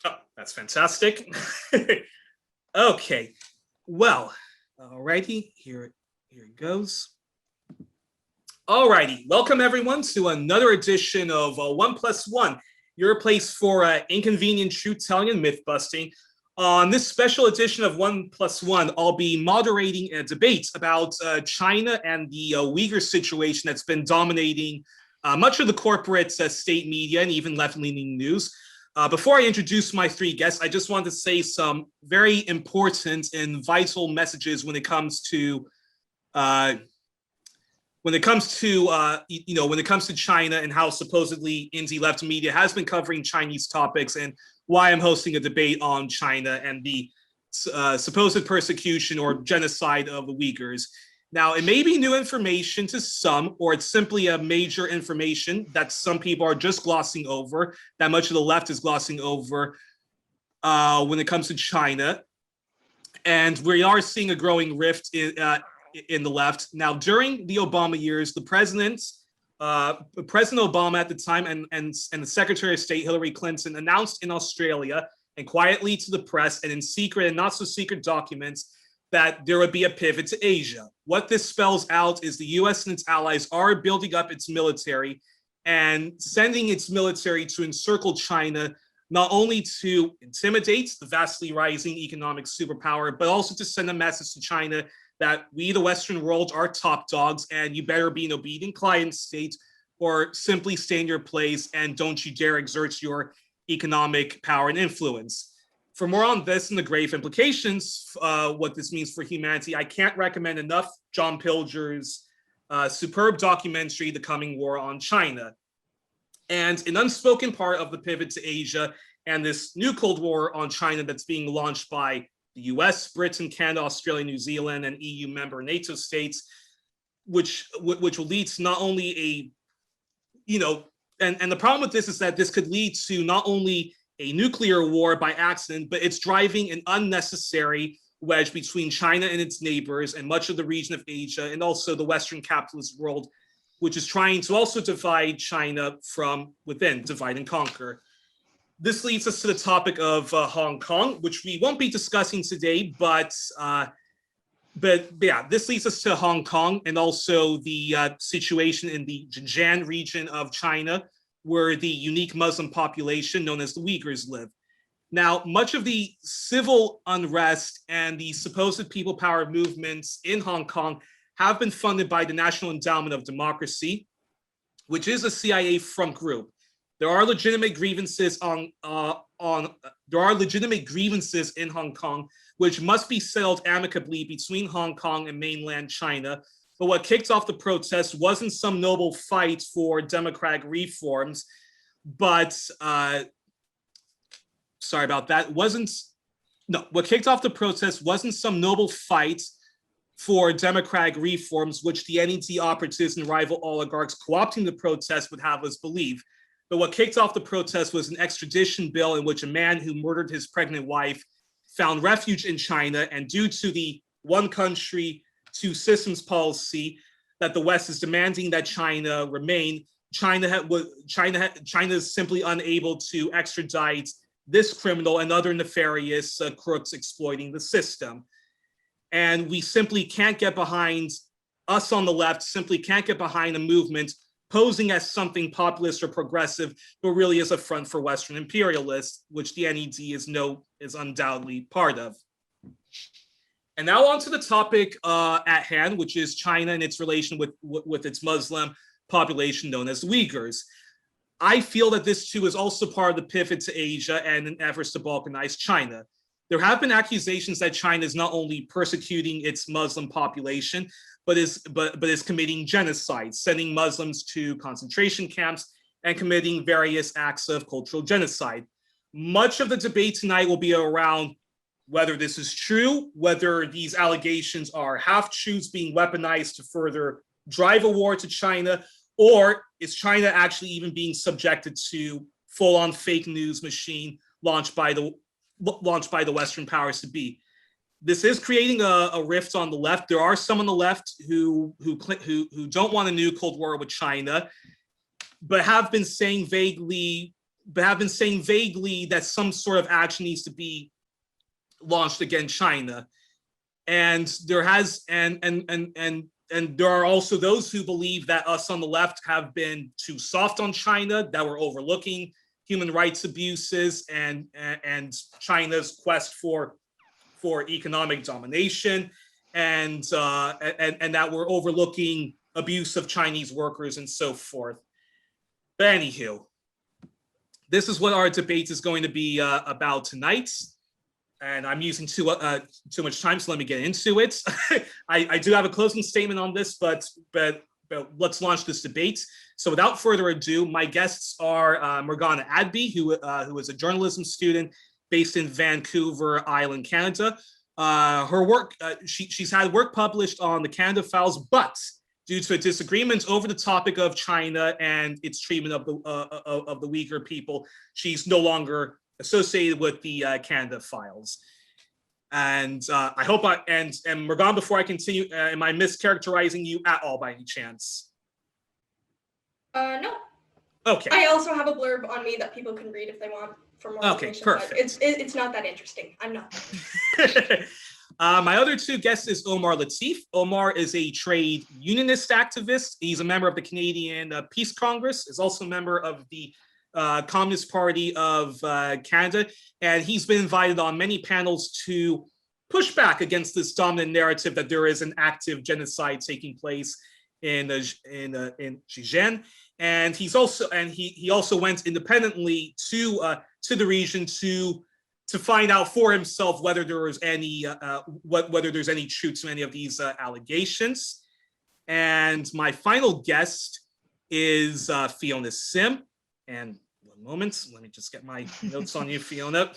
Oh, that's fantastic. Okay, well, alrighty, here it goes. Alrighty, welcome everyone to another edition of One Plus One, your place for inconvenient truth-telling and myth-busting. On this special edition of One Plus One, I'll be moderating a debate about China and the Uighur situation that's been dominating much of the corporate state media and even left-leaning news. Before I introduce my three guests, I just want to say some very important and vital messages when it comes to when it comes to China and how supposedly indie left media has been covering Chinese topics, and why I'm hosting a debate on China and the supposed persecution or genocide of the Uyghurs. Now, it may be new information to some, or it's simply a major information that some people are just glossing over, that much of the left is glossing over when it comes to China. And we are seeing a growing rift in the left. Now, during the Obama years, President Obama at the time and the Secretary of State, Hillary Clinton, announced in Australia and quietly to the press and in secret and not so secret documents that there would be a pivot to Asia. What this spells out is the US and its allies are building up its military and sending its military to encircle China, not only to intimidate the vastly rising economic superpower, but also to send a message to China that we, the Western world, are top dogs and you better be an obedient client state or simply stay in your place and don't you dare exert your economic power and influence. For more on this and the grave implications, what this means for humanity, I can't recommend enough John Pilger's superb documentary, The Coming War on China. And an unspoken part of the pivot to Asia and this new Cold War on China that's being launched by the US, Britain, Canada, Australia, New Zealand, and EU member NATO states, which will lead to not only and the problem with this is that this could lead to not only a nuclear war by accident, but it's driving an unnecessary wedge between China and its neighbors and much of the region of Asia and also the Western capitalist world, which is trying to also divide China from within, divide and conquer. This leads us to the topic of Hong Kong, which we won't be discussing today, but yeah, this leads us to Hong Kong and also the situation in the Xijian region of China, where the unique Muslim population known as the Uyghurs live. Now, much of the civil unrest and the supposed people power movements in Hong Kong have been funded by the National Endowment of Democracy, which is a CIA front group. There are legitimate grievances in Hong Kong, which must be settled amicably between Hong Kong and mainland China. But what kicked off the protests wasn't some noble fight for democratic reforms, but sorry about that. What kicked off the protest wasn't some noble fight for democratic reforms, which the NED operatives and rival oligarchs co-opting the protest would have us believe. But what kicked off the protest was an extradition bill in which a man who murdered his pregnant wife found refuge in China, and due to the one country, two systems policy that the West is demanding that China remain, China is simply unable to extradite this criminal and other nefarious crooks exploiting the system. And we simply can't get behind, us on the left simply can't get behind a movement posing as something populist or progressive, but really as a front for Western imperialists, which the NED is undoubtedly part of. And now on to the topic at hand, which is China and its relation with its Muslim population known as Uyghurs. I feel that this too is also part of the pivot to Asia and an efforts to balkanize China. There have been accusations that China is not only persecuting its Muslim population, but is committing genocide, sending Muslims to concentration camps and committing various acts of cultural genocide. Much of the debate tonight will be around whether this is true, whether these allegations are half-truths being weaponized to further drive a war to China, or is China actually even being subjected to full-on fake news machine launched by the Western powers to be. This is creating a rift on the left. There are some on the left who don't want a new Cold War with China, but have been saying vaguely have been saying vaguely that some sort of action needs to be launched against China. And there has and there are also those who believe that us on the left have been too soft on China, that we're overlooking human rights abuses and China's quest for economic domination, and that we're overlooking abuse of Chinese workers and so forth. But anywho, this is what our debate is going to be about tonight. And I'm using too much time, so let me get into it. I do have a closing statement on this, but let's launch this debate. So without further ado, my guests are Morgana Adby, who is a journalism student based in Vancouver Island, Canada. Her work, she's had work published on the Canada Files, but due to a disagreement over the topic of China and its treatment of the Uighur people, she's no longer associated with the Canada Files. And I hope and Morgana, before I continue, am I mischaracterizing you at all by any chance? No. Okay. I also have a blurb on me that people can read if they want for more information. Okay, perfect. It's not that interesting. I'm not. My other two guests is Omar Latif. Omar is a trade unionist activist. He's a member of the Canadian Peace Congress, is also a member of the Communist Party of Canada, and he's been invited on many panels to push back against this dominant narrative that there is an active genocide taking place in Xijian. And he also went independently to the region to find out for himself whether there was any whether there's any truth to any of these allegations. And my final guest is Fiona Sim. And 1 moment, let me just get my notes on you, Fiona.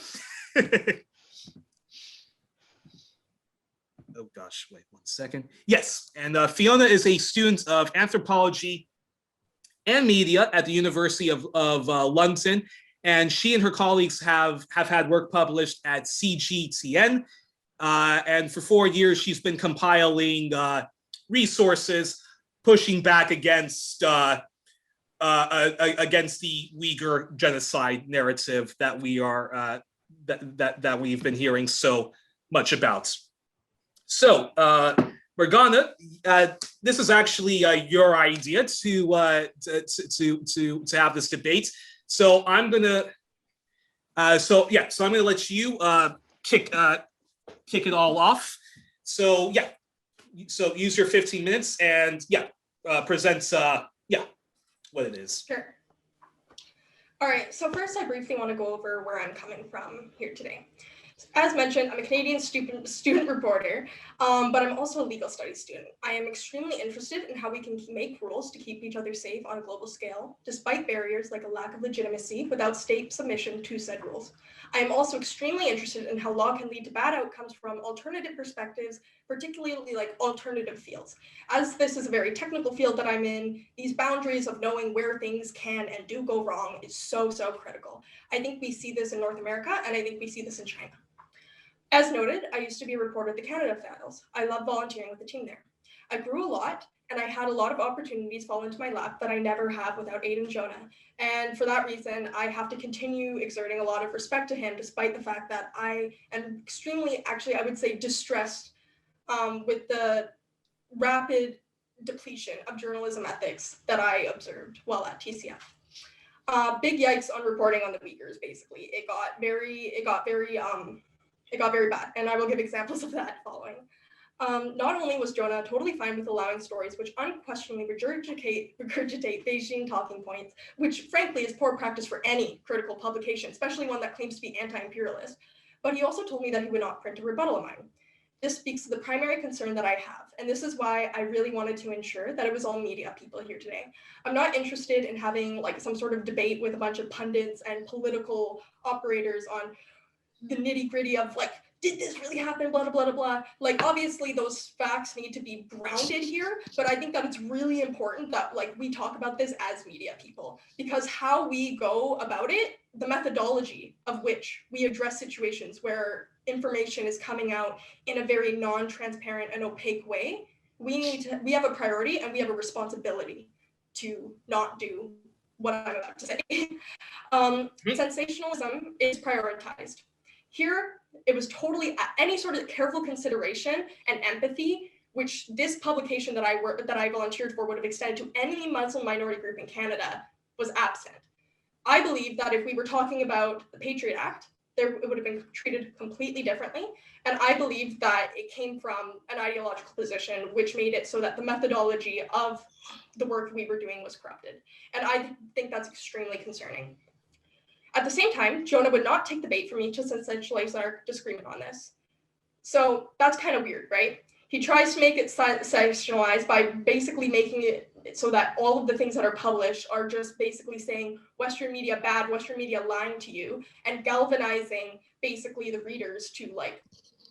Oh gosh, wait 1 second. Yes, and Fiona is a student of anthropology and media at the University of London, and she and her colleagues have had work published at Xijian, and for 4 years she's been compiling resources pushing back against the Uighur genocide narrative that we are that we've been hearing so much about. So, Morgana, this is actually your idea to have this debate. So I'm gonna I'm gonna let you kick it all off. So yeah, so use your 15 minutes and present what it is. Sure. All right, so first I briefly want to go over where I'm coming from here today. As mentioned, I'm a Canadian student reporter, but I'm also a legal studies student. I am extremely interested in how we can make rules to keep each other safe on a global scale, despite barriers like a lack of legitimacy without state submission to said rules. I am also extremely interested in how law can lead to bad outcomes from alternative perspectives, particularly like alternative fields. As this is a very technical field that I'm in, these boundaries of knowing where things can and do go wrong is so critical. I think we see this in North America, and I think we see this in China. As noted, I used to be a reporter at the Canada Files. I love volunteering with the team there. I grew a lot, and I had a lot of opportunities fall into my lap that I never have without Aidan Jonah. And for that reason, I have to continue exerting a lot of respect to him, despite the fact that I am extremely, actually, I would say, distressed with the rapid depletion of journalism ethics that I observed while at TCF. Big yikes on reporting on the Uighurs, basically. It got very bad, and I will give examples of that following. Not only was Jonah totally fine with allowing stories which unquestionably regurgitate Beijing talking points, which frankly is poor practice for any critical publication, especially one that claims to be anti-imperialist, but he also told me that he would not print a rebuttal of mine. This speaks to the primary concern that I have, and this is why I really wanted to ensure that it was all media people here today. I'm not interested in having like some sort of debate with a bunch of pundits and political operators on the nitty-gritty of like, did this really happen, blah, blah, blah, blah. Like, obviously those facts need to be grounded here, but I think that it's really important that like we talk about this as media people, because how we go about it, the methodology of which we address situations where information is coming out in a very non-transparent and opaque way, we have a priority and we have a responsibility to not do what I'm about to say. Sensationalism is prioritized. Here, it was totally any sort of careful consideration and empathy, which this publication that I volunteered for would have extended to any Muslim minority group in Canada, was absent. I believe that if we were talking about the Patriot Act, it would have been treated completely differently. And I believe that it came from an ideological position, which made it so that the methodology of the work we were doing was corrupted. And I think that's extremely concerning. At the same time, Jonah would not take the bait for me to sensationalize our disagreement on this. So that's kind of weird, right? He tries to make it sensationalized by basically making it so that all of the things that are published are just basically saying Western media bad, Western media lying to you, and galvanizing basically the readers to like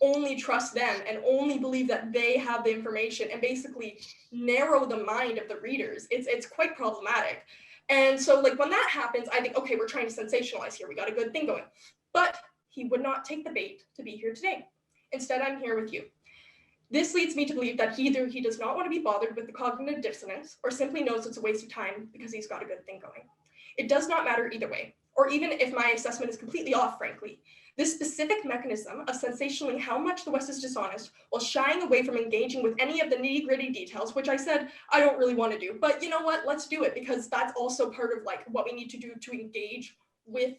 only trust them and only believe that they have the information, and basically narrow the mind of the readers. It's quite problematic. And so like when that happens, I think, okay, we're trying to sensationalize here. We got a good thing going. But he would not take the bait to be here today. Instead, I'm here with you. This leads me to believe that either he does not want to be bothered with the cognitive dissonance, or simply knows it's a waste of time because he's got a good thing going. It does not matter either way, or even if my assessment is completely off, frankly. This specific mechanism of sensationaling how much the West is dishonest while shying away from engaging with any of the nitty-gritty details, which I said I don't really want to do, but you know what, let's do it, because that's also part of like what we need to do to engage with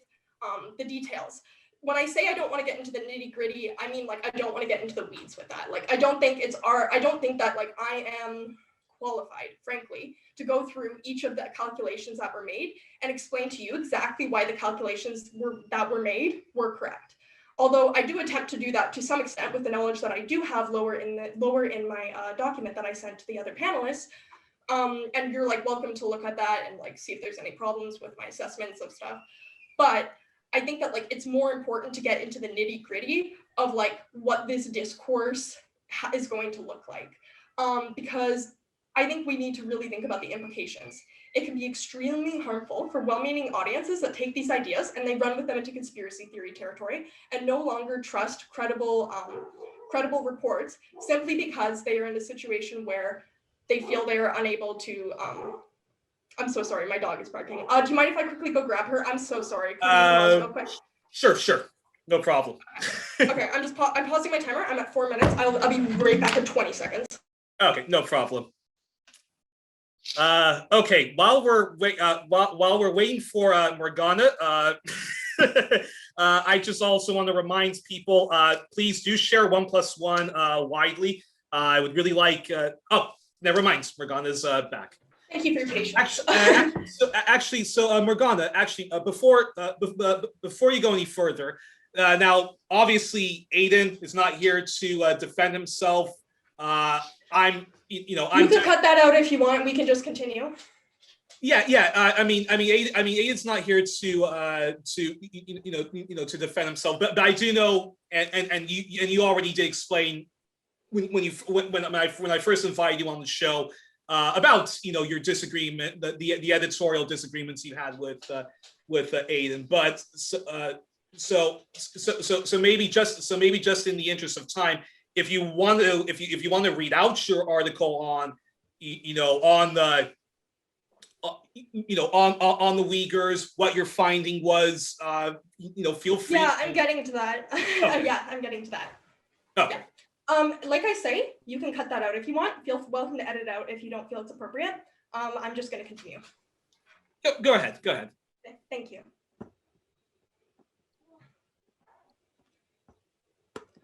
the details. When I say I don't want to get into the nitty gritty, I mean like I don't want to get into the weeds with that. Like I don't think that like I am qualified, frankly, to go through each of the calculations that were made and explain to you exactly why the calculations that were made were correct. Although I do attempt to do that to some extent with the knowledge that I do have lower in my document that I sent to the other panelists. And you're like welcome to look at that and like see if there's any problems with my assessments of stuff. But I think that like it's more important to get into the nitty gritty of like what this discourse is going to look like, because I think we need to really think about the implications. It can be extremely harmful for well-meaning audiences that take these ideas and they run with them into conspiracy theory territory and no longer trust credible reports simply because they are in a situation where they feel they are unable to. I'm so sorry, my dog is barking. Do you mind if I quickly go grab her? I'm so sorry. Can you pause real quick? Sure. No problem. Okay, I'm pausing my timer. I'm at 4 minutes. I'll be right back in 20 seconds. Okay, no problem. Okay, while we're waiting for Morgana, I just also want to remind people, please do share 1+1 widely. I would really like. Oh, never mind. Morgana's back. Thank you for your patience. Morgana, before you go any further, now obviously Aidan is not here to defend himself. You can cut that out if you want. We can just continue. Yeah. Aidan's not here to defend himself, but I do know, and you already did explain when I first invited you on the show. About your disagreement, the editorial disagreements you had with Aidan, but so maybe just in the interest of time, if you want to read out your article on on the Uighurs, what your finding was, feel free. Yeah, I'm getting to that. Okay. Yeah, I'm getting to that. Okay. Yeah. Like I say, you can cut that out if you want. Feel welcome to edit out if you don't feel it's appropriate. I'm just going to continue. Go ahead. Thank you.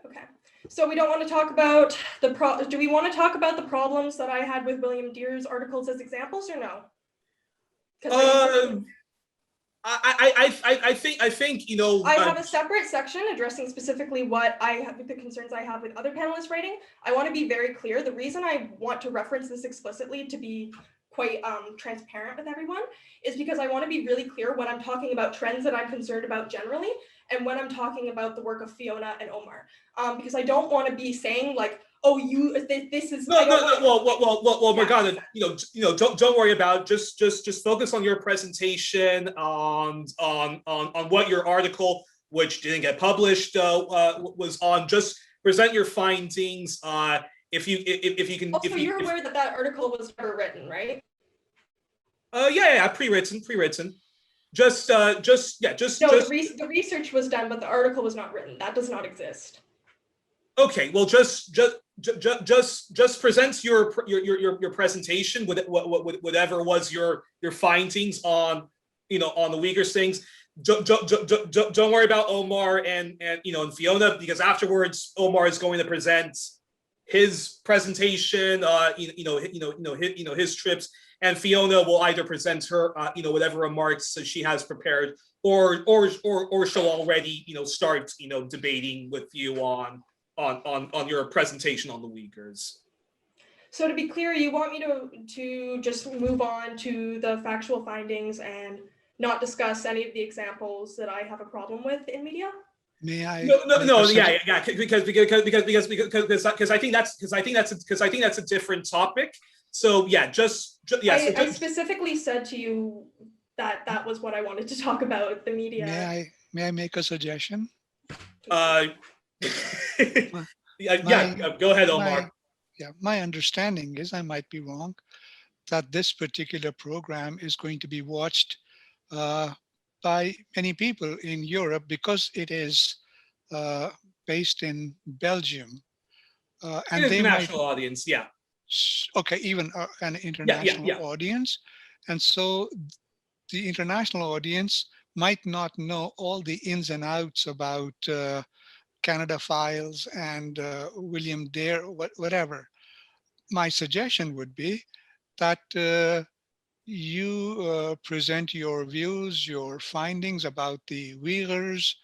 Okay. So we don't want to talk about do we want to talk about the problems that I had with William Deere's articles as examples or no? I think I have a separate section addressing specifically what I have, the concerns I have with other panelists' writing. I want to be very clear. The reason I want to reference this explicitly to be quite transparent with everyone is because I want to be really clear when I'm talking about trends that I'm concerned about generally and when I'm talking about the work of Fiona and Omar, because I don't want to be saying like, oh, this is well, Morgana, don't worry about it. Just focus on your presentation on what your article, which didn't get published, was on. Just present your findings. If you can. Also, you're aware that article was never written, right? Yeah, pre-written. Just No, the research was done, but the article was not written. That does not exist. Okay, well, just present your presentation with whatever was your findings on on the Uyghur things. Don't worry about Omar and and Fiona, because afterwards Omar is going to present his presentation, his trips, and Fiona will either present her whatever remarks that she has prepared, or she'll already start debating with you on your presentation on the Uyghurs. So to be clear, you want me to just move on to the factual findings and not discuss any of the examples that I have a problem with in media? May I? No, yeah, because I think that's a different topic. So yeah, I specifically said to you that that was what I wanted to talk about, the media. May I make a suggestion? Go ahead, Omar. My understanding is, I might be wrong, that this particular program is going to be watched by many people in Europe because it is based in Belgium. And an international audience, yeah. Okay, even an international audience. And so the international audience might not know all the ins and outs about Canada Files and William Dare, whatever. My suggestion would be that you present your views, your findings about the Uyghurs,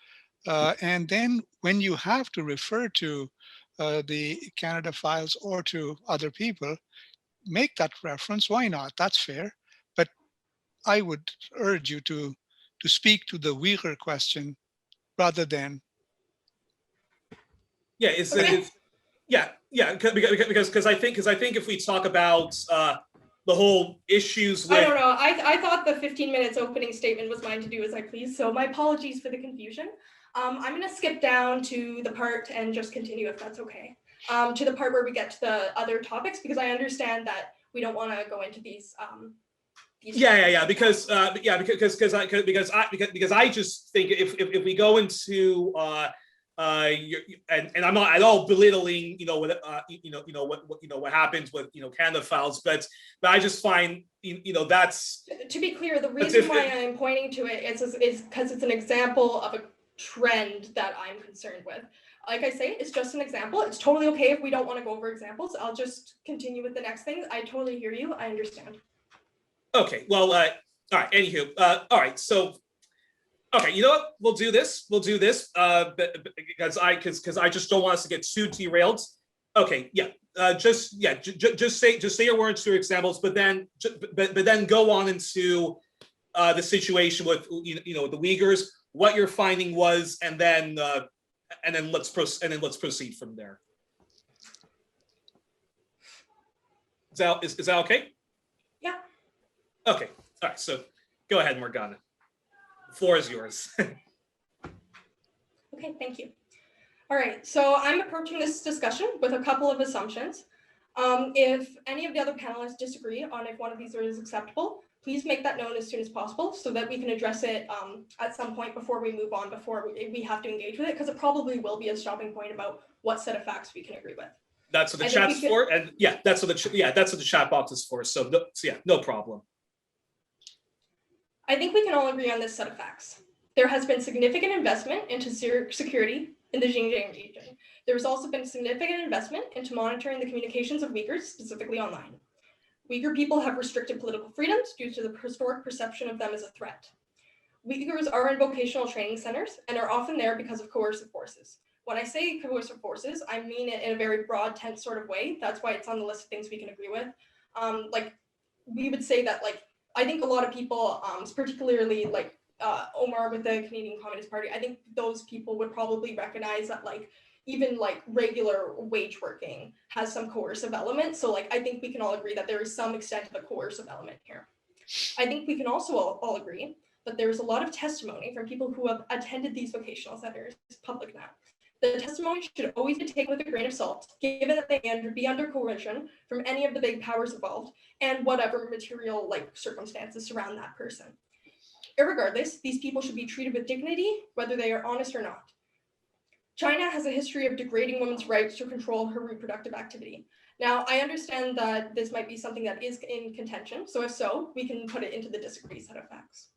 and then when you have to refer to the Canada Files or to other people, make that reference. Why not? That's fair. But I would urge you to speak to the Uyghur question rather than. Yeah, because I think if we talk about the whole issues with, I don't know. I thought the 15 minutes opening statement was mine to do as I please. So my apologies for the confusion. I'm going to skip down to the part and just continue if that's okay. To the part where we get to the other topics, because I understand that we don't want to go into these. Because I just think if we go into and I'm not at all belittling what happens with Canada Files, but I just find that's, to be clear, the reason why I'm pointing to it is because it's an example of a trend that I'm concerned with. Like I say, it's just an example. It's totally okay if we don't want to go over examples. I'll just continue with the next thing. I totally hear you. I understand. Okay, well, all right, anywho, all right, so, okay, you know what, we'll do this, because I just don't want us to get too derailed. Okay, just say your words, your examples, but then go on into the situation with the Uyghurs, what your finding was, and then let's proceed from there. Is that okay? Yeah. Okay, all right, so go ahead, Morgana. The floor is yours. Okay, thank you. All right, so I'm approaching this discussion with a couple of assumptions. If any of the other panelists disagree on if one of these is acceptable, please make that known as soon as possible so that we can address it at some point before we move on, before we have to engage with it, because it probably will be a stopping point about what set of facts we can agree with. That's what the chat's for, and that's what the chat box is for. So no problem. I think we can all agree on this set of facts. There has been significant investment into security in the Xijian region. There has also been significant investment into monitoring the communications of Uyghurs, specifically online. Uyghur people have restricted political freedoms due to the historic perception of them as a threat. Uyghurs are in vocational training centers and are often there because of coercive forces. When I say coercive forces, I mean it in a very broad, tense sort of way. That's why it's on the list of things we can agree with. We would say that, I think a lot of people, particularly Omar with the Canadian Communist Party, I think those people would probably recognize that even regular wage working has some coercive element. So I think we can all agree that there is some extent of a coercive element here. I think we can also all agree that there is a lot of testimony from people who have attended these vocational centers, public now, The testimony should always be taken with a grain of salt, given that they may be under coercion from any of the big powers involved and whatever material circumstances surround that person. Irregardless, these people should be treated with dignity, whether they are honest or not. China has a history of degrading women's rights to control her reproductive activity. Now, I understand that this might be something that is in contention, so if so, we can put it into the disagree set of facts.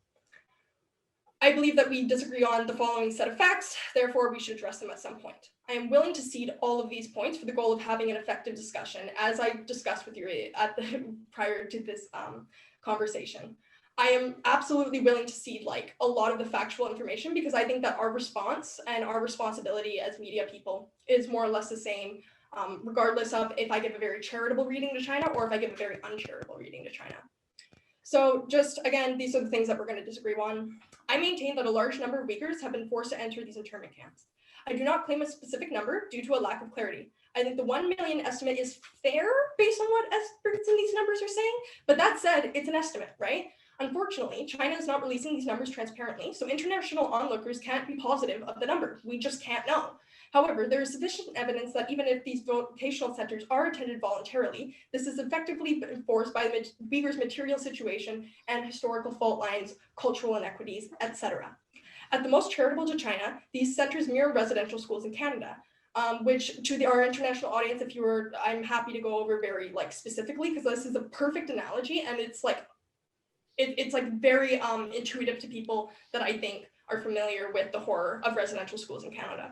I believe that we disagree on the following set of facts, therefore we should address them at some point. I am willing to cede all of these points for the goal of having an effective discussion, as I discussed with you prior to this conversation. I am absolutely willing to cede a lot of the factual information because I think that our response and our responsibility as media people is more or less the same, regardless of if I give a very charitable reading to China or if I give a very uncharitable reading to China. So just, again, these are the things that we're going to disagree on. I maintain that a large number of Uyghurs have been forced to enter these internment camps. I do not claim a specific number due to a lack of clarity. I think the 1 million estimate is fair based on what experts in these numbers are saying, but that said, it's an estimate, right? Unfortunately, China is not releasing these numbers transparently, so international onlookers can't be positive of the number. We just can't know. However, there is sufficient evidence that even if these vocational centers are attended voluntarily, this is effectively enforced by the Uyghurs' material situation and historical fault lines, cultural inequities, etc. At the most charitable to China, these centers mirror residential schools in Canada, which to our international audience, I'm happy to go over very specifically because this is a perfect analogy and it's very intuitive to people that I think are familiar with the horror of residential schools in Canada.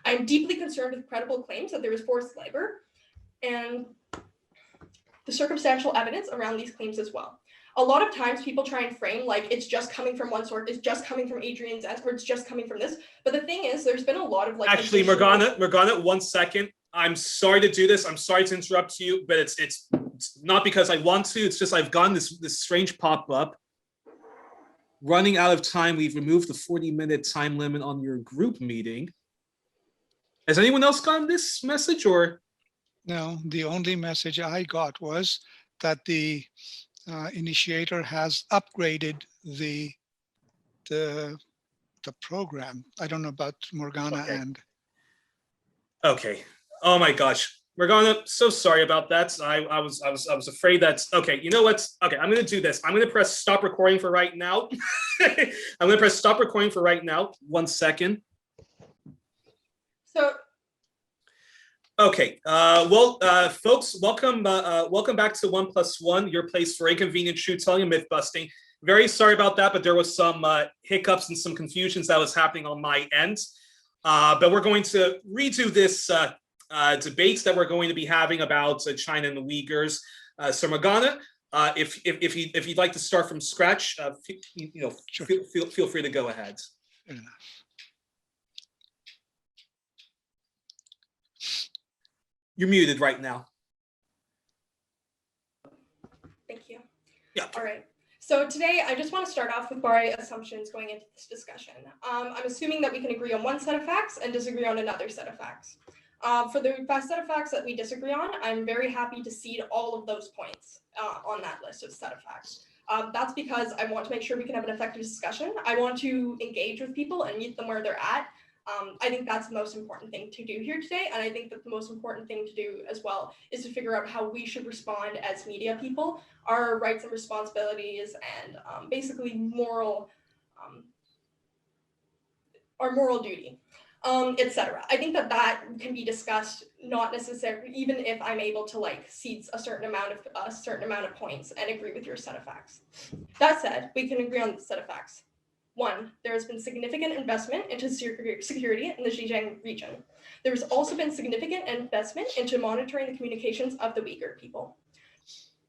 I am deeply concerned with credible claims that there is forced labor and the circumstantial evidence around these claims as well. A lot of times people try and frame it's just coming from one source, it's just coming from Adrian's end, or it's just coming from this. But the thing is, there's been a lot of Actually, Morgana, 1 second. I'm sorry to do this. I'm sorry to interrupt you, but it's not because I want to. It's just I've gotten this strange pop-up. Running out of time, we've removed the 40-minute time limit on your group meeting. Has anyone else gotten this message or? No, the only message I got was that the initiator has upgraded the program. I don't know about Morgana and. Okay. Oh my gosh, Morgana, so sorry about that. I was afraid that's okay. You know what? Okay, I'm gonna do this. I'm gonna press stop recording for right now. I'm gonna press stop recording for right now. 1 second. So. Okay, folks, welcome back to 1+1, your place for inconvenient truth-telling and myth-busting. Very sorry about that, but there was some hiccups and some confusions that was happening on my end. But we're going to redo this debates that we're going to be having about China and the Uyghurs. So Morgana, if you'd like to start from scratch, Sure. feel free to go ahead. Fair enough. You're muted right now. Thank you. Yeah. All right. So today, I just want to start off with my assumptions going into this discussion. I'm assuming that we can agree on one set of facts and disagree on another set of facts. For the set of facts that we disagree on, I'm very happy to cede all of those points on that list of set of facts. That's because I want to make sure we can have an effective discussion. I want to engage with people and meet them where they're at. I think that's the most important thing to do here today. And I think that the most important thing to do as well is to figure out how we should respond as media people, our rights and responsibilities, and basically our moral duty, etc. I think that can be discussed, not necessarily, even if I'm able to cede a certain amount of points and agree with your set of facts. That said, we can agree on the set of facts. 1, there has been significant investment into security in the Xijian region. There has also been significant investment into monitoring the communications of the Uighur people,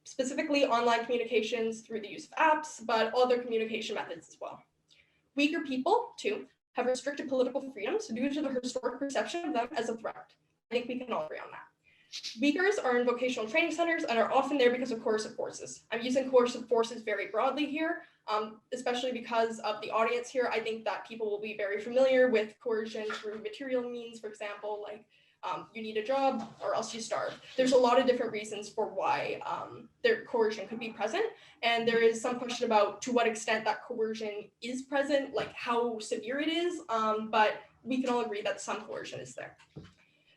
specifically online communications through the use of apps, but other communication methods as well. Uighur people, 2, have restricted political freedoms due to the historic perception of them as a threat. I think we can all agree on that. Uyghurs are in vocational training centers and are often there because of coercive forces. I'm using coercive forces very broadly here, especially because of the audience here. I think that people will be very familiar with coercion through material means, for example, You need a job or else you starve. There's a lot of different reasons for why their coercion could be present. And there is some question about to what extent that coercion is present, like how severe it is. But we can all agree that some coercion is there.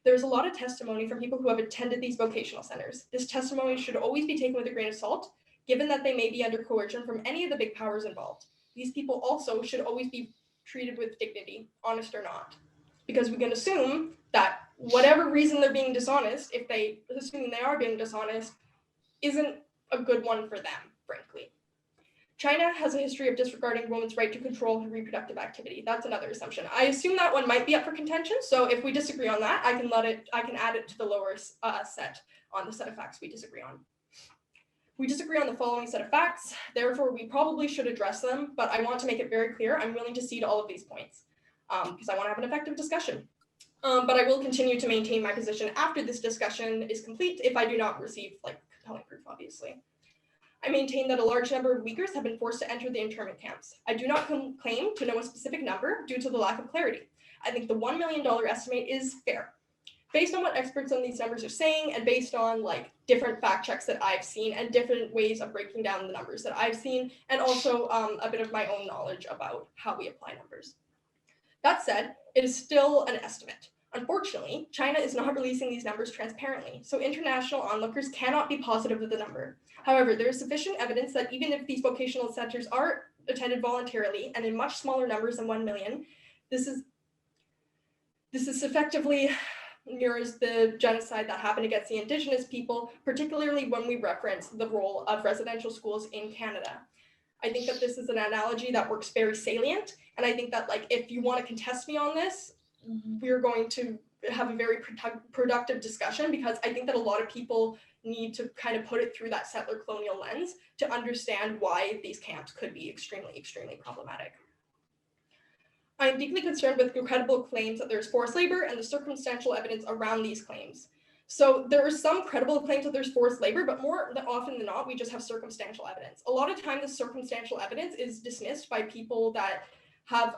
There's a lot of testimony from people who have attended these vocational centers. This testimony should always be taken with a grain of salt, given that they may be under coercion from any of the big powers involved. These people also should always be treated with dignity, honest or not, because we can assume that whatever reason they're being dishonest, if they assuming they are being dishonest, isn't a good one for them, frankly. China has a history of disregarding women's right to control her reproductive activity. That's another assumption. I assume that one might be up for contention. So if we disagree on that, I can add it to the lower set on the set of facts we disagree on. We disagree on the following set of facts. Therefore, we probably should address them, but I want to make it very clear I'm willing to cede all of these points because I want to have an effective discussion. But I will continue to maintain my position after this discussion is complete if I do not receive compelling proof, obviously. I maintain that a large number of Uyghurs have been forced to enter the internment camps. I do not claim to know a specific number due to the lack of clarity. I think the $1 million estimate is fair. Based on what experts on these numbers are saying and based on different fact checks that I've seen and different ways of breaking down the numbers that I've seen, and also a bit of my own knowledge about how we apply numbers. That said, it is still an estimate. Unfortunately, China is not releasing these numbers transparently, so international onlookers cannot be positive of the number. However, there is sufficient evidence that even if these vocational centers are attended voluntarily and in much smaller numbers than 1 million, this is effectively mirrors the genocide that happened against the Indigenous people, particularly when we reference the role of residential schools in Canada. I think that this is an analogy that works very salient, and I think that if you want to contest me on this, we're going to have a very productive discussion, because I think that a lot of people need to kind of put it through that settler colonial lens to understand why these camps could be extremely, extremely problematic. I am deeply concerned with credible claims that there's forced labor and the circumstantial evidence around these claims. So there are some credible claims that there's forced labor, but more often than not, we just have circumstantial evidence. A lot of time, the circumstantial evidence is dismissed by people that have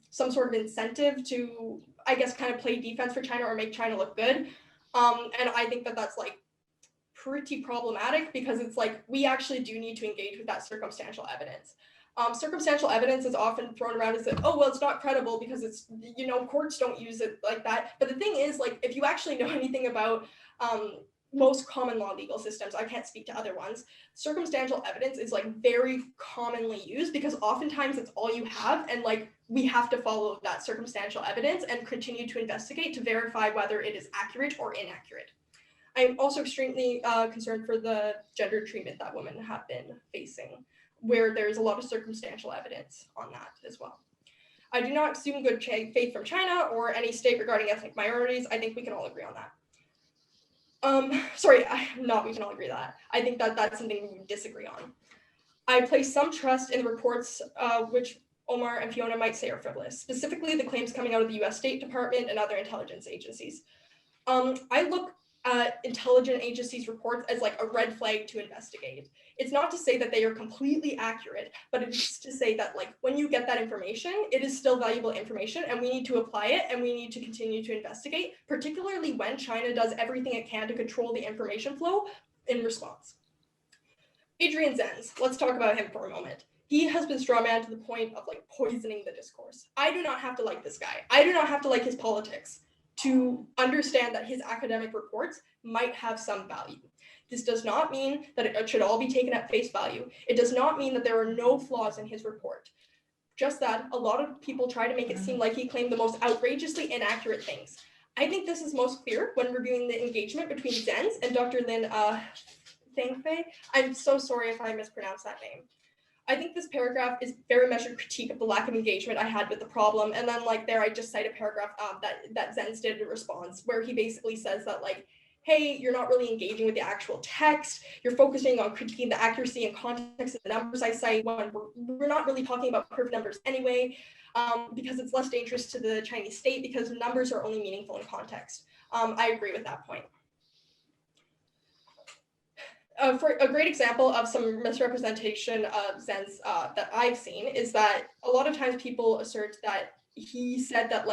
some sort of incentive to, I guess, kind of play defense for China or make China look good. And I think that that's pretty problematic, because it's we actually do need to engage with that circumstantial evidence. Circumstantial evidence is often thrown around as oh, well, it's not credible because it's, courts don't use it like that. But the thing is, if you actually know anything about most common law legal systems, I can't speak to other ones, circumstantial evidence is very commonly used because oftentimes it's all you have, and we have to follow that circumstantial evidence and continue to investigate to verify whether it is accurate or inaccurate. I'm also extremely concerned for the gender treatment that women have been facing, where there's a lot of circumstantial evidence on that as well. I do not assume good faith from China or any state regarding ethnic minorities. I think we can all agree on that. We can all agree that. I think that that's something we disagree on. I place some trust in the reports which Omar and Fiona might say are frivolous, specifically the claims coming out of the US State Department and other intelligence agencies. I look at intelligence agencies' reports as a red flag to investigate. It's not to say that they are completely accurate, but it's to say that when you get that information, it is still valuable information, and we need to apply it, and we need to continue to investigate, particularly when China does everything it can to control the information flow in response. Adrian Zenz, let's talk about him for a moment. He has been strawman to the point of poisoning the discourse. I do not have to like this guy. I do not have to like his politics to understand that his academic reports might have some value. This does not mean that it should all be taken at face value. It does not mean that there are no flaws in his report. Just that a lot of people try to make it seem like he claimed the most outrageously inaccurate things. I think this is most clear when reviewing the engagement between Zenz and Dr. Lin Thangfei. I'm so sorry if I mispronounced that name. I think this paragraph is very measured critique of the lack of engagement I had with the problem. And then there, I just cite a paragraph that Zenz did in response, where he basically says that hey, you're not really engaging with the actual text. You're focusing on critiquing the accuracy and context of the numbers I cite when we're not really talking about perfect numbers anyway, because it's less dangerous to the Chinese state because numbers are only meaningful in context. I agree with that point. For a great example of some misrepresentation of Zenz that I've seen is that a lot of times people assert that he said that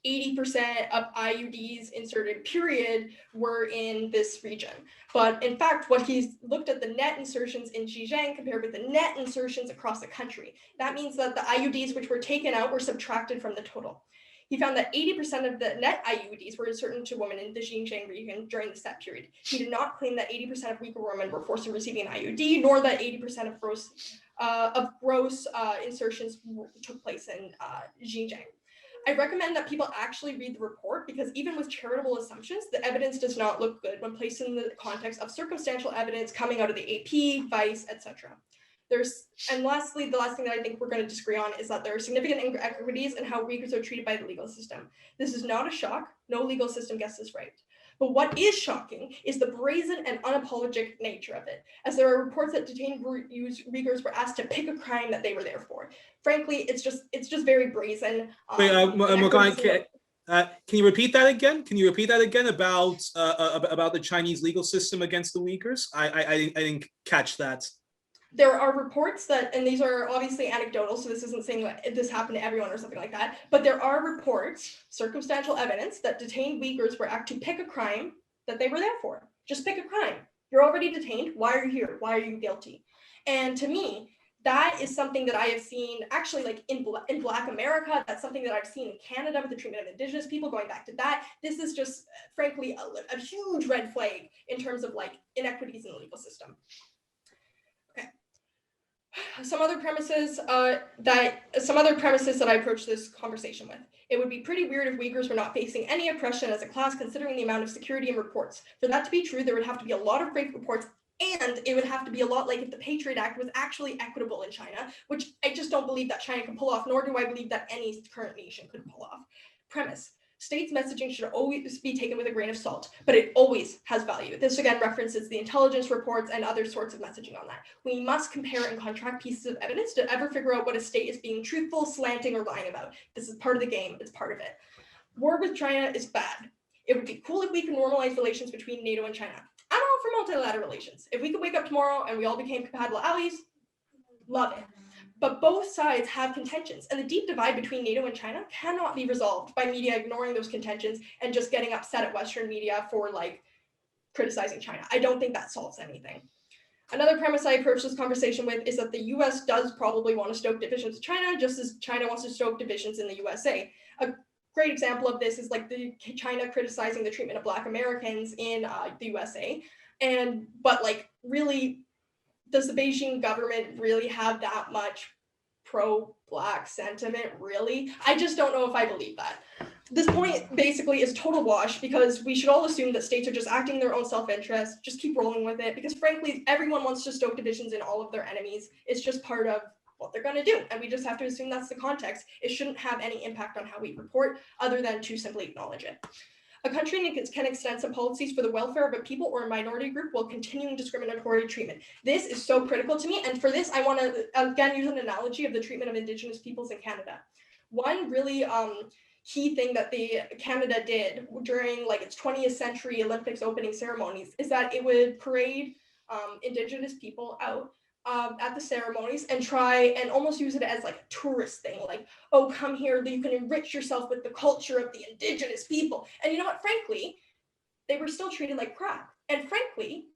80% of IUDs inserted, period, were in this region. But in fact, what he's looked at the net insertions in Xijian compared with the net insertions across the country. That means that the IUDs which were taken out were subtracted from the total. He found that 80% of the net IUDs were inserted into women in the Xinjiang region during the set period. He did not claim that 80% of Uighur women were forced to receiving an IUD, nor that 80% of gross insertions took place in Xinjiang. I recommend that people actually read the report because even with charitable assumptions, the evidence does not look good when placed in the context of circumstantial evidence coming out of the AP, Vice, etc. And lastly, the last thing that I think we're going to disagree on is that there are significant inequities in how Uyghurs are treated by the legal system. This is not a shock. No legal system gets this right. But what is shocking is the brazen and unapologetic nature of it, as there are reports that detained Uyghurs were asked to pick a crime that they were there for. Frankly, it's just very brazen. Wait, Morgana, can you repeat that again? Can you repeat that again about the Chinese legal system against the Uyghurs? I didn't catch that. There are reports that, and these are obviously anecdotal, so this isn't saying that this happened to everyone or something like that, but there are reports, circumstantial evidence, that detained Uyghurs were asked to pick a crime that they were there for. Just pick a crime. You're already detained. Why are you here? Why are you guilty? And to me, that is something that I have seen actually like in Black America. That's something that I've seen in Canada with the treatment of Indigenous people, going back to that. This is just, frankly, a huge red flag in terms of like inequities in the legal system. Some other premises that I approach this conversation with. It would be pretty weird if Uyghurs were not facing any oppression as a class, considering the amount of security and reports. For that to be true, there would have to be a lot of fake reports, and it would have to be a lot like if the Patriot Act was actually equitable in China, which I just don't believe that China can pull off, nor do I believe that any current nation could pull off. Premise. States' messaging should always be taken with a grain of salt, but it always has value. This again references the intelligence reports and other sorts of messaging on that. We must compare and contrast pieces of evidence to ever figure out what a state is being truthful, slanting, or lying about. This is part of the game. It's part of it. War with China is bad. It would be cool if we could normalize relations between NATO and China. I'm all for multilateral relations. If we could wake up tomorrow and we all became compatible allies, love it. But both sides have contentions, and the deep divide between NATO and China cannot be resolved by media ignoring those contentions and just getting upset at Western media for like criticizing China. I don't think that solves anything. Another premise I approach this conversation with is that the US does probably want to stoke divisions with China, just as China wants to stoke divisions in the USA. A great example of this is like the China criticizing the treatment of Black Americans in the USA. But like really, does the Beijing government really have that much pro-Black sentiment, really? I just don't know if I believe that. This point basically is total wash because we should all assume that states are just acting in their own self-interest, just keep rolling with it, because frankly, everyone wants to stoke divisions in all of their enemies. It's just part of what they're going to do, and we just have to assume that's the context. It shouldn't have any impact on how we report other than to simply acknowledge it. A country can extend some policies for the welfare of a people or a minority group while continuing discriminatory treatment. This is so critical to me, and for this, I want to again use an analogy of the treatment of Indigenous peoples in Canada. One really key thing that Canada did during like its 20th century Olympics opening ceremonies is that it would parade Indigenous people out at the ceremonies and try and almost use it as like a tourist thing, like, oh, come here, you can enrich yourself with the culture of the Indigenous people. And you know what, frankly, they were still treated like crap. And frankly,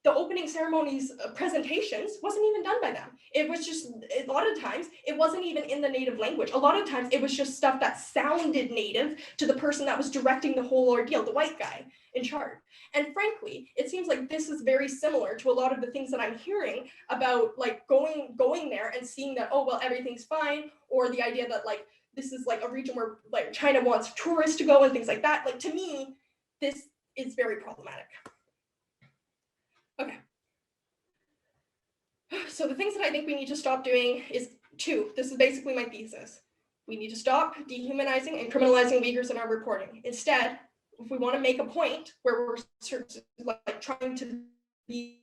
the opening ceremonies presentations wasn't even done by them. It was just, a lot of times, it wasn't even in the native language. A lot of times it was just stuff that sounded native to the person that was directing the whole ordeal, the white guy in charge. And frankly, it seems like this is very similar to a lot of the things that I'm hearing about like going there and seeing that, oh, well, everything's fine, or the idea that like, this is like a region where like China wants tourists to go and things like that. Like to me, this is very problematic. Okay. So the things that I think we need to stop doing is two. This is basically my thesis. We need to stop dehumanizing and criminalizing Uyghurs in our reporting. Instead, if we want to make a point where we're like trying to be,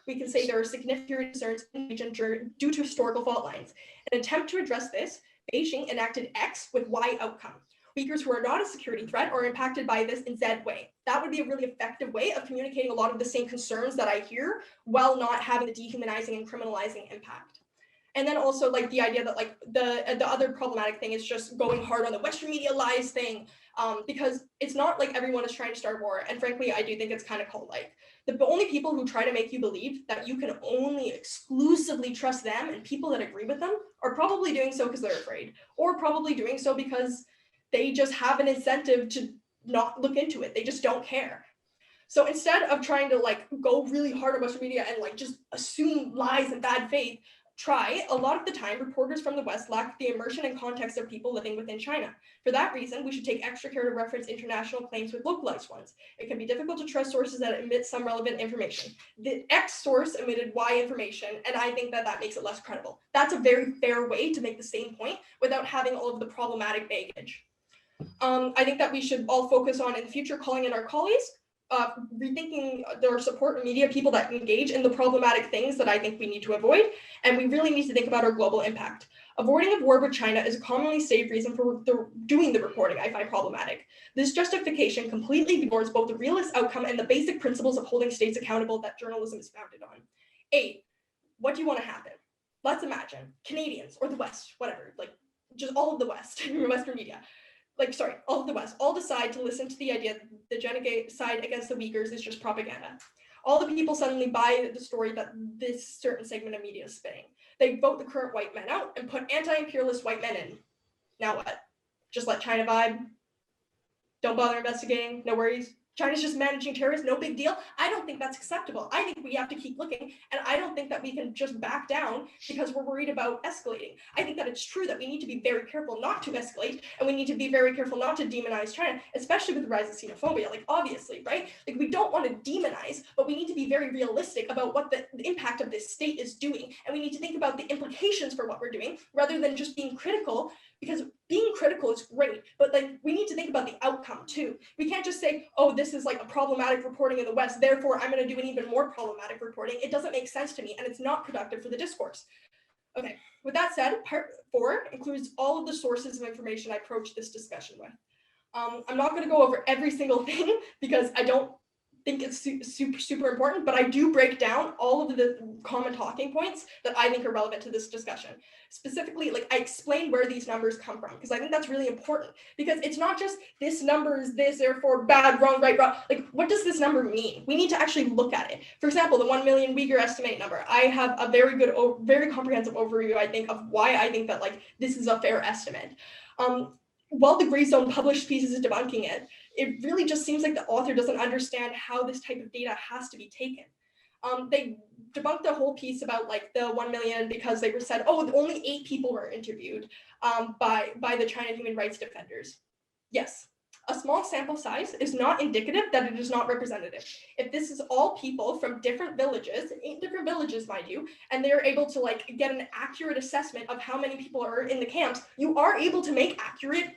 we can say there are significant concerns in the region due to historical fault lines. In an attempt to address this, Beijing enacted X with Y outcome. Uyghurs who are not a security threat are impacted by this in Z way. That would be a really effective way of communicating a lot of the same concerns that I hear while not having the dehumanizing and criminalizing impact. And then also like the idea that like the other problematic thing is just going hard on the Western media lies thing, because it's not like everyone is trying to start war. And frankly, I do think it's kind of cult-like. The only people who try to make you believe that you can only exclusively trust them and people that agree with them are probably doing so because they're afraid, or probably doing so because they just have an incentive to not look into it. They just don't care. So instead of trying to like go really hard on Western media and like just assume lies and bad faith, a lot of the time, reporters from the West lack the immersion and context of people living within China. For that reason, we should take extra care to reference international claims with localized ones. It can be difficult to trust sources that emit some relevant information. The X source emitted Y information, and I think that makes it less credible. That's a very fair way to make the same point without having all of the problematic baggage. I think that we should all focus on, in the future, calling in our colleagues, rethinking their support media, people that engage in the problematic things that I think we need to avoid, and we really need to think about our global impact. Avoiding of war with China is a commonly stated reason for doing the reporting I find problematic. This justification completely ignores both the realist outcome and the basic principles of holding states accountable that journalism is founded on. What do you want to happen? Let's imagine Canadians or the West, whatever, like just all of the West, Western media, all of the West, all decide to listen to the idea that the genocide against the Uyghurs is just propaganda. All the people suddenly buy the story that this certain segment of media is spinning. They vote the current white men out and put anti-imperialist white men in. Now what? Just let China vibe? Don't bother investigating? No worries? China's just managing terrorists, no big deal. I don't think that's acceptable. I think we have to keep looking, and I don't think that we can just back down because we're worried about escalating. I think that it's true that we need to be very careful not to escalate, and we need to be very careful not to demonize China, especially with the rise of xenophobia, like obviously, right? Like we don't want to demonize, but we need to be very realistic about what the impact of this state is doing, and we need to think about the implications for what we're doing, rather than just being critical, because being critical is great, but like we need to think about the outcome too. We can't just say, oh, this is like a problematic reporting in the West, therefore I'm going to do an even more problematic reporting. It doesn't make sense to me, and it's not productive for the discourse. Okay, with that said, part 4 includes all of the sources of information I approached this discussion with. I'm not going to go over every single thing because I don't think it's super important, but I do break down all of the common talking points that I think are relevant to this discussion. Specifically, like I explain where these numbers come from, because I think that's really important, because it's not just this number is this, therefore bad, wrong, right, wrong. Like, what does this number mean? We need to actually look at it. For example, the 1 million Uyghur estimate number. I have a very good, very comprehensive overview, I think, of why I think that like this is a fair estimate. While the Gray Zone published pieces is debunking it, it really just seems like the author doesn't understand how this type of data has to be taken. They debunked the whole piece about like the 1 million because they said, oh, only 8 people were interviewed by the China human rights defenders. Yes, a small sample size is not indicative that it is not representative. If this is all people from different villages, 8 different villages, mind you, and they're able to like get an accurate assessment of how many people are in the camps, you are able to make accurate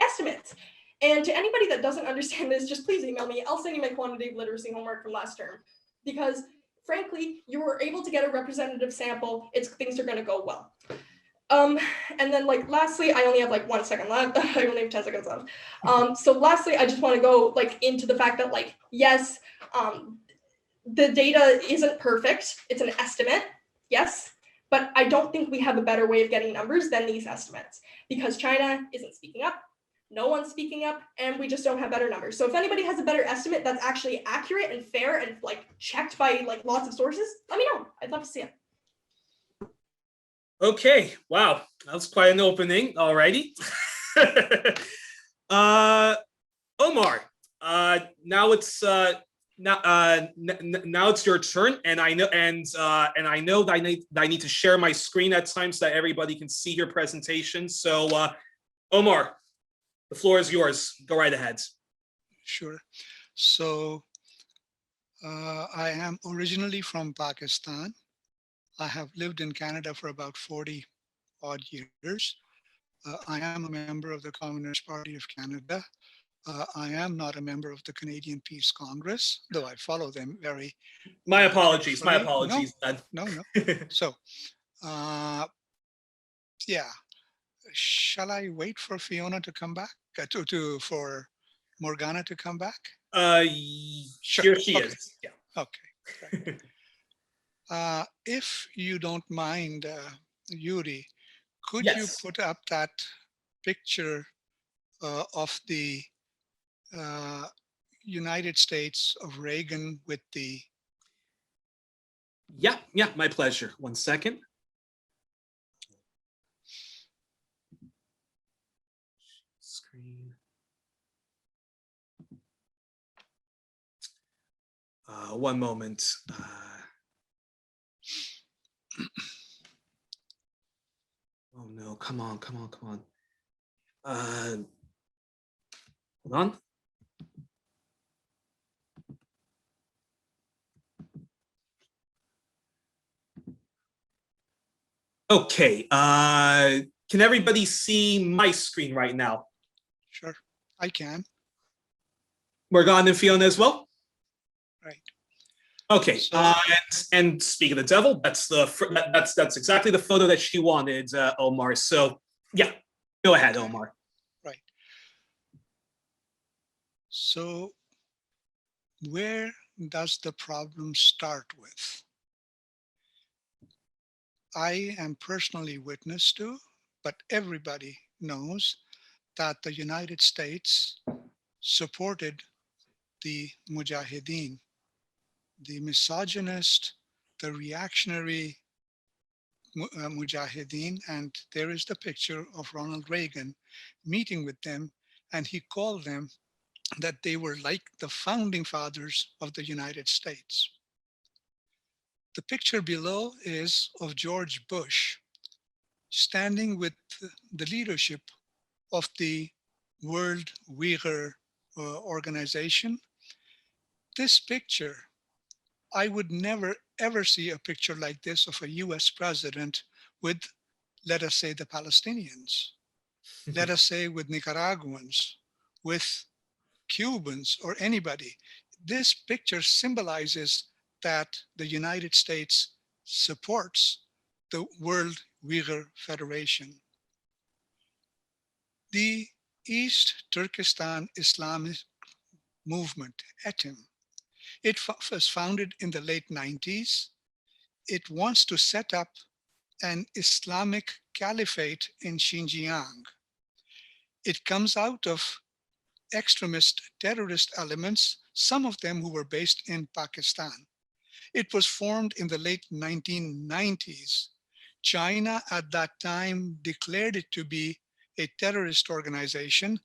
estimates. And to anybody that doesn't understand this, just please email me. I'll send you my quantitative literacy homework from last term. Because frankly, you were able to get a representative sample. Things are going to go well. And then like lastly, I only have like 1 second left. I only have 10 seconds left. So lastly, I just want to go like into the fact that like, yes, the data isn't perfect. It's an estimate, yes. But I don't think we have a better way of getting numbers than these estimates, because China isn't speaking up. No one's speaking up, and we just don't have better numbers. So if anybody has a better estimate that's actually accurate and fair and like checked by like lots of sources, let me know. I'd love to see it. Okay, wow, that was quite an opening. Alrighty. Omar, now it's now it's your turn, and I know that I need to share my screen at times so that everybody can see your presentation. So, Omar, the floor is yours. Go right ahead. Sure. So I am originally from Pakistan. I have lived in Canada for about 40 odd years. I am a member of the Communist Party of Canada. I am not a member of the Canadian Peace Congress, though I follow them very. My apologies. Carefully. My apologies. No. So, yeah. Shall I wait for Fiona to come back? For Morgana to come back? Sure. Here she is. Yeah. Okay. Great. If you don't mind, Yuri, could you Yes. put up that picture of the uh, United States of Reagan with the Yeah, yeah, my pleasure. One second. Screen. One moment. Oh no, come on, come on, come on. Hold on. Okay, can everybody see my screen right now? Sure, I can. Morgana and Fiona as well? Right. Okay, So, and speaking of the devil, that's exactly the photo that she wanted, Omar. So yeah, go ahead, okay, Omar. right. So where does the problem start with? I am personally witness to, but everybody knows that the United States supported the Mujahideen, the misogynist, the reactionary Mujahideen, and there is the picture of Ronald Reagan meeting with them, and he called them that they were like the founding fathers of the United States. The picture below is of George Bush standing with the leadership of the World Uighur organization. This picture, I would never ever see a picture like this of a US president with, let us say, the Palestinians, let us say with Nicaraguans, with Cubans, or anybody. This picture symbolizes that the United States supports the World Uyghur Federation. The East Turkestan Islamic movement, ETIM, it was founded in the late 90s. It wants to set up an Islamic caliphate in Xinjiang. It comes out of extremist terrorist elements, some of them who were based in Pakistan. It was formed in the late 1990s. China at that time declared it to be a terrorist organization,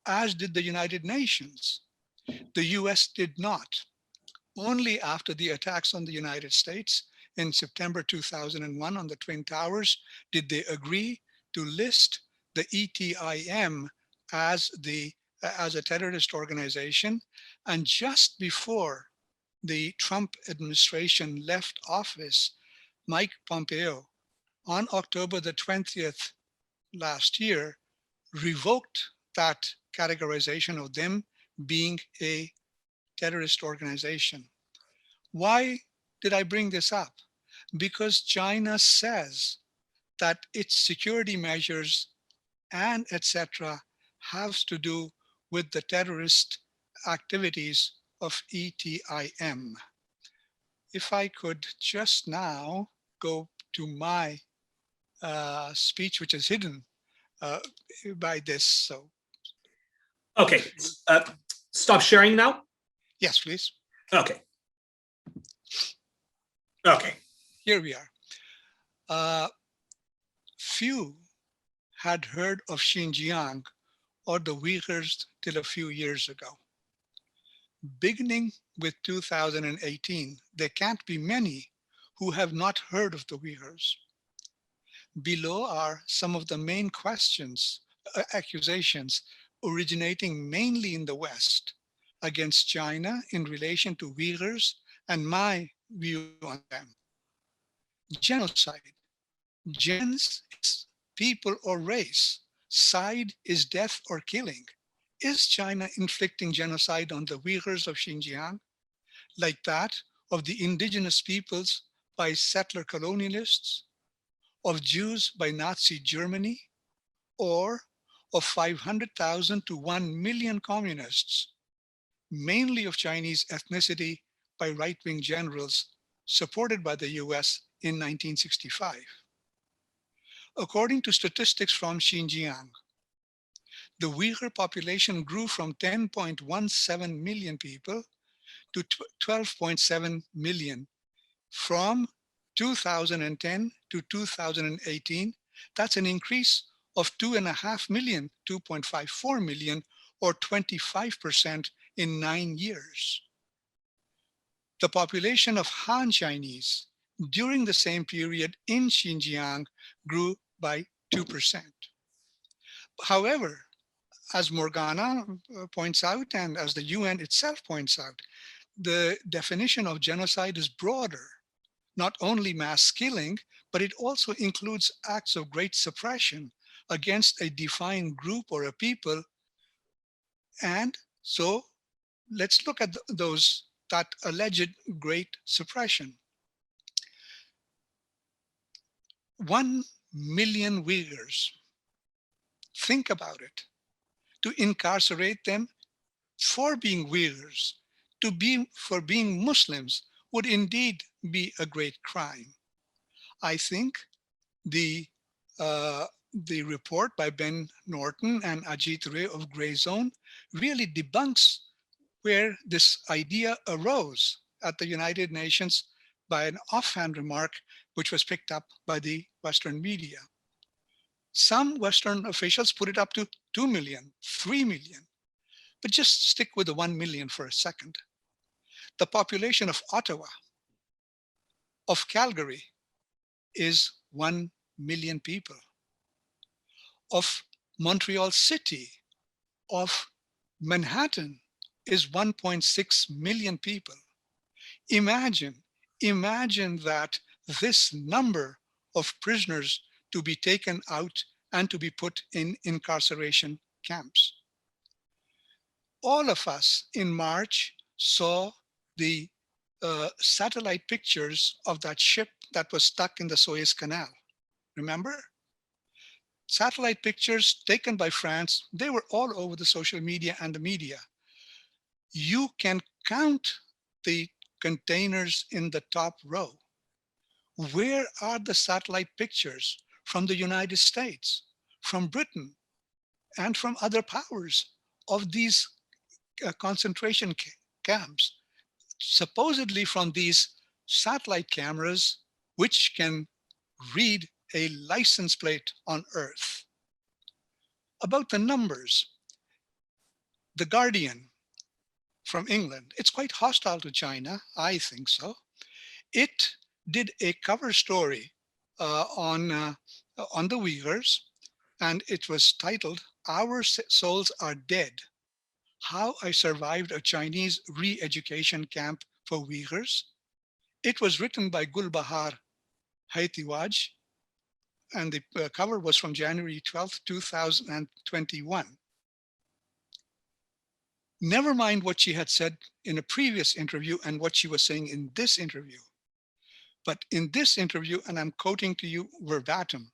as did the United Nations. The US did not. Only after the attacks on the United States in September 2001 on the Twin Towers did they agree to list the ETIM as a terrorist organization. And just before the Trump administration left office, Mike Pompeo, on October the 20th last year, revoked that categorization of them being a terrorist organization. Why did I bring this up? Because China says that its security measures and etc. has to do with the terrorist activities of ETIM. If I could just now go to my speech, which is hidden uh, by this. So, Okay, stop sharing now. yes, please. Okay. Okay. Here we are. Few had heard of Xinjiang or the Uyghurs till a few years ago. Beginning with 2018, there can't be many who have not heard of the Uyghurs. Below are some of the main accusations originating mainly in the West against China in relation to Uyghurs and my view on them. Genocide. Gens is people or race. Side is death or killing. Is China inflicting genocide on the Uyghurs of Xinjiang, like that of the indigenous peoples by settler colonialists, of Jews by Nazi Germany, or of 500,000 to 1 million communists, mainly of Chinese ethnicity by right-wing generals supported by the US in 1965? According to statistics from Xinjiang, the Uyghur population grew from 10.17 million people to 12.7 million from 2010 to 2018. That's an increase of 2.5 million, 2.54 million, or 25% in 9 years. The population of Han Chinese during the same period in Xinjiang grew by 2%. However, as Morgana points out, and as the UN itself points out, the definition of genocide is broader. Not only mass killing, but it also includes acts of great suppression against a defined group or a people. And so let's look at that alleged great suppression. 1 million Uyghurs, think about it, to incarcerate them for being Uyghurs, for being Muslims would indeed be a great crime. I think the report by Ben Norton and Ajit Ray of Grey Zone really debunks where this idea arose at the United Nations by an offhand remark which was picked up by the Western media. Some Western officials put it up to 2 million, 3 million, but just stick with the 1 million for a second. The population of Ottawa, of Calgary, is 1 million people. Of Montreal City, of Manhattan, is 1.6 million people. Imagine that this number of prisoners to be taken out and to be put in incarceration camps. All of us in March saw the satellite pictures of that ship that was stuck in the Suez Canal. Remember? Satellite pictures taken by France, they were all over the social media and the media. You can count the containers in the top row. Where are the satellite pictures from the United States, from Britain, and from other powers of these concentration camps? Supposedly from these satellite cameras, which can read a license plate on Earth. About the numbers, The Guardian from England, it's quite hostile to China, I think so. It did a cover story on the Uyghurs, and it was titled, "Our Souls Are Dead: How I Survived a Chinese Re-Education Camp for Uyghurs." It was written by Gulbahar Haitiwaj, and the cover was from January 12th, 2021. Never mind what she had said in a previous interview and what she was saying in this interview. But in this interview, and I'm quoting to you verbatim,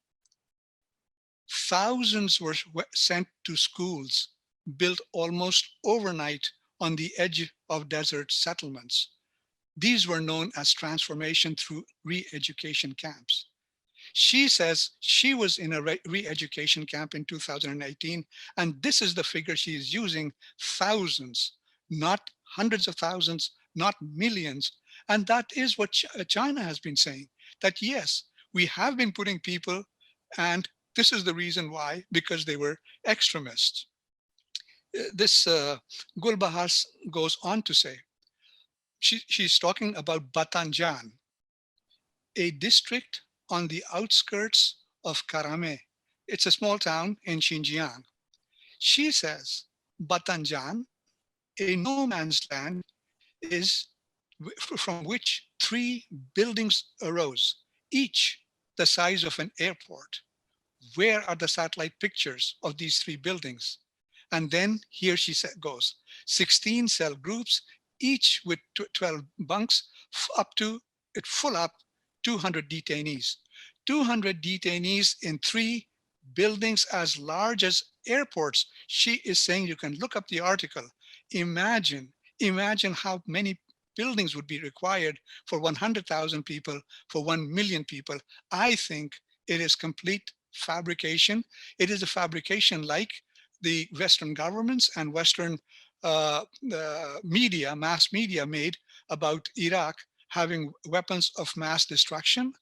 thousands were sent to schools built almost overnight on the edge of desert settlements. These were known as transformation through re-education camps. She says she was in a re-education camp in 2018, and this is the figure she is using: thousands, not hundreds of thousands, not millions. And that is what China has been saying, that yes, we have been putting people, and this is the reason why, because they were extremists. This Gulbahar goes on to say, she's talking about Batanjan, a district on the outskirts of Karame. It's a small town in Xinjiang. She says, Batanjan, a no man's land, is from which 3 buildings arose, each the size of an airport. Where are the satellite pictures of these 3 buildings? And then here she goes, 16 cell groups, each with 12 bunks, full up 200 detainees. 200 detainees in 3 buildings as large as airports. She is saying, you can look up the article. Imagine how many buildings would be required for 100,000 people, for 1 million people. I think it is complete fabrication. It is a fabrication like the Western governments and Western media, mass media made about Iraq having weapons of mass destruction,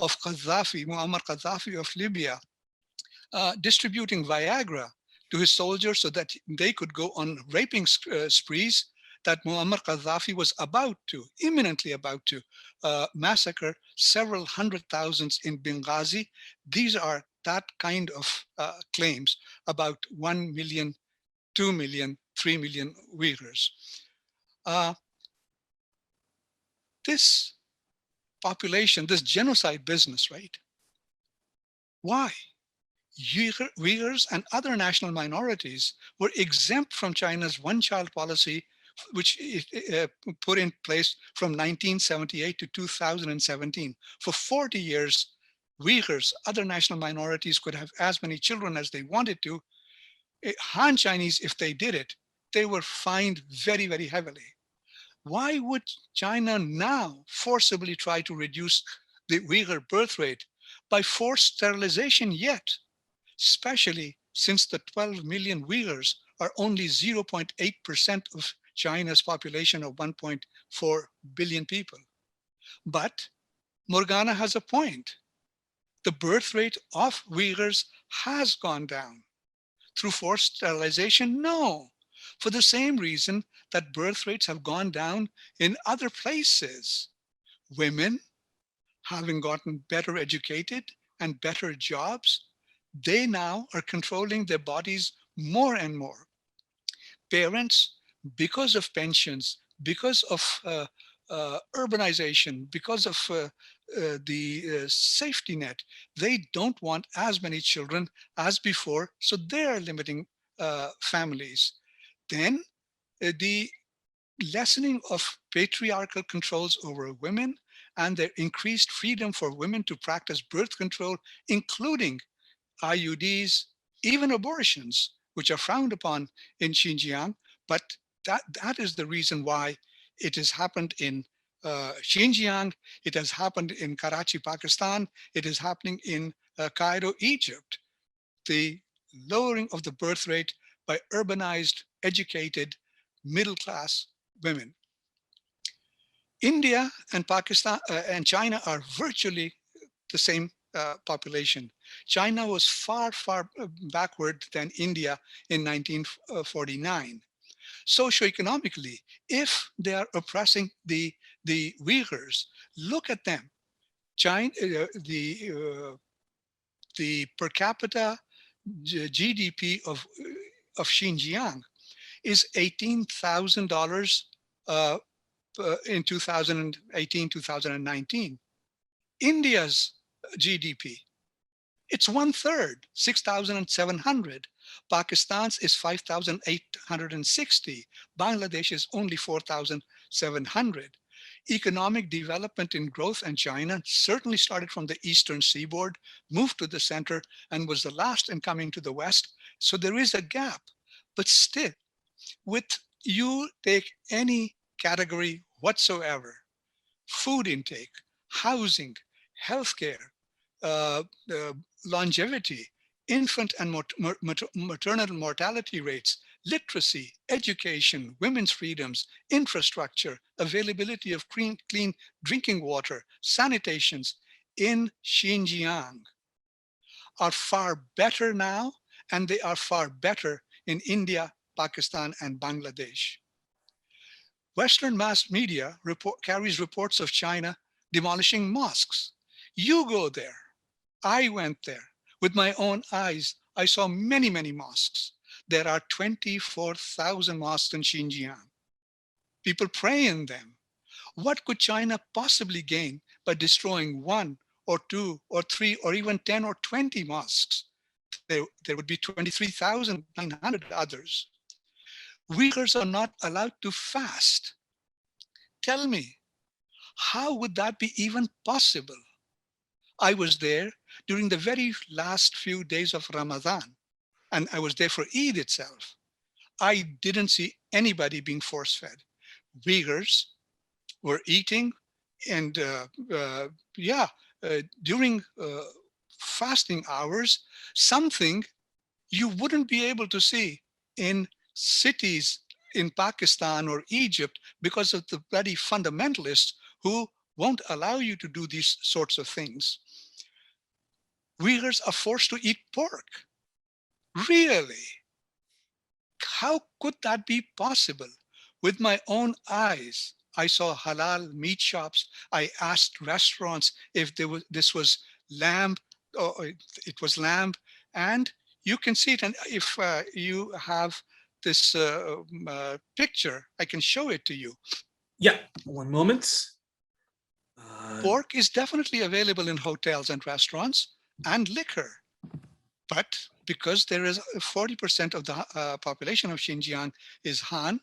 of Gaddafi, Muammar Gaddafi of Libya, distributing Viagra to his soldiers so that they could go on raping sprees, that Muammar Gaddafi was imminently about to massacre several hundred thousands in Benghazi. These are that kind of claims about 1 million, 2 million, 3 million Uyghurs. This population, this genocide business, right? Why? Uyghurs and other national minorities were exempt from China's one-child policy, which it put in place from 1978 to 2017. For 40 years, Uyghurs, other national minorities, could have as many children as they wanted to. Han Chinese, if they did it, they were fined very, very heavily. Why would China now forcibly try to reduce the Uyghur birth rate by forced sterilization yet? Especially since the 12 million Uyghurs are only 0.8% of China's population of 1.4 billion people. But Morgana has a point. The birth rate of Uyghurs has gone down. Through forced sterilization? No. For the same reason that birth rates have gone down in other places. Women, having gotten better educated and better jobs, they now are controlling their bodies more and more. Parents, because of pensions, because of urbanization, because of the safety net, they don't want as many children as before, so they are limiting families. Then the lessening of patriarchal controls over women and their increased freedom for women to practice birth control, including IUDs, even abortions, which are frowned upon in Xinjiang, but that is the reason why it has happened in Xinjiang, it has happened in Karachi, Pakistan, it is happening in Cairo, Egypt. The lowering of the birth rate by urbanized, educated, middle-class women. India and Pakistan and China are virtually the same population. China was far, far backward than India in 1949. Socioeconomically, if they are oppressing the Uyghurs, look at them. China, the per capita GDP of Xinjiang is $18,000 in 2018, 2019. India's GDP, it's 1/3, 6,700. Pakistan's is 5,860. Bangladesh is only 4,700. Economic development and growth in China certainly started from the eastern seaboard, moved to the center, and was the last in coming to the west. So there is a gap. But still, with you take any category whatsoever, food intake, housing, healthcare, longevity, infant and maternal mortality rates, literacy, education, women's freedoms, infrastructure, availability of clean drinking water, sanitations in Xinjiang are far better now, and they are far better in India, Pakistan, and Bangladesh. Western mass media carries reports of China demolishing mosques. You go there. I went there. With my own eyes, I saw many, many mosques. There are 24,000 mosques in Xinjiang. People pray in them. What could China possibly gain by destroying 1 or 2 or 3 or even 10 or 20 mosques? There would be 23,900 others. Uyghurs are not allowed to fast. Tell me, how would that be even possible? I was there during the very last few days of Ramadan, and I was there for Eid itself. I didn't see anybody being force-fed. Uyghurs were eating, and during fasting hours, something you wouldn't be able to see in cities in Pakistan or Egypt because of the bloody fundamentalists who won't allow you to do these sorts of things. Uyghurs are forced to eat pork. Really? How could that be possible? With my own eyes, I saw halal meat shops. I asked restaurants if this was lamb, or it was lamb, and you can see it. And if you have this picture, I can show it to you. Yeah, one moment. Pork is definitely available in hotels and restaurants, and liquor. But because there is 40% of the population of Xinjiang is Han,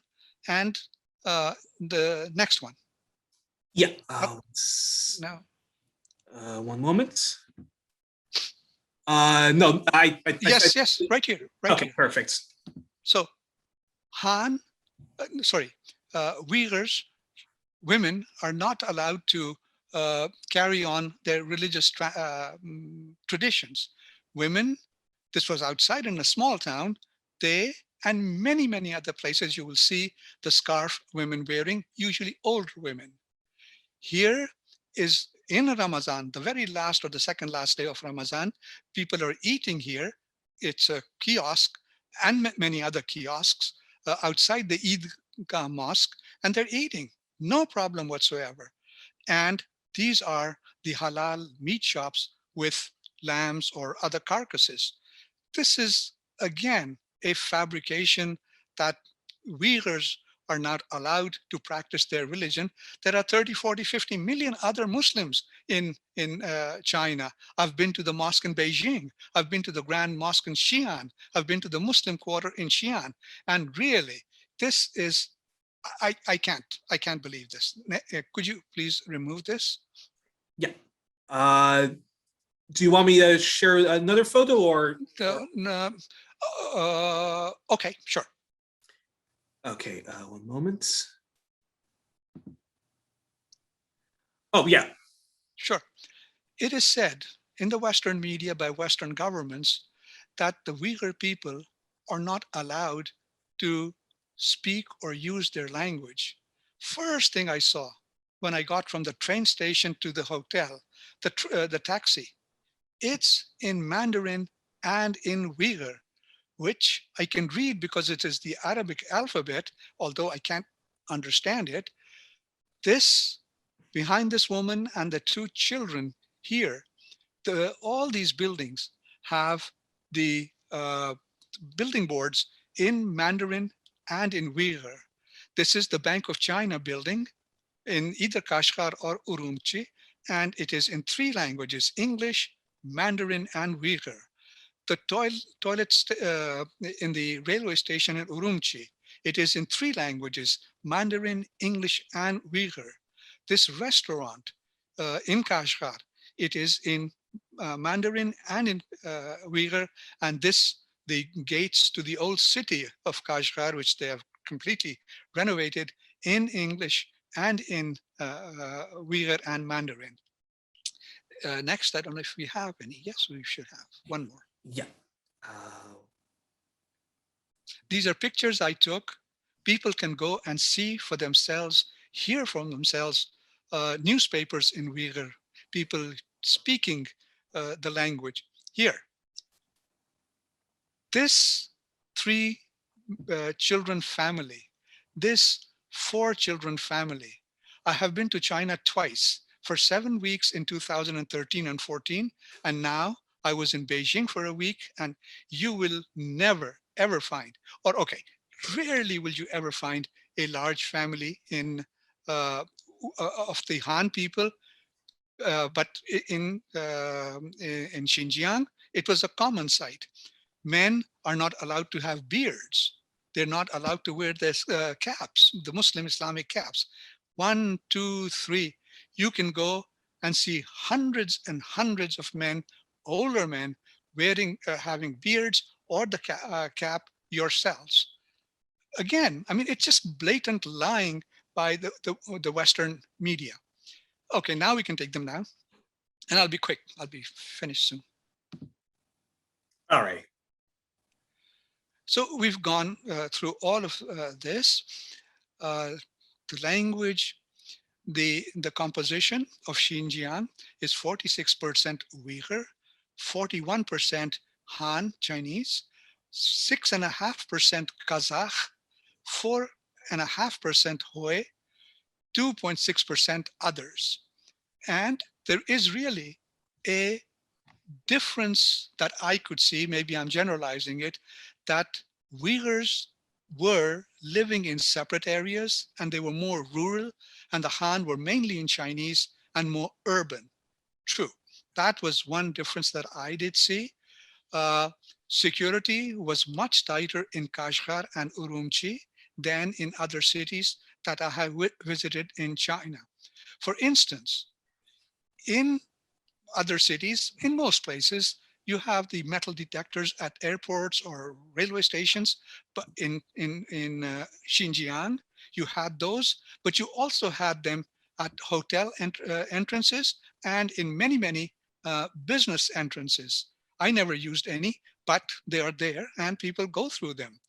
and the next one. Yeah. No. One moment. No, Yes, right here, right okay, here. perfect. So Han, Uyghurs, women are not allowed to carry on their religious traditions. Women, this was outside in a small town, they and many, many other places you will see the scarf women wearing, usually older women. Here is in Ramadan, the very last or the second last day of Ramadan, people are eating here. It's a kiosk and many other kiosks outside the Eid mosque, and they're eating, no problem whatsoever. And these are the halal meat shops with lambs or other carcasses. This is, again, a fabrication that Uyghurs are not allowed to practice their religion. There are 30, 40, 50 million other Muslims in China. I've been to the mosque in Beijing. I've been to the Grand Mosque in Xijian. I've been to the Muslim Quarter in Xijian. And really, this is, I can't believe this. Could you please remove this? Yeah. Do you want me to share another photo or? No. Okay, sure. Okay, one moment. Oh, yeah. Sure. It is said in the Western media by Western governments that the Uyghur people are not allowed to speak or use their language. First thing I saw when I got from the train station to the hotel, the taxi, it's in Mandarin and in Uyghur, which I can read because it is the Arabic alphabet, although I can't understand it. This, behind this woman and the two children here, all these buildings have the building boards in Mandarin and in Uyghur. This is the Bank of China building in either Kashgar or Urumqi, and it is in three languages: English, Mandarin, and Uyghur. The toilets in the railway station in Urumqi, it is in three languages: Mandarin, English, and Uyghur. This restaurant in Kashgar, it is in Mandarin and in Uyghur, and the gates to the old city of Kashgar, which they have completely renovated, in English and in Uyghur and Mandarin. Next, I don't know if we have any. Yes, we should have one more. Yeah. These are pictures I took. People can go and see for themselves, hear from themselves, newspapers in Uyghur, people speaking the language. Here, this three children family, this 4 children family. I have been to China twice, for 7 weeks in 2013 and 14, and now I was in Beijing for a week, and you will never, ever find, or okay, rarely will you ever find a large family in of the Han people, but in Xinjiang, it was a common sight. Men are not allowed to have beards. They're not allowed to wear their caps, the Muslim Islamic caps. 1, 2, 3. You can go and see hundreds and hundreds of men, older men, wearing, having beards or the cap yourselves. Again, I mean, it's just blatant lying by the Western media. Okay, now we can take them now. And I'll be quick. I'll be finished soon. All right. So we've gone through all of this, the language, the composition of Xinjiang is 46% Uyghur, 41% Han Chinese, 6.5% Kazakh, 4.5% Hui, 2.6% others. And there is really a difference that I could see, maybe I'm generalizing it, that Uyghurs were living in separate areas and they were more rural, and the Han were mainly in Chinese and more urban. True. That was one difference that I did see. Uh, Security was much tighter in Kashgar and Urumqi than in other cities that I have visited in China. For instance, in other cities, in most places, you have the metal detectors at airports or railway stations. But in Xinjiang, you had those, but you also had them at hotel entrances and in many business entrances. I never used any, but they are there and people go through them.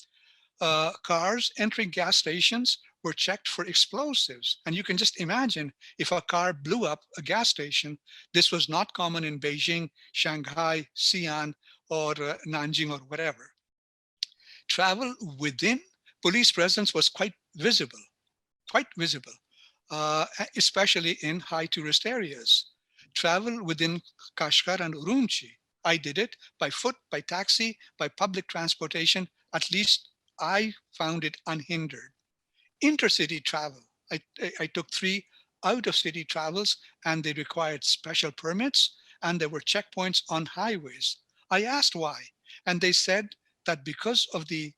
Cars entering gas stations were checked for explosives. And you can just imagine if a car blew up a gas station. This was not common in Beijing, Shanghai, Xi'an, or Nanjing, or whatever. Travel within, police presence was quite visible, especially in high tourist areas. Travel within Kashgar and Urumqi, I did it by foot, by taxi, by public transportation. At least I found it unhindered. Intercity travel, I took 3 out of city travels and they required special permits and there were checkpoints on highways. I asked why, and they said that because of the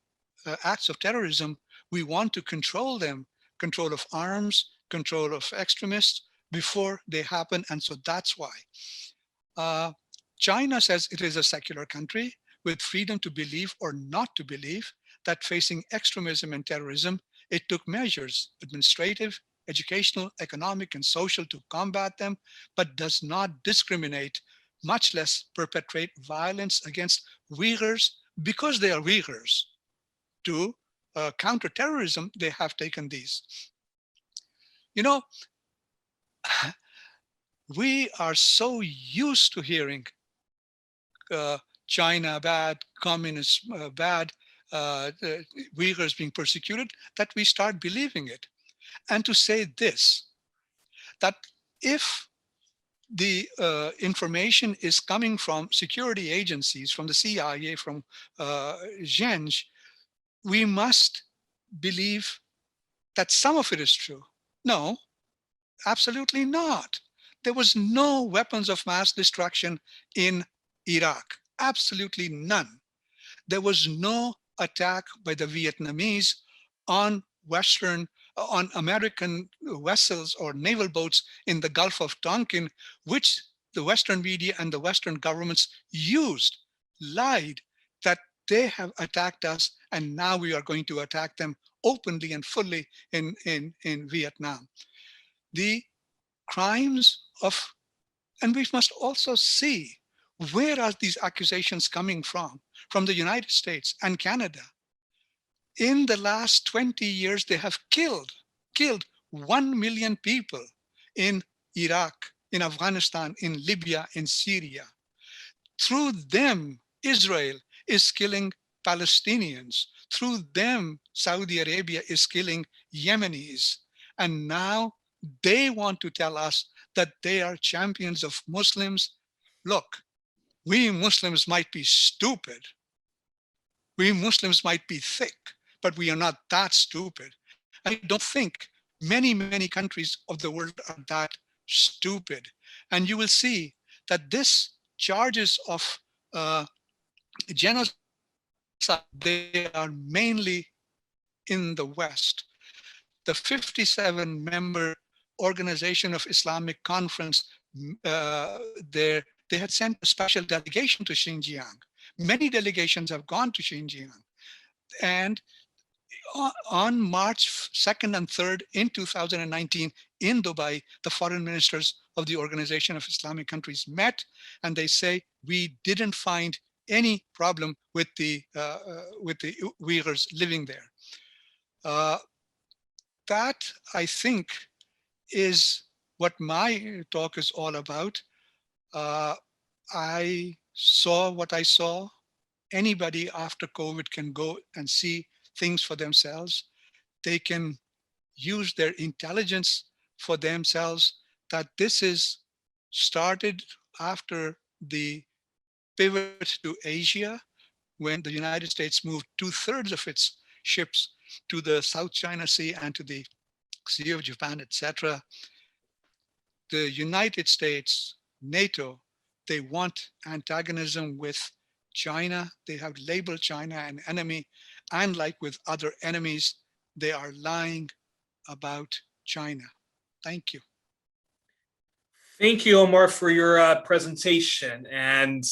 acts of terrorism, we want to control them, control of arms, control of extremists before they happen, and so that's why. Uh, China says it is a secular country with freedom to believe or not to believe, that facing extremism and terrorism, it took measures, administrative, educational, economic, and social to combat them, but does not discriminate, much less perpetrate violence against Uyghurs because they are Uyghurs. To counter terrorism, they have taken these. You know, we are so used to hearing China bad, communists bad, the Uyghurs being persecuted, that we start believing it. And to say this, that if the information is coming from security agencies, from the CIA, from Xijian, we must believe that some of it is true. No, absolutely not. There was no weapons of mass destruction in Iraq, absolutely none. There was no attack by the Vietnamese on on American vessels or naval boats in the Gulf of Tonkin, which the Western media and the Western governments lied that they have attacked us and now we are going to attack them openly and fully in Vietnam. The crimes of, and we must also see, where are these accusations coming from? From the United States and Canada. In the last 20 years, they have killed 1 million people in Iraq, in Afghanistan, in Libya, in Syria. Through them, Israel is killing Palestinians. Through them, Saudi Arabia is killing Yemenis. And now they want to tell us that they are champions of Muslims. Look, we Muslims might be stupid. We Muslims might be thick, but we are not that stupid. And I don't think many countries of the world are that stupid. And you will see that this charges of genocide, they are mainly in the West. The 57-member Organization of Islamic Conference, they had sent a special delegation to Xinjiang. Many delegations have gone to Xinjiang. And on March 2nd and 3rd in 2019 in Dubai, the foreign ministers of the Organization of Islamic Countries met and they say, we didn't find any problem with the Uyghurs living there. That, I think, is what my talk is all about. I saw what I saw. Anybody after COVID can go and see things for themselves. They can use their intelligence for themselves, that this is started after the pivot to Asia, when the United States moved 2/3 of its ships to the South China Sea and to the Sea of Japan, etc. The United States, NATO, they want antagonism with China. They have labeled China an enemy. And like with other enemies, they are lying about China. Thank you. Thank you, Omar, for your presentation. And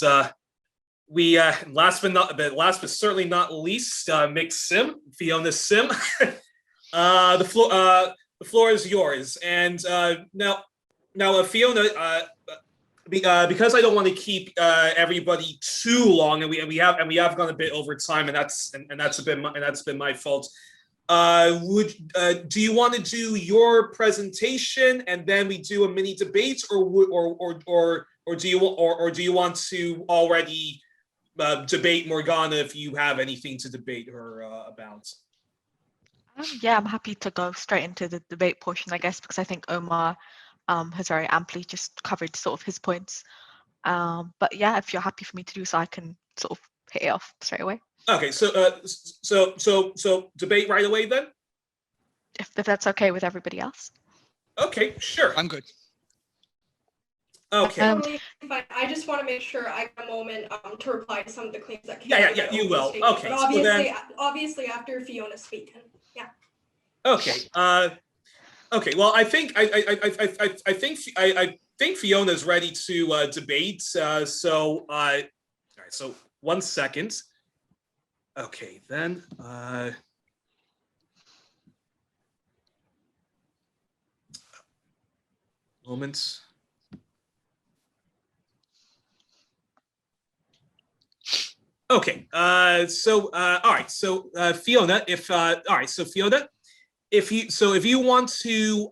last but certainly not least, Mick Sim, Fiona Sim. The floor is yours. And now, Fiona, because I don't want to keep everybody too long, and we have gone a bit over time, and that's been my fault. Do you want to do your presentation and then we do a mini debate, or do you want to already debate Morgana if you have anything to debate her about? Yeah, I'm happy to go straight into the debate portion, I guess, because I think Omar has very amply just covered sort of his points. But yeah, if you're happy for me to do so, I can sort of hit it off straight away. Okay, so debate right away then? If that's okay with everybody else. Okay, sure. I'm good. Okay. Totally fine. I just want to make sure I have a moment to reply to some of the claims that came. Yeah, you will. Statement. Okay. But obviously after Fiona speaking. Yeah. Okay. Okay. Well, I think Fiona's ready to debate. All right. So 1 second. Okay, then. Moments. Okay. All right. So Fiona, Fiona, if you want to,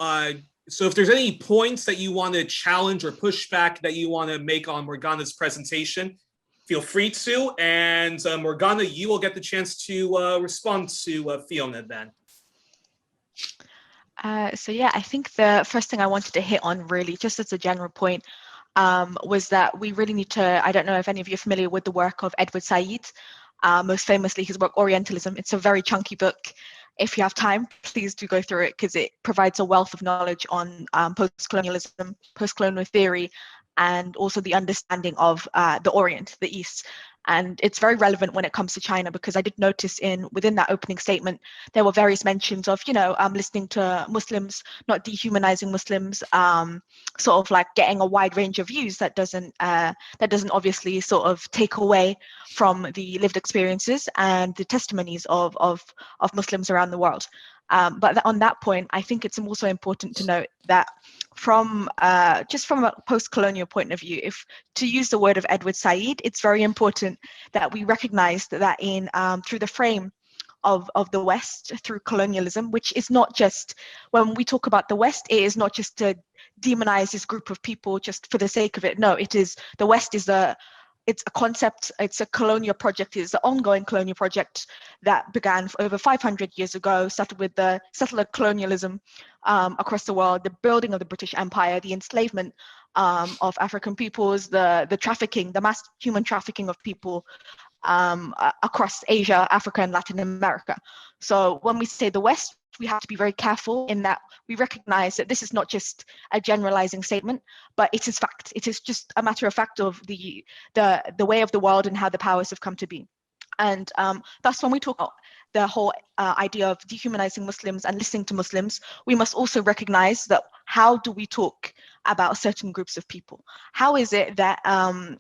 if there's any points that you want to challenge or push back that you want to make on Morgana's presentation, feel free to. And Morgana, you will get the chance to respond to Fiona then. So yeah, I think the first thing I wanted to hit on, really, just as a general point, was that we really need to, I don't know if any of you are familiar with the work of Edward Said, most famously his book Orientalism. It's a very chunky book. If you have time, please do go through it, because it provides a wealth of knowledge on post-colonialism, post-colonial theory, and also the understanding of the Orient, the East. And it's very relevant when it comes to China, because I did notice within that opening statement, there were various mentions of, listening to Muslims, not dehumanizing Muslims, sort of like getting a wide range of views that doesn't obviously sort of take away from the lived experiences and the testimonies of Muslims around the world. But on that point, I think it's also important to note that from a post-colonial point of view, if to use the word of Edward Said, it's very important that we recognize that through the frame of the West, through colonialism, which is not just, when we talk about the West, it is not just to demonize this group of people just for the sake of it. No, the West is it's a concept, it's a colonial project, it's an ongoing colonial project that began over 500 years ago, started with the settler colonialism across the world, the building of the British Empire, the enslavement of African peoples, the trafficking, the mass human trafficking of people across Asia, Africa, and Latin America. So when we say the West, we have to be very careful in that we recognize that this is not just a generalizing statement, but it is fact. It is just a matter of fact of the way of the world and how the powers have come to be. And thus, when we talk about the whole idea of dehumanizing Muslims and listening to Muslims, we must also recognize that how do we talk about certain groups of people? How is it that,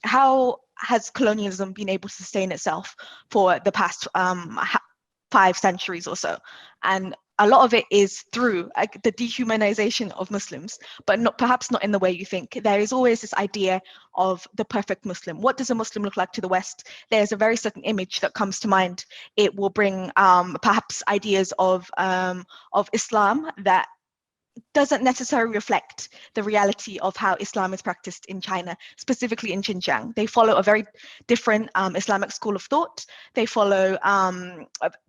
how has colonialism been able to sustain itself for the past 5 centuries or so? And a lot of it is through the dehumanization of Muslims, but perhaps not in the way you think. There is always this idea of the perfect Muslim. What does a Muslim look like to the West? There's a very certain image that comes to mind. It will bring perhaps ideas of Islam that doesn't necessarily reflect the reality of how Islam is practiced in China, specifically in Xinjiang. They follow a very different Islamic school of thought. They follow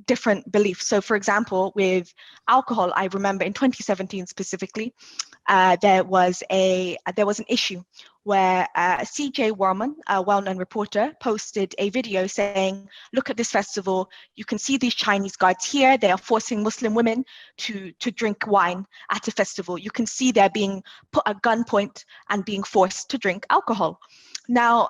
different beliefs. So for example, with alcohol, I remember in 2017 specifically, there was an issue where CJ Warman, a well-known reporter, posted a video saying, look at this festival, you can see these Chinese guards here, they are forcing Muslim women to drink wine at a festival. You can see they're being put at gunpoint and being forced to drink alcohol. Now,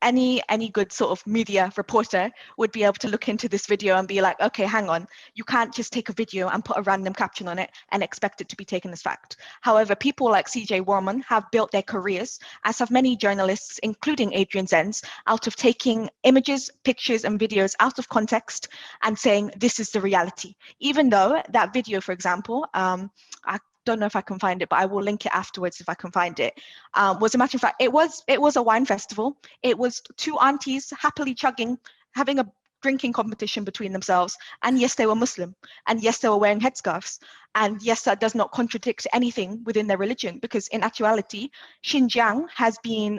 any good sort of media reporter would be able to look into this video and be like, okay, hang on, you can't just take a video and put a random caption on it and expect it to be taken as fact. However, people like CJ Warman have built their careers, as have many journalists, including Adrian Zenz, out of taking images, pictures, and videos out of context and saying, this is the reality. Even though that video, for example, I don't know if I can find it, but I will link it afterwards if I can find it. Was a matter of fact, it was a wine festival. It was two aunties happily chugging, having a drinking competition between themselves. And yes, they were Muslim. And yes, they were wearing headscarves. And yes, that does not contradict anything within their religion, because in actuality, Xinjiang has been,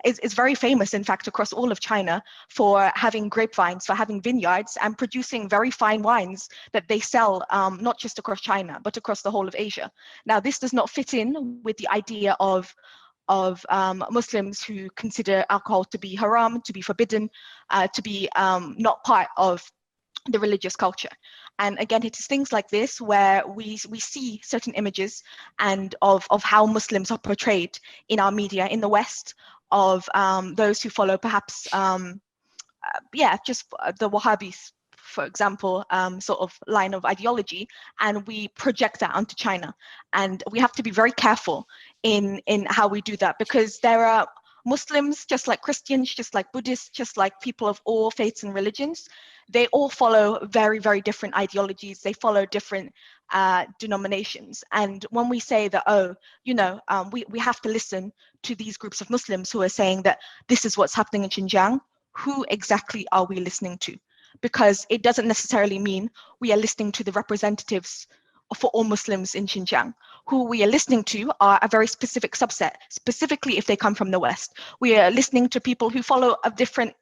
is very famous, in fact, across all of China for having grapevines, for having vineyards and producing very fine wines that they sell not just across China, but across the whole of Asia. Now, this does not fit in with the idea of Muslims who consider alcohol to be haram, to be forbidden, to be not part of the religious culture. And again, it is things like this where we see certain images and of how Muslims are portrayed in our media in the West, of those who follow perhaps, just the Wahhabis, for example, sort of line of ideology, and we project that onto China. And we have to be very careful in how we do that, because there are Muslims, just like Christians, just like Buddhists, just like people of all faiths and religions, they all follow very, very different ideologies. They follow different denominations. And when we say that, we have to listen to these groups of Muslims who are saying that this is what's happening in Xinjiang, who exactly are we listening to? Because it doesn't necessarily mean we are listening to the representatives for all Muslims in Xinjiang. Who we are listening to are a very specific subset, specifically if they come from the West. We are listening to people who follow a different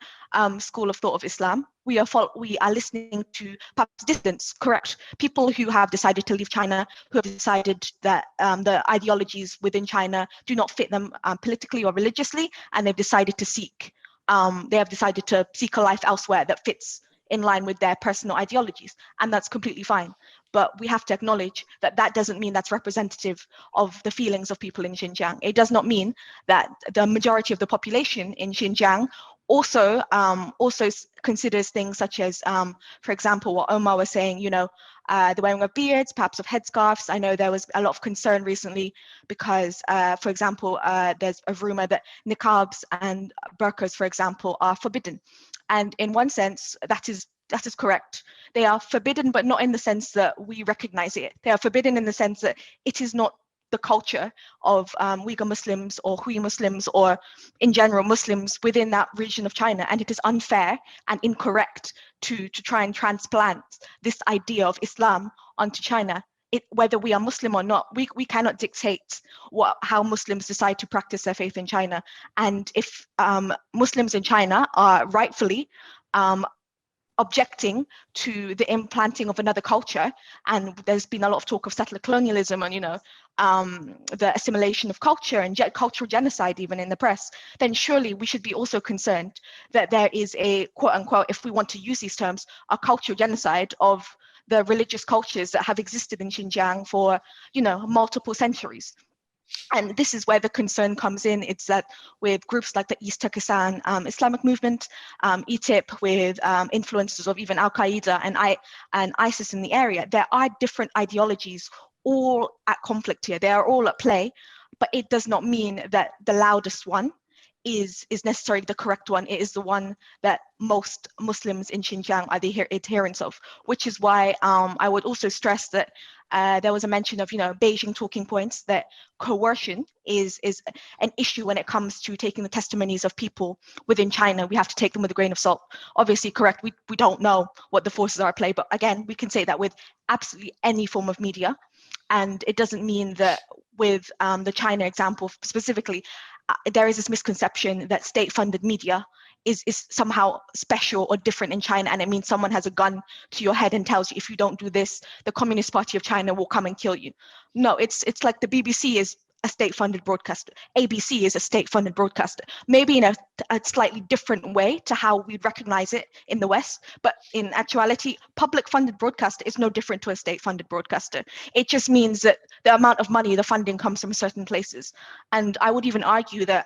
school of thought of Islam. We are listening to perhaps dissidents, correct? People who have decided to leave China, who have decided that the ideologies within China do not fit them politically or religiously, and they've decided to seek a life elsewhere that fits in line with their personal ideologies, and that's completely fine. But we have to acknowledge that that doesn't mean that's representative of the feelings of people in Xinjiang. It does not mean that the majority of the population in Xinjiang also considers things such as, for example, what Omar was saying, the wearing of beards, perhaps of headscarves. I know there was a lot of concern recently because, for example, there's a rumor that niqabs and burqas, for example, are forbidden. And in one sense, that is correct. They are forbidden, but not in the sense that we recognize it. They are forbidden in the sense that it is not the culture of Uyghur Muslims or Hui Muslims or in general Muslims within that region of China. And it is unfair and incorrect to try and transplant this idea of Islam onto China. Whether we are Muslim or not, we cannot dictate how Muslims decide to practice their faith in China. And if Muslims in China are rightfully objecting to the implanting of another culture, and there's been a lot of talk of settler colonialism and the assimilation of culture and cultural genocide even in the press, then surely we should be also concerned that there is a quote unquote, if we want to use these terms, a cultural genocide of the religious cultures that have existed in Xinjiang for multiple centuries. And this is where the concern comes in. It's that with groups like the East Turkestan Islamic movement, ETIP, with influences of even Al-Qaeda and ISIS in the area, there are different ideologies all at conflict here. They are all at play, but it does not mean that the loudest one is necessarily the correct one. It is the one that most Muslims in Xinjiang are the adherents of, which is why I would also stress that there was a mention of, Beijing talking points, that coercion is an issue when it comes to taking the testimonies of people within China. We have to take them with a grain of salt. Obviously, correct, we don't know what the forces are at play, but again, we can say that with absolutely any form of media. And it doesn't mean that with the China example specifically, there is this misconception that state-funded media is somehow special or different in China, and it means someone has a gun to your head and tells you, if you don't do this, the Communist Party of China will come and kill you. No, it's like the BBC is a state-funded broadcaster. ABC is a state-funded broadcaster, maybe in a slightly different way to how we recognize it in the West, but in actuality, public-funded broadcaster is no different to a state-funded broadcaster. It just means that the amount of money, the funding comes from certain places. And I would even argue that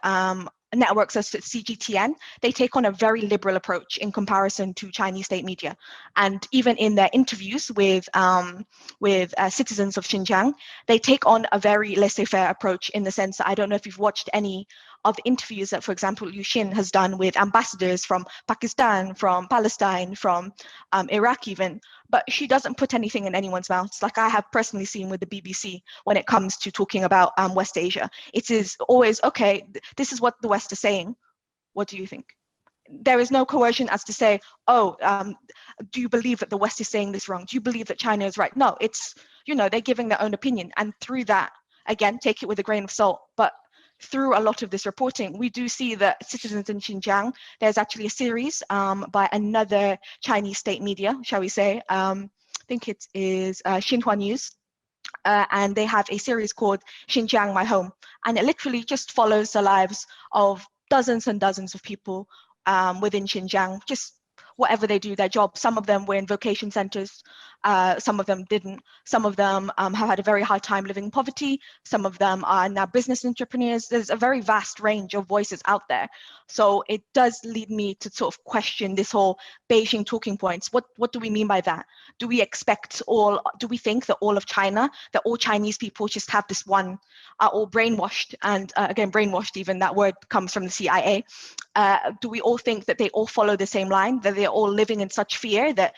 networks such as CGTN, they take on a very liberal approach in comparison to Chinese state media. And even in their interviews with citizens of Xinjiang, they take on a very laissez-faire approach, in the sense that, I don't know if you've watched any of the interviews that, for example, Xijian has done with ambassadors from Pakistan, from Palestine, from Iraq even, but she doesn't put anything in anyone's mouths, like I have personally seen with the BBC when it comes to talking about West Asia. It is always, okay, this is what the West is saying. What do you think? There is no coercion as to say, oh, do you believe that the West is saying this wrong? Do you believe that China is right? No, it's, they're giving their own opinion. And through that, again, take it with a grain of salt, but through a lot of this reporting, we do see that citizens in Xinjiang, there's actually a series by another Chinese state media, shall we say, I think it is Xinhua News, and they have a series called Xinjiang, My Home, and it literally just follows the lives of dozens and dozens of people within Xinjiang, just whatever they do, their job. Some of them were in vocation centers, some of them didn't. Some of them have had a very hard time living in poverty. Some of them are now business entrepreneurs. There's a very vast range of voices out there. So it does lead me to sort of question this whole Beijing talking points. What do we mean by that? Do we think that all of China, that all Chinese people just have this one, are all brainwashed? And again, brainwashed, even that word comes from the CIA. Do we all think that they all follow the same line, that they're all living in such fear that,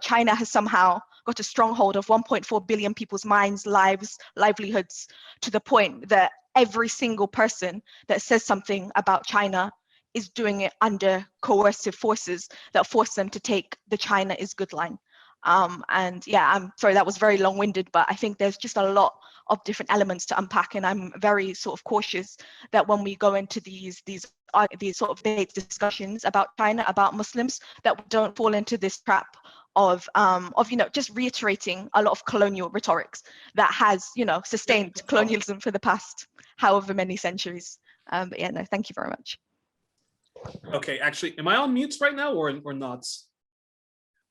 China has somehow got a stronghold of 1.4 billion people's minds, lives, livelihoods, to the point that every single person that says something about China is doing it under coercive forces that force them to take the China is good line. And yeah, I'm sorry, that was very long-winded, but I think there's just a lot of different elements to unpack, and I'm very sort of cautious that when we go into these sort of debates, discussions about China, about Muslims, that we don't fall into this trap of just reiterating a lot of colonial rhetorics that has sustained colonialism for the past however many centuries. But yeah, no, thank you very much. Okay, actually, am I on mute right now or not?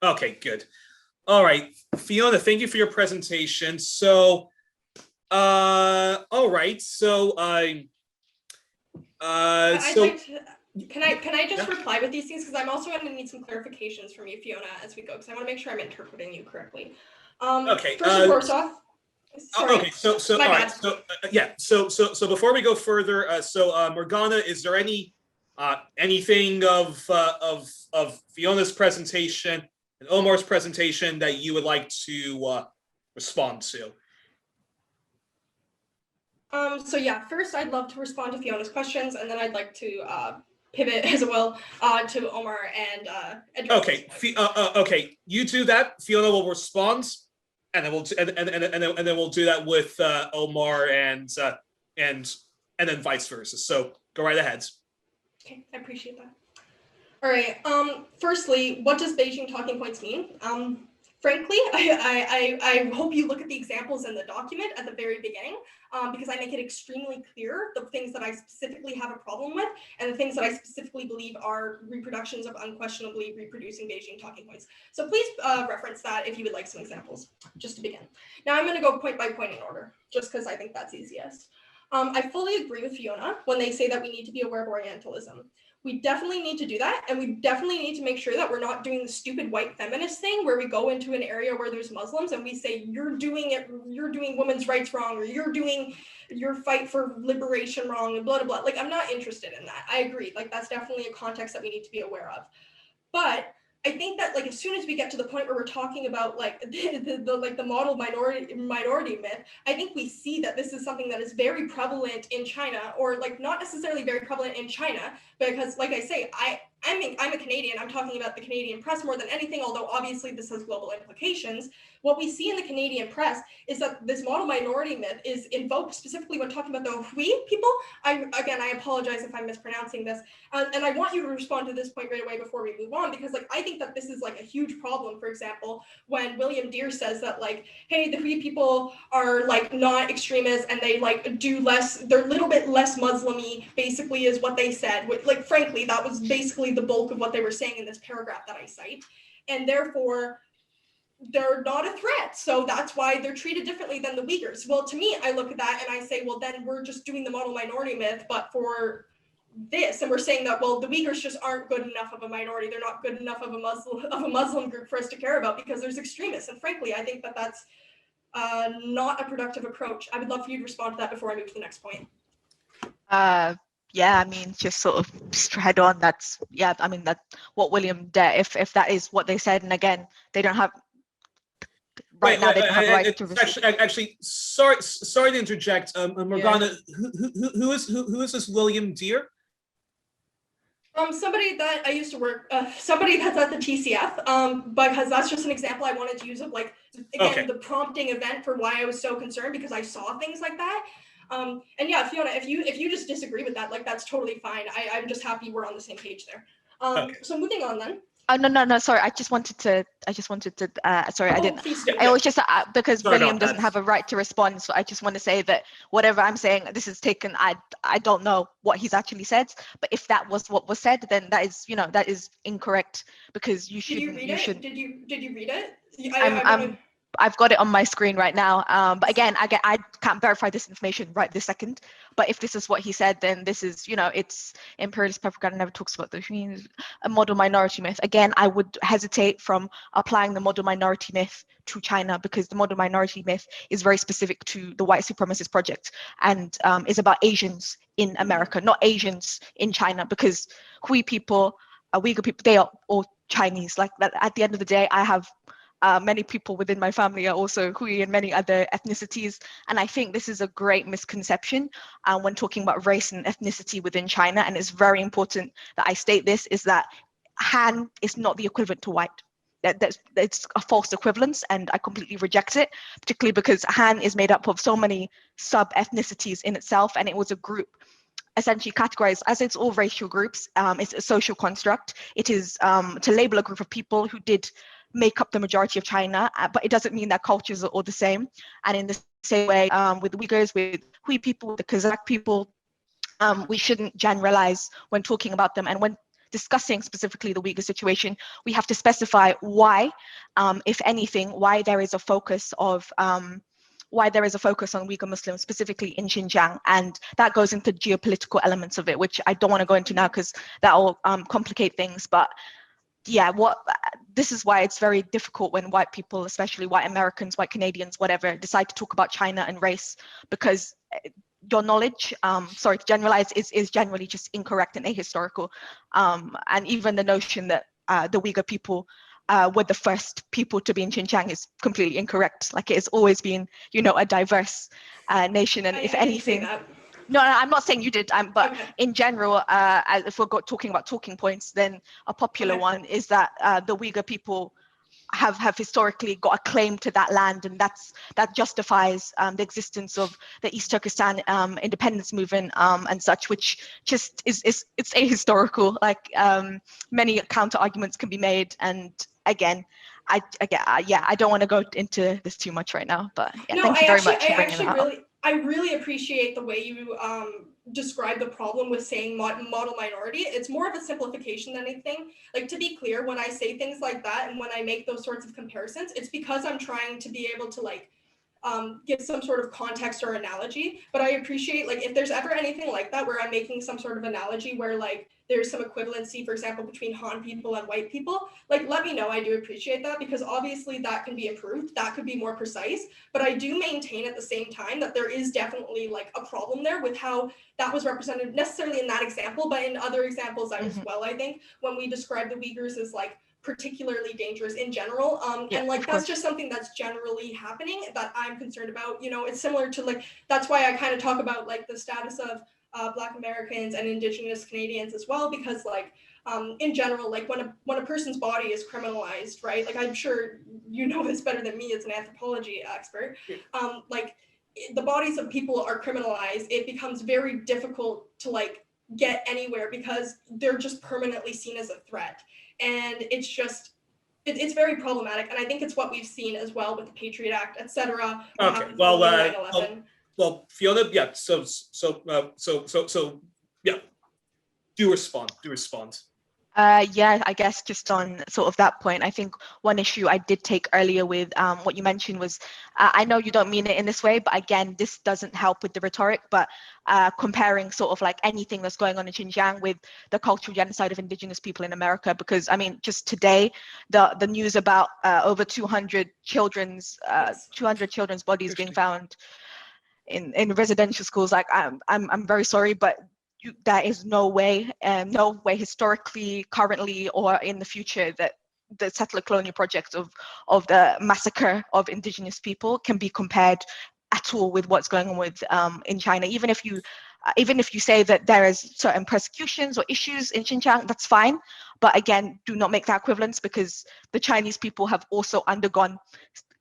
Okay, good. All right, Fiona, thank you for your presentation. So, all right, so can I just reply with these things, because I'm also going to need some clarifications from you, Fiona, as we go, because I want to make sure I'm interpreting you correctly. Okay. First off. Sorry. Okay. So all right. So yeah. So before we go further, Morgana, is there anything of Fiona's presentation and Omar's presentation that you would like to respond to? So yeah, first I'd love to respond to Fiona's questions, and then I'd like to pivot as well to Omar and Edward. Okay. Okay. You do that. Fiona will respond, and then we'll do that with Omar and then vice versa. So go right ahead. Okay, I appreciate that. All right. Firstly, what does Beijing talking points mean? Frankly, I hope you look at the examples in the document at the very beginning, because I make it extremely clear the things that I specifically have a problem with and the things that I specifically believe are reproductions of unquestionably reproducing Beijing talking points. So please reference that if you would like some examples, just to begin. Now I'm going to go point by point in order, just because I think that's easiest. I fully agree with Fiona when they say that we need to be aware of Orientalism. We definitely need to do that, and we definitely need to make sure that we're not doing the stupid white feminist thing where we go into an area where there's Muslims and we say you're doing women's rights wrong, or you're doing your fight for liberation wrong, and blah blah blah. Like, I'm not interested in that. I agree. Like, that's definitely a context that we need to be aware of. But I think that, like, as soon as we get to the point where we're talking about like the model minority myth, I think we see that this is something that is very prevalent in China, or like not necessarily very prevalent in China, because like I say, I'm a Canadian. I'm talking about the Canadian press more than anything, although obviously this has global implications. What we see in the Canadian press is that this model minority myth is invoked specifically when talking about the Uighur people. I apologize if I'm mispronouncing this, and I want you to respond to this point right away before we move on, because like I think that this is like a huge problem. For example, when William Deere says that like, hey, the Uighur people are like not extremists and they like do less, they're a little bit less Muslim-y, basically is what they said. Like, frankly, that was basically the bulk of what they were saying in this paragraph that I cite, and therefore they're not a threat, so that's why they're treated differently than the Uyghurs. Well, to me, I look at that and I say, well, then we're just doing the model minority myth, but for this, and we're saying that, well, the Uyghurs just aren't good enough of a minority, they're not good enough of a Muslim group for us to care about because there's extremists. And frankly, I think that that's not a productive approach. I would love for you to respond to that before I move to the next point. Yeah, I mean, just sort of head on. That's, yeah, I mean, that what William did, if that is what they said, and again, they don't have right now. They don't have a right to. Actually, sorry to interject, Morgana. Yeah. Who is this William Deere? Somebody that I used to work, somebody that's at the TCF, because that's just an example I wanted to use of like, again, the prompting event for why I was so concerned, because I saw things like that. And yeah, Fiona, if you just disagree with that, like, that's totally fine. I'm just happy we're on the same page there. So moving on then. Oh, no, sorry. I just wanted to, sorry, I didn't. Please, I always just, because William doesn't have a right to respond. So I just want to say that whatever I'm saying, this is taken, I don't know what he's actually said, but if that was what was said, then that is, that is incorrect, because you shouldn't. Did you read it? Did you read it? I've got it on my screen right now. But again, I can't verify this information right this second. But if this is what he said, then this is, it's imperialist propaganda never talks about a model minority myth. Again, I would hesitate from applying the model minority myth to China, because the model minority myth is very specific to the white supremacist project, and is about Asians in America, not Asians in China, because Uighur people, Uighur people, they are all Chinese. Like that. At the end of the day, I have many people within my family are also Hui and many other ethnicities. And I think this is a great misconception when talking about race and ethnicity within China. And it's very important that I state this, is that Han is not the equivalent to white. It's a false equivalence, and I completely reject it, particularly because Han is made up of so many sub-ethnicities in itself, and it was a group essentially categorized as it's all racial groups. It's a social construct. It is to label a group of people who did make up the majority of China, but it doesn't mean that cultures are all the same. And in the same way, with the Uyghurs, with Hui people, with the Kazakh people, we shouldn't generalize when talking about them. And when discussing specifically the Uyghur situation, we have to specify why, if anything, why there is a focus on Uyghur Muslims, specifically in Xinjiang. And that goes into geopolitical elements of it, which I don't want to go into now because that will complicate things. But yeah, this is why it's very difficult when white people, especially white Americans, white Canadians, whatever, decide to talk about China and race, because your knowledge, sorry to generalize, is generally just incorrect and ahistorical. And even the notion that the Uyghur people were the first people to be in Xinjiang is completely incorrect. Like, it has always been, a diverse nation. And if anything, no, I'm not saying you did, but okay. In general, if we're talking about talking points, then a popular one is that the Uyghur people have historically got a claim to that land, and that justifies the existence of the East Turkestan independence movement and such, which just is it's ahistorical. Like, many counter arguments can be made, and again, I don't want to go into this too much right now, but yeah, thank you very much for bringing that up. I really appreciate the way you describe the problem with saying model minority. It's more of a simplification than anything. Like, to be clear, when I say things like that and when I make those sorts of comparisons, it's because I'm trying to be able to, like, give some sort of context or analogy. But I appreciate, like, if there's ever anything like that where I'm making some sort of analogy where, like, there's some equivalency, for example, between Han people and white people, like, let me know. I do appreciate that, because obviously that can be improved. That could be more precise. But I do maintain at the same time that there is definitely, like, a problem there with how that was represented, necessarily in that example, but in other examples as well, I think, when we describe the Uyghurs as, like, particularly dangerous in general. And like, that's just something that's generally happening that I'm concerned about. You know, it's similar to, like, that's why I kind of talk about, like, the status of Black Americans and Indigenous Canadians as well, because, like, in general, like, when a person's body is criminalized, right? Like, I'm sure you know this better than me as an anthropology expert. Like, the bodies of people are criminalized. It becomes very difficult to, like, get anywhere because they're just permanently seen as a threat. And it's just, it's very problematic. And I think it's what we've seen as well with the Patriot Act, et cetera. Okay, well, Fiona, yeah, so, yeah, do respond. Yeah, I guess just on sort of that point, I think one issue I did take earlier with what you mentioned was, I know you don't mean it in this way, but again, this doesn't help with the rhetoric, but comparing sort of like anything that's going on in Xinjiang with the cultural genocide of indigenous people in America, because I mean, just today, the news about over 200 children's bodies being found in residential schools, like I'm very sorry, but there is no way historically, currently, or in the future that the settler colonial projects of the massacre of indigenous people can be compared at all with what's going on with in China. Even if you say that there is certain persecutions or issues in Xinjiang, that's fine. But again, do not make that equivalence, because the Chinese people have also undergone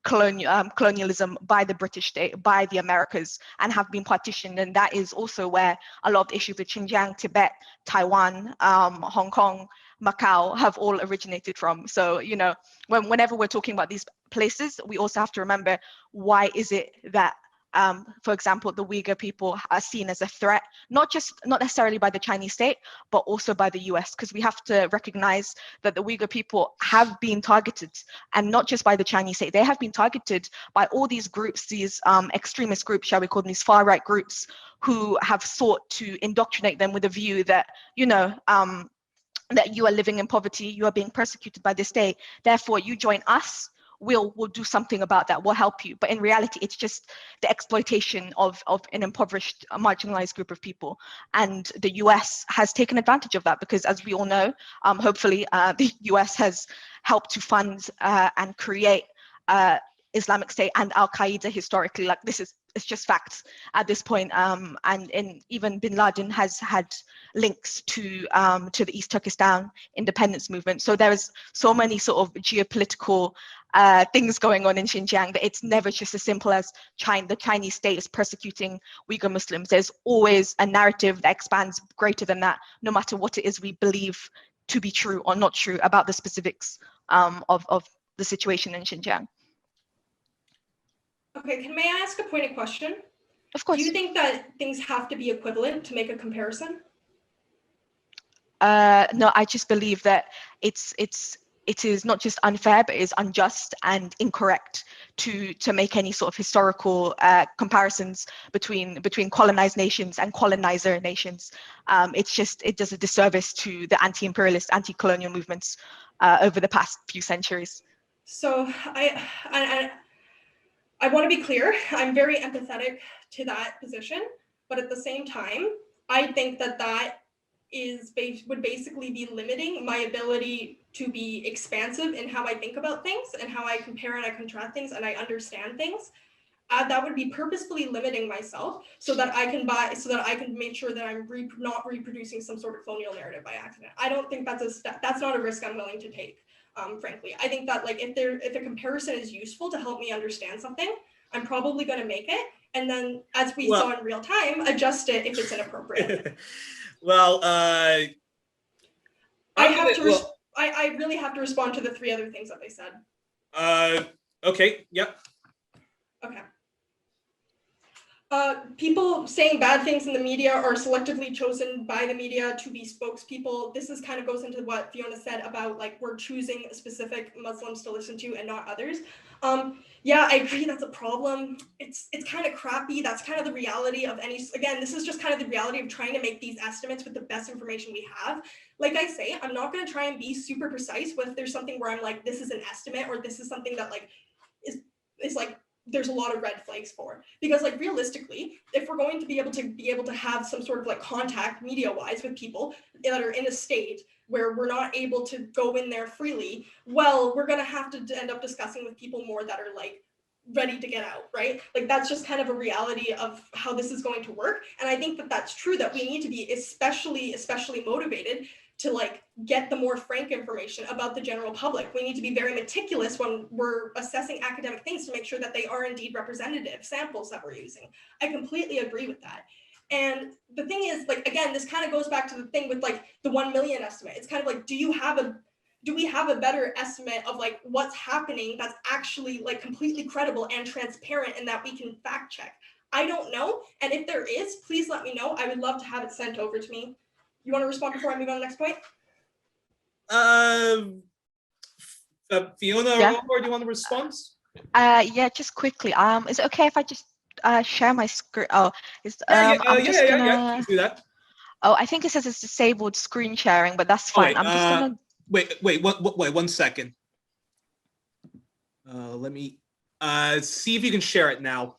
colonialism by the British state, by the Americas, and have been partitioned. And that is also where a lot of the issues with Xinjiang, Tibet, Taiwan, Hong Kong, Macau have all originated from. So, you know, whenever we're talking about these places, we also have to remember, why is it that for example, the Uyghur people are seen as a threat, not necessarily by the Chinese state, but also by the US, because we have to recognize that the Uyghur people have been targeted, and not just by the Chinese state. They have been targeted by all these groups, these extremist groups, shall we call them, these far-right groups, who have sought to indoctrinate them with a view that, you know, that you are living in poverty, you are being persecuted by the state, therefore you join us, we'll do something about that, we'll help you. But in reality, it's just the exploitation of an impoverished, marginalized group of people. And the US has taken advantage of that, because as we all know, hopefully the US has helped to fund and create Islamic State and Al-Qaeda historically. Like, it's just facts at this point. And even Bin Laden has had links to the East Turkestan independence movement. So there is so many sort of geopolitical things going on in Xinjiang that it's never just as simple as the Chinese state is persecuting Uyghur Muslims. There's always a narrative that expands greater than that, no matter what it is we believe to be true or not true about the specifics of the situation in Xinjiang. Okay, may I ask a pointed question? Of course. Do you think that things have to be equivalent to make a comparison? No, I just believe that it is not just unfair, but it is unjust and incorrect to make any sort of historical comparisons between colonized nations and colonizer nations. It does a disservice to the anti-imperialist, anti-colonial movements over the past few centuries. So I want to be clear, I'm very empathetic to that position, but at the same time, I think that would basically be limiting my ability to be expansive in how I think about things and how I compare and I contrast things and I understand things. That would be purposefully limiting myself so that I can make sure that I'm not reproducing some sort of colonial narrative by accident. I don't think that's not a risk I'm willing to take. Frankly, I think that, like, if a comparison is useful to help me understand something, I'm probably going to make it, and then, as we saw in real time, adjust it if it's inappropriate. Well, I really have to respond to the three other things that they said. Okay. Yep. Okay. people saying bad things in the media are selectively chosen by the media to be spokespeople. This is kind of goes into what Fiona said about like we're choosing specific Muslims to listen to and not others. Yeah, I agree that's a problem. It's kind of crappy. That's kind of the reality of again, this is just kind of the reality of trying to make these estimates with the best information we have. Like I say, I'm not going to try and be super precise if there's something where I'm like, this is an estimate or this is something that like is like there's a lot of red flags for, because like realistically, if we're going to be able to have some sort of like contact media wise with people that are in a state where we're not able to go in there freely, well, we're going to have to end up discussing with people more that are like ready to get out, right? Like that's just kind of a reality of how this is going to work. And I think that that's true, that we need to be especially motivated to like get the more frank information about the general public. We need to be very meticulous when we're assessing academic things to make sure that they are indeed representative samples that we're using. I completely agree with that. And the thing is, like, again, this kind of goes back to the thing with like the 1 million estimate. It's kind of like, do we have a better estimate of like what's happening that's actually like completely credible and transparent and that we can fact check? I don't know. And if there is, please let me know. I would love to have it sent over to me. You want to respond before I move on to the next point? Fiona or Omar, do you want to respond? Yeah, just quickly. Is it okay if I just share my screen? Oh, Yeah, please do that. Oh, I think it says it's disabled screen sharing, but that's fine. I'm just gonna wait 1 second. Let me see if you can share it now.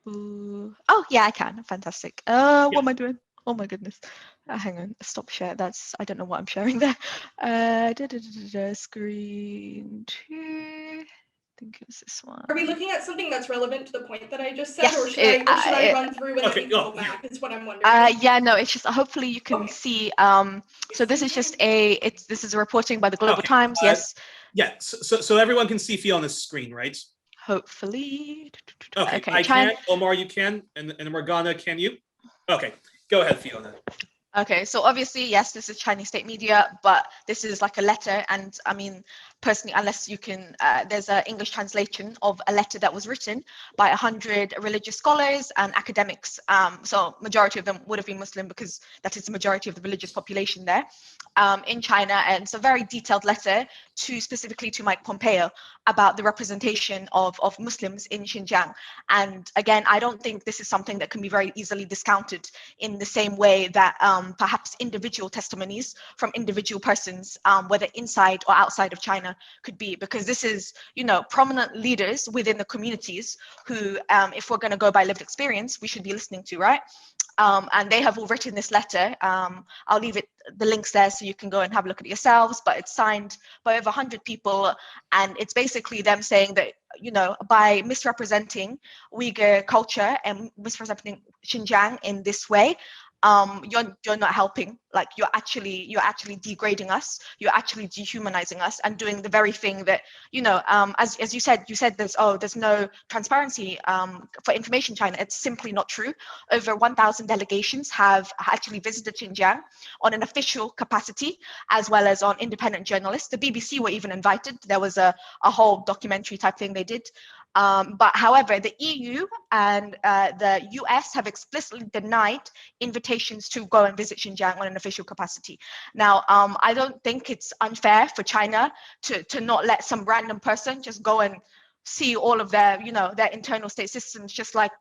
Ooh. Oh yeah, I can. Fantastic. What am I doing? Oh my goodness. Hang on. Stop share. I don't know what I'm sharing there. Screen two. I think it was this one. Are we looking at something that's relevant to the point that I just said, yes, or should I run through and then we can go back? Is what I'm wondering. Yeah, no, it's just hopefully you can see. So this is just this is a reporting by the Global Times. Yes. Yeah. So everyone can see Fiona's screen, right? Hopefully. Okay. I can. Omar, you can, and Morgana, can you? Okay. Go ahead, Fiona. Okay, so obviously, yes, this is Chinese state media, but this is like a letter. And I mean, personally, unless you can, there's an English translation of a letter that was written by 100 religious scholars and academics. So majority of them would have been Muslim because that is the majority of the religious population there in China. And it's a very detailed letter specifically to Mike Pompeo about the representation of Muslims in Xinjiang. And again, I don't think this is something that can be very easily discounted in the same way that perhaps individual testimonies from individual persons, whether inside or outside of China, could be, because this is, prominent leaders within the communities who, if we're going to go by lived experience, we should be listening to, right? And they have all written this letter. I'll leave the links there so you can go and have a look at it yourselves, but it's signed by over 100 people. And it's basically them saying that, by misrepresenting Uyghur culture and misrepresenting Xinjiang in this way, you're not helping. Like you're actually degrading us. You're actually dehumanizing us and doing the very thing that, as you said there's no transparency for information China. It's simply not true. Over 1,000 delegations have actually visited Xinjiang on an official capacity, as well as on independent journalists. The BBC were even invited. There was a whole documentary type thing they did. But however, the EU and the US have explicitly denied invitations to go and visit Xinjiang on an official capacity. Now, I don't think it's unfair for China to not let some random person just go and see all of their, their internal state systems, just like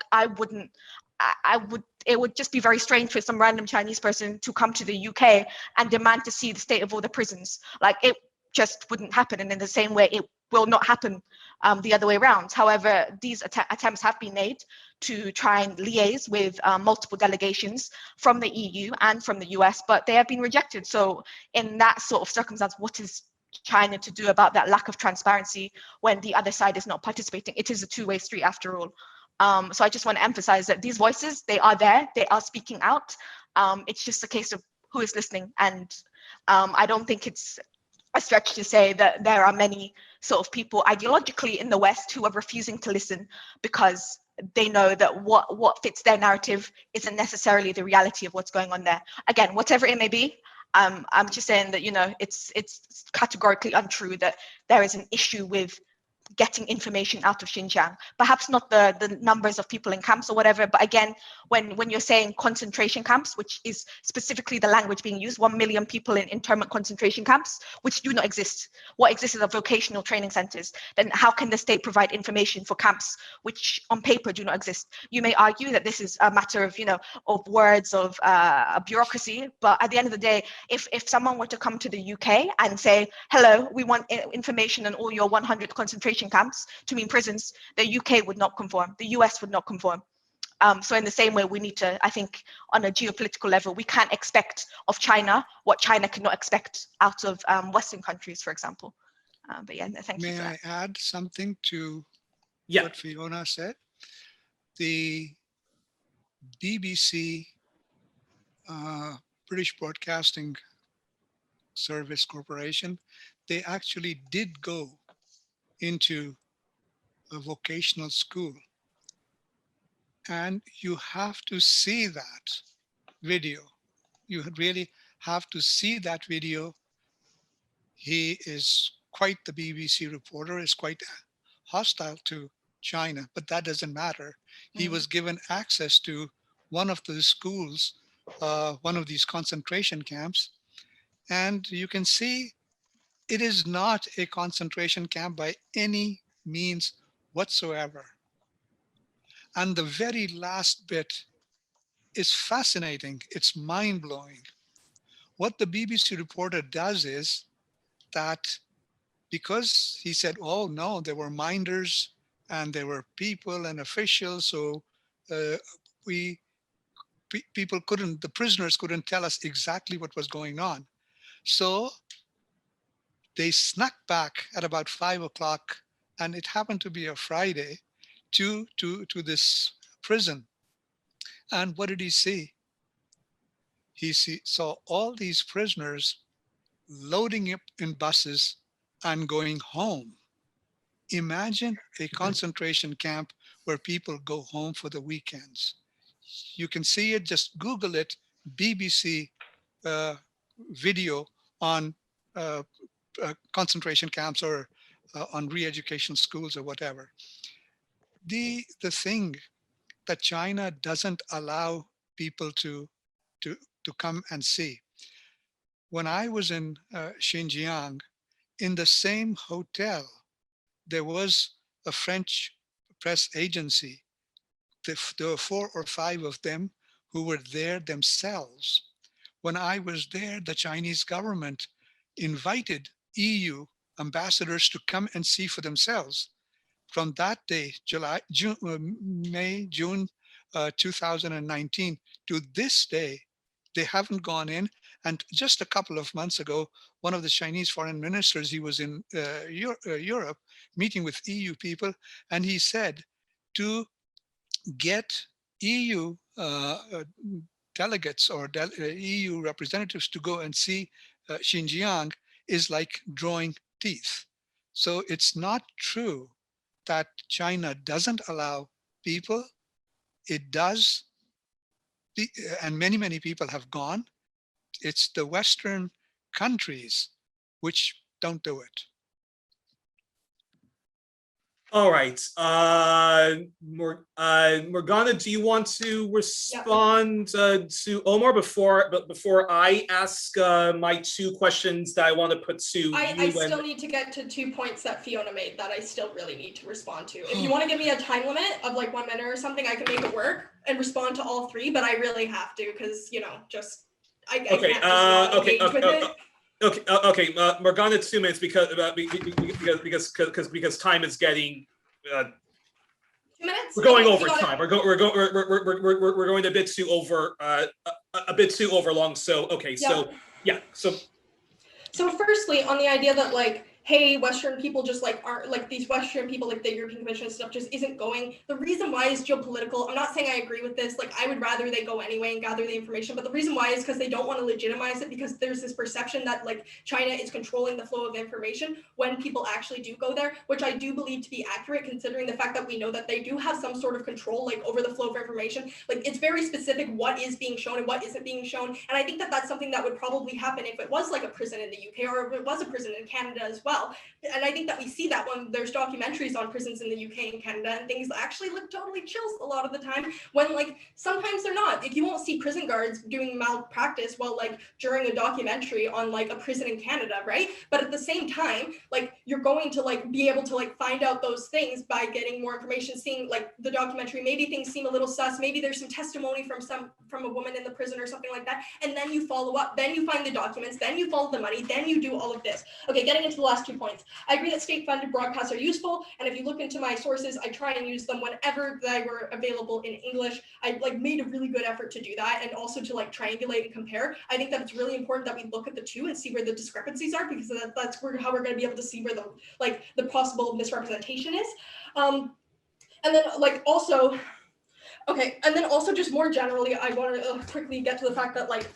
it would just be very strange for some random Chinese person to come to the UK and demand to see the state of all the prisons. Like it just wouldn't happen. And in the same way, it will not happen the other way around. However, these attempts have been made to try and liaise with multiple delegations from the EU and from the US, but they have been rejected. So in that sort of circumstance, what is China to do about that lack of transparency when the other side is not participating? It is a two-way street after all. So I just want to emphasize that these voices, they are there, they are speaking out. It's just a case of who is listening. And I don't think it's a stretch to say that there are many sort of people ideologically in the West who are refusing to listen because they know that what fits their narrative isn't necessarily the reality of what's going on there. Again, whatever it may be, I'm just saying that, it's categorically untrue that there is an issue with getting information out of Xinjiang. Perhaps not the numbers of people in camps or whatever, but again, when you're saying concentration camps, which is specifically the language being used, 1 million people in internment concentration camps, which do not exist. What exists are vocational training centers. Then how can the state provide information for camps which on paper do not exist? You may argue that this is a matter of, of words, of bureaucracy, but at the end of the day, if someone were to come to the UK and say, hello, we want information on all your 100 concentration camps to mean prisons, the UK would not conform, the US would not conform. So in the same way, we need to, I think, on a geopolitical level, we can't expect of China what China cannot expect out of Western countries, for example. But yeah, thank you for that. May I add something to Yeah. what Fiona said? The BBC, British Broadcasting Service Corporation, they actually did go into a vocational school. And you have to see that video. You really have to see that video. He is quite, the BBC reporter is quite hostile to China, but that doesn't matter. He was given access to one of the schools, one of these concentration camps, and you can see it is not a concentration camp by any means whatsoever. And the very last bit is fascinating. It's mind-blowing. What the BBC reporter does is that, because he said, oh no, there were minders and there were people and officials, so people couldn't, the prisoners couldn't tell us exactly what was going on. So they snuck back at about 5 o'clock, and it happened to be a Friday, to this prison. And what did he see? He saw all these prisoners loading up in buses and going home. Imagine a concentration camp where people go home for the weekends. You can see it, just Google it, BBC video on concentration camps or on re-education schools or whatever. The thing that China doesn't allow people to come and see. When I was in Xinjiang, in the same hotel, there was a French press agency. There were 4 or 5 of them who were there themselves. When I was there, the Chinese government invited EU ambassadors to come and see for themselves. From that day, May, June 2019 to this day, they haven't gone in. And just a couple of months ago, one of the Chinese foreign ministers, he was in Europe meeting with EU people, and he said to get EU delegates or EU representatives to go and see Xinjiang is like drawing teeth. So it's not true that China doesn't allow people. It does, and many people have gone. It's the Western countries which don't do it. All right. Morgana, do you want to respond to Omar before I ask my 2 questions that I want to put to you? I still need to get to 2 points that Fiona made that I still really need to respond to. If you want to give me a time limit of like 1 minute or something, I can make it work and respond to all 3, but I really have to, because I can't just engage with it. Okay. Morgana, 2 minutes because time is getting. 2 minutes. We're going over time. We're going a bit too over long. So okay. So yeah. So firstly, on the idea that like, hey, Western people just like aren't like these Western people, like the European Commission and stuff just isn't going. The reason why is geopolitical. I'm not saying I agree with this. Like, I would rather they go anyway and gather the information. But the reason why is because they don't want to legitimize it, because there's this perception that like China is controlling the flow of information when people actually do go there, which I do believe to be accurate, considering the fact that we know that they do have some sort of control like over the flow of information. Like, it's very specific what is being shown and what isn't being shown. And I think that that's something that would probably happen if it was like a prison in the UK or if it was a prison in Canada as well. well. And I think that we see that when there's documentaries on prisons in the UK and Canada, and things actually look totally chill a lot of the time, when like sometimes they're not. Like you won't see prison guards doing malpractice while like during a documentary on like a prison in Canada, right? But at the same time, like you're going to like be able to like find out those things by getting more information, seeing like the documentary. Maybe things seem a little sus, maybe there's some testimony from a woman in the prison or something like that, and then you follow up, then you find the documents, then you follow the money, then you do all of this. Okay, getting into the last 2 points. I agree that state-funded broadcasts are useful, and if you look into my sources, I try and use them whenever they were available in English. I like made a really good effort to do that, and also to like triangulate and compare. I think that it's really important that we look at the two and see where the discrepancies are, because that's how we're going to be able to see where the possible misrepresentation is. And then like also, okay, and then also just more generally, I want to quickly get to the fact that like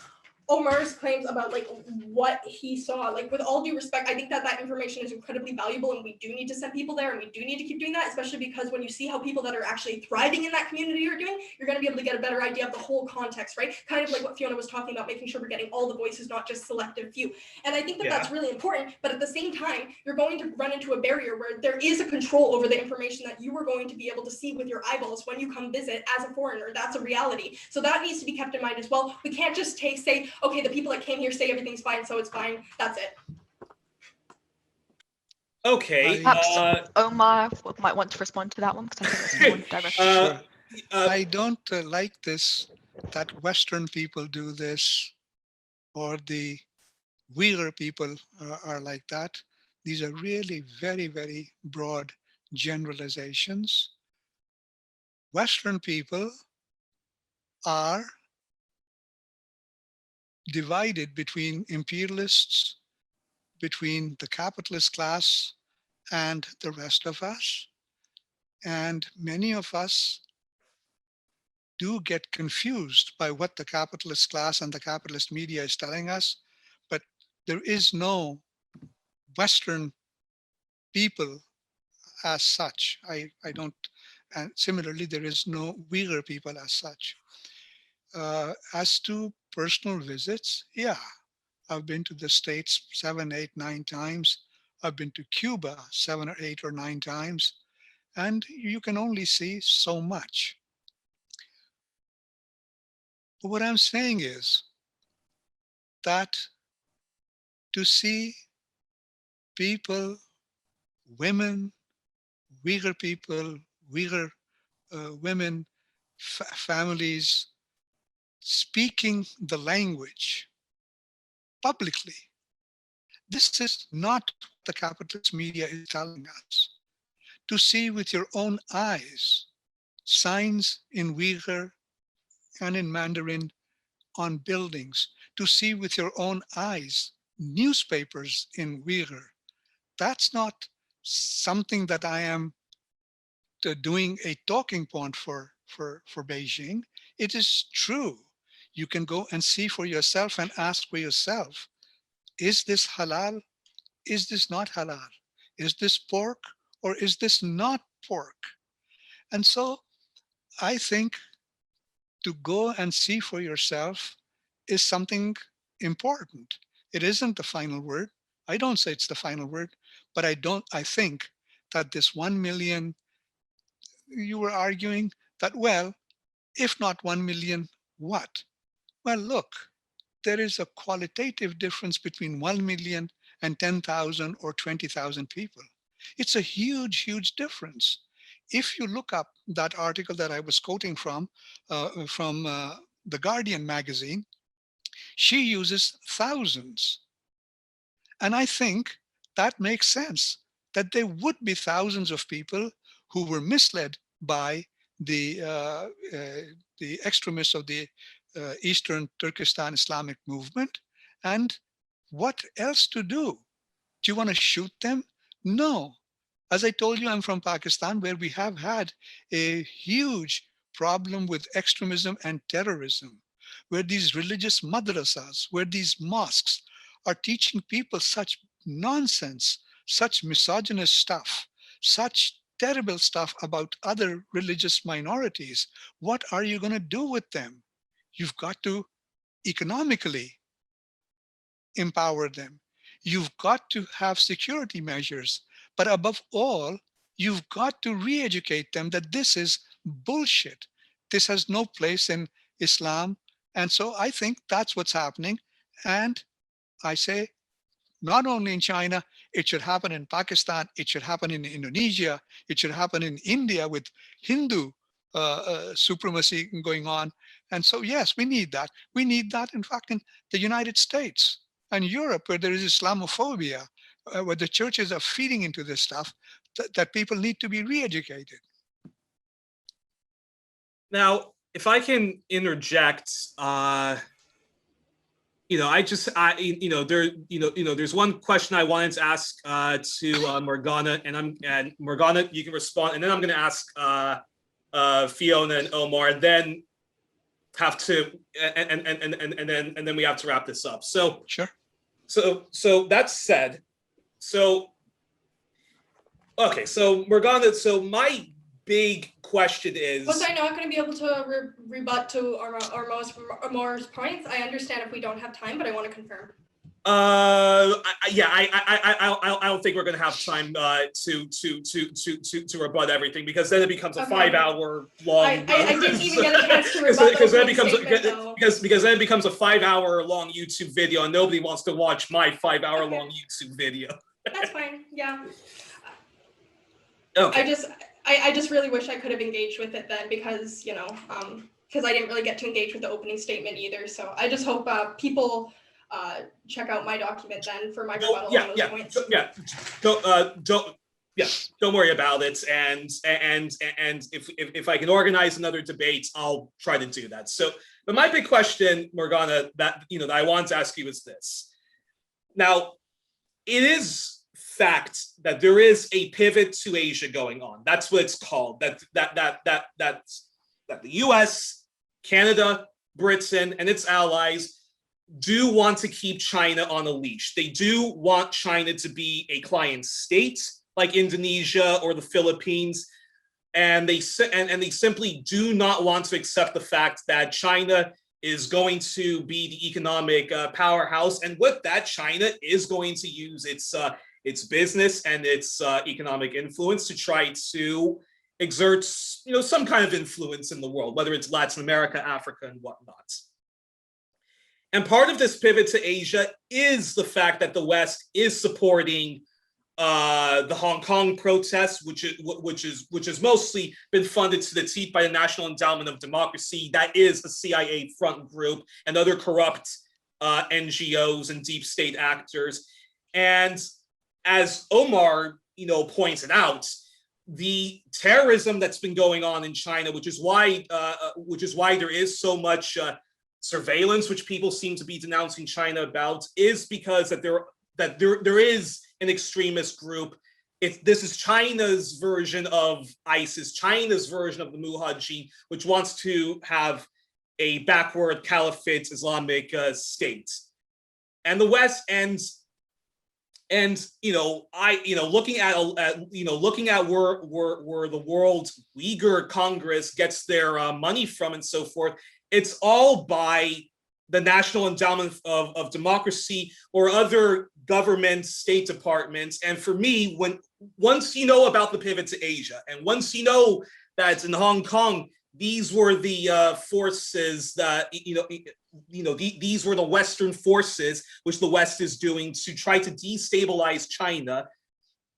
Omar's claims about like what he saw, like with all due respect, I think that information is incredibly valuable, and we do need to send people there, and we do need to keep doing that, especially because when you see how people that are actually thriving in that community are doing, you're going to be able to get a better idea of the whole context, right? Kind of like what Fiona was talking about, making sure we're getting all the voices, not just selective few. And I think that that's really important, but at the same time, you're going to run into a barrier where there is a control over the information that you are going to be able to see with your eyeballs when you come visit as a foreigner. That's a reality. So that needs to be kept in mind as well. We can't just say, okay, the people that came here say everything's fine, so it's fine. That's it. Okay. Perhaps Omar might want to respond to that one, because I think it's more direct. Sure. I don't like this, that Western people do this, or the Uighur people are like that. These are really very, very broad generalizations. Western people are divided between imperialists, between the capitalist class and the rest of us. And many of us do get confused by what the capitalist class and the capitalist media is telling us, but there is no Western people as such. I don't, and similarly, there is no Uighur people as such. As to personal visits, yeah, I've been to the States 7, 8, 9 times. I've been to Cuba 7 or 8 or 9 times, and you can only see so much. But what I'm saying is that to see people, women, Uighur people, Uighur women, families speaking the language publicly, this is not what the capitalist media is telling us. To see with your own eyes signs in Uighur and in Mandarin on buildings, to see with your own eyes newspapers in Uighur, that's not something that I am doing a talking point for Beijing. It is true. You can go and see for yourself and ask for yourself, is this halal? Is this not halal? Is this pork or is this not pork? And so I think to go and see for yourself is something important. It isn't the final word. I don't say it's the final word, but I think that this 1 million, you were arguing that, well, if not 1 million, what? Well, look, there is a qualitative difference between 1 million and 10,000 or 20,000 people. It's a huge, huge difference. If you look up that article that I was quoting from The Guardian magazine, she uses thousands. And I think that makes sense, that there would be thousands of people who were misled by the extremists of the Eastern Turkestan Islamic movement. And what else to do? Do you want to shoot them? No. As I told you, I'm from Pakistan, where we have had a huge problem with extremism and terrorism, where these religious madrasas, where these mosques are teaching people such nonsense, such misogynist stuff, such terrible stuff about other religious minorities. What are you going to do with them? You've got to economically empower them. You've got to have security measures. But above all, you've got to re-educate them that this is bullshit. This has no place in Islam. And so I think that's what's happening. And I say, not only in China, it should happen in Pakistan, it should happen in Indonesia, it should happen in India with Hindu supremacy going on. And so, yes, we need that. We need that, in fact, in the United States and Europe, where there is Islamophobia, where the churches are feeding into this stuff, that people need to be re-educated. Now, if I can interject, there's one question I wanted to ask to Morgana, and Morgana, you can respond, and then I'm going to ask Fiona and Omar, and then have to, and then we have to wrap this up. So sure. So that said, okay, so Morgana, so my big question is, was I not going to be able to rebut to Omar's points? I understand if we don't have time, but I want to confirm. I don't think we're going to have time to rebut everything, because then it becomes a 5-hour long. I didn't even get a chance to rebut because then it becomes a 5-hour long YouTube video, and nobody wants to watch my 5-hour long YouTube video. That's fine. Yeah. Okay. I just really wish I could have engaged with it then, because because I didn't really get to engage with the opening statement either. So I just hope people check out my document then for my rebuttal on those points. Don't worry about it. And if I can organize another debate, I'll try to do that. So, but my big question, Morgana, that I want to ask you is this. Now, it is fact that there is a pivot to Asia going on. That's what it's called. That the US, Canada, Britain, and its allies do want to keep China on a leash. They do want China to be a client state like Indonesia or the Philippines, and they simply do not want to accept the fact that China is going to be the economic powerhouse, and with that, China is going to use its business and its economic influence to try to exert, some kind of influence in the world, whether it's Latin America, Africa, and whatnot. And part of this pivot to Asia is the fact that the West is supporting the Hong Kong protests, which has mostly been funded to the teeth by the National Endowment of Democracy. That is the CIA front group and other corrupt NGOs and deep state actors. And as Omar, pointed out, the terrorism that's been going on in China, which is why there is so much surveillance, which people seem to be denouncing China about, is because that there is an extremist group. This is China's version of ISIS, China's version of the Mujahideen, which wants to have a backward caliphate Islamic state, and the West looking at where the World Uighur Congress gets their money from and so forth, it's all by the National Endowment of Democracy or other government state departments. And for me, once you know about the pivot to Asia, and once you know that in Hong Kong, these were the forces that, these were the Western forces which the West is doing to try to destabilize China,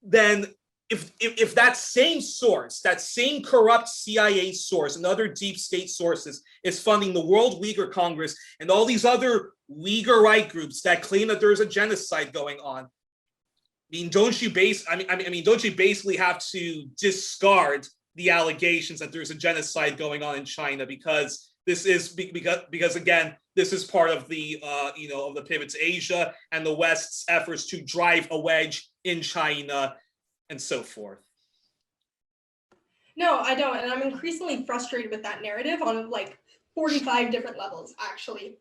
then if that same source, that same corrupt CIA source and other deep state sources is funding the World Uighur Congress and all these other Uyghur right groups that claim that there's a genocide going on, don't you basically have to discard the allegations that there's a genocide going on in China, because again, this is part of the of the pivot to Asia and the West's efforts to drive a wedge in China and so forth. No, I don't, and I'm increasingly frustrated with that narrative on 45 different levels, actually.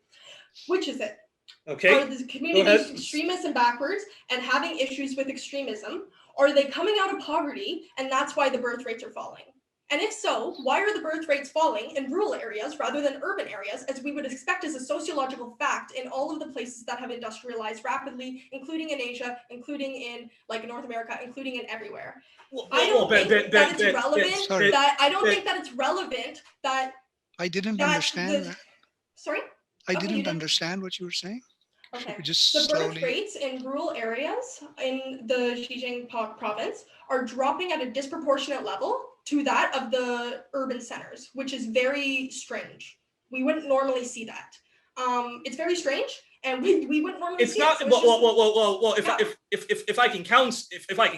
Which is it? Okay. Are the communities extremists and backwards and having issues with extremism, or are they coming out of poverty and that's why the birth rates are falling? And if so, why are the birth rates falling in rural areas rather than urban areas, as we would expect as a sociological fact in all of the places that have industrialized rapidly, including in Asia, including in like North America, including in everywhere? I don't think that it's relevant. I don't think that it's relevant that. I didn't understand that. Sorry? I didn't understand what you were saying. Okay. Just the birth slowly. rates in rural areas in the Xijian province are dropping at a disproportionate level to that of the urban centers, which is very strange. We wouldn't normally see that. It's very strange, and we wouldn't normally see it. Well, if I can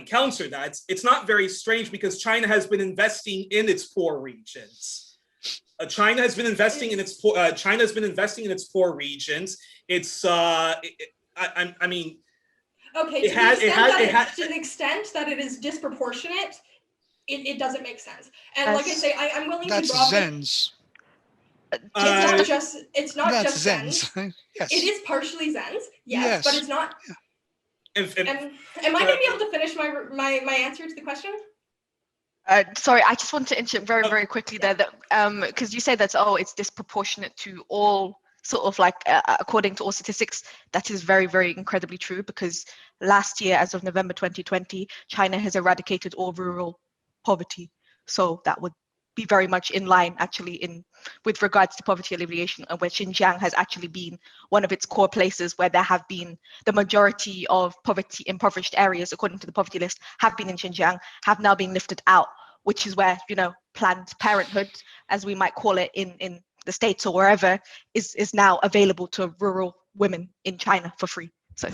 counter that, it's not very strange because China has been investing in its poor regions. China has been investing in its poor regions. It's I mean. Okay, to the extent that it is disproportionate, it doesn't make sense. And like I say, I'm willing to drop Zens. It's not just Zens. Yes. It is partially Zens, yes. But it's not. Am I going to be able to finish my answer to the question? Sorry, I just want to interrupt very quickly there, that because you say that it's disproportionate to all sort of like according to all statistics. That is very incredibly true, because last year, as of November 2020, China has eradicated all rural poverty. So that would be very much in line actually with regards to poverty alleviation, and where Xinjiang has actually been one of its core places where there have been the majority of poverty impoverished areas according to the poverty list have been in Xinjiang, have now been lifted out, which is where, Planned Parenthood, as we might call it in the States or wherever, is now available to rural women in China for free. So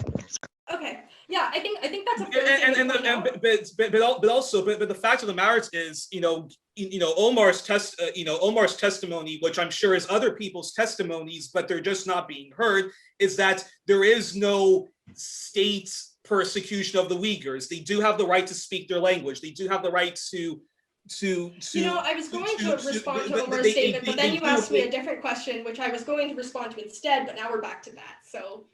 okay, yeah, I think that's a fair thing to point out. But the fact of the matter is, Omar's testimony, which I'm sure is other people's testimonies, but they're just not being heard, is that there is no state persecution of the Uyghurs. They do have the right to speak their language. They do have the right to I was going to respond to Omar's statement, but then you asked me a different question, which I was going to respond to instead, but now we're back to that. So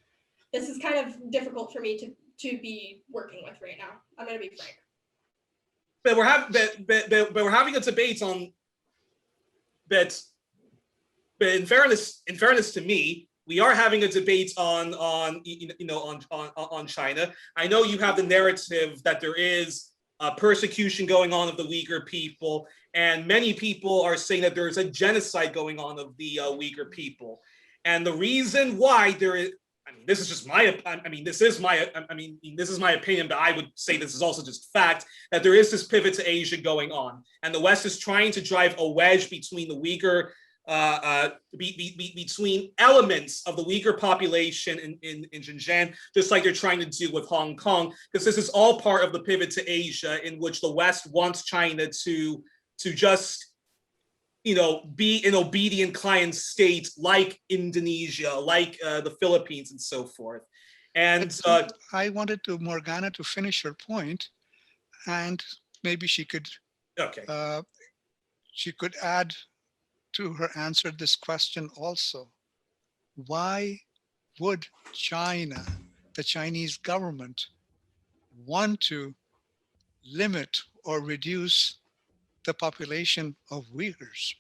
this is kind of difficult for me to be working with right now. I'm going to be frank. But we're having a debate on. But in fairness to me, we are having a debate on China. I know you have the narrative that there is persecution going on of the Uyghur people, and many people are saying that there is a genocide going on of the Uyghur people. And the reason why there is, this is my opinion, but I would say this is also just fact, that there is this pivot to Asia going on, and the West is trying to drive a wedge between the Uyghur, between elements of the Uyghur population in Xinjiang, just like they're trying to do with Hong Kong, because this is all part of the pivot to Asia, in which the West wants China to just be an obedient client state like Indonesia, like the Philippines, and so forth. And I wanted Morgana to finish her point, and maybe she could add to her answer this question also. Why would China, the Chinese government, want to limit or reduce the population of Uyghurs?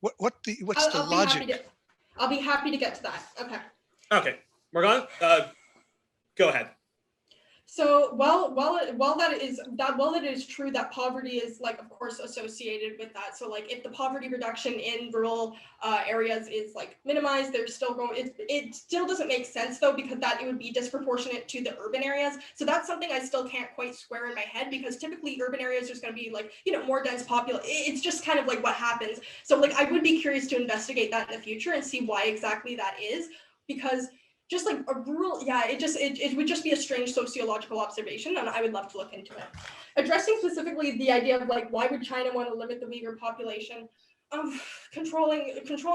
What's the logic? I'll be happy to get to that. Okay, Morgana, go ahead. So while it is true that poverty is, like, of course, associated with that. So like if the poverty reduction in rural areas is like minimized, there's still it still doesn't make sense though, because it would be disproportionate to the urban areas. So that's something I still can't quite square in my head, because typically urban areas there's going to be like, more dense population. It's just kind of like what happens. So like I would be curious to investigate that in the future and see why exactly that is, because just like a rural, it would just be a strange sociological observation, and I would love to look into it. Addressing specifically the idea of like, why would China want to limit the Uyghur population? Controlling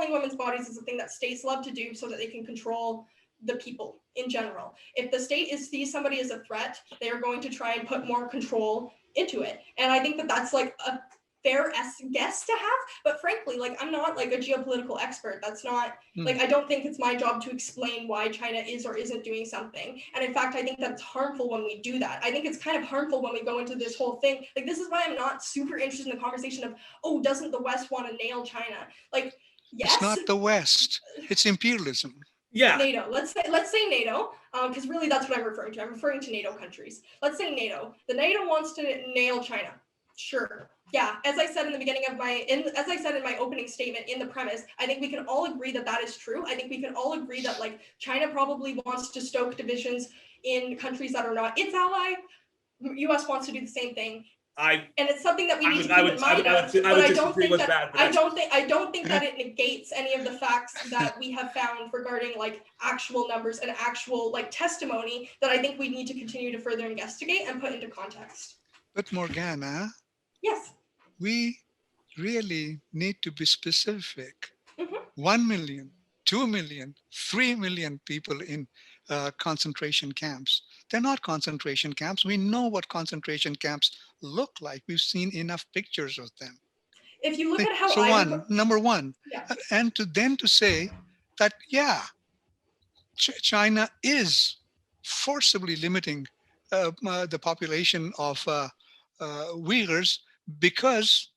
women's bodies is a thing that states love to do so that they can control the people in general. If the state sees somebody as a threat, they are going to try and put more control into it. And I think that that's like a fair guess to have. But frankly, like, I'm not like a geopolitical expert. That's not like, I don't think it's my job to explain why China is or isn't doing something. And in fact, I think that's harmful when we do that. I think it's kind of harmful when we go into this whole thing. Like, this is why I'm not super interested in the conversation of, oh, doesn't the West want to nail China? Like, yes. It's not the West, it's imperialism. Yeah. NATO. Let's say NATO, because really that's what I'm referring to. I'm referring to NATO countries. Let's say NATO. The NATO wants to nail China. Sure. Yeah. As I said in the beginning of as I said in my opening statement in the premise, I think we can all agree that that is true. I think we can all agree that like China probably wants to stoke divisions in countries that are not its ally. U.S. wants to do the same thing. And it's something that we need to keep in mind. But I don't think that it negates any of the facts that we have found regarding like actual numbers and actual like testimony that I think we need to continue to further investigate and put into context. But Morgana, yes, we really need to be specific. Mm-hmm. 1 million, 2 million, 3 million people in concentration camps. They're not concentration camps. We know what concentration camps look like. We've seen enough pictures of them. If you look at how number one, yeah. and to say that, yeah, China is forcibly limiting the population of Uyghurs because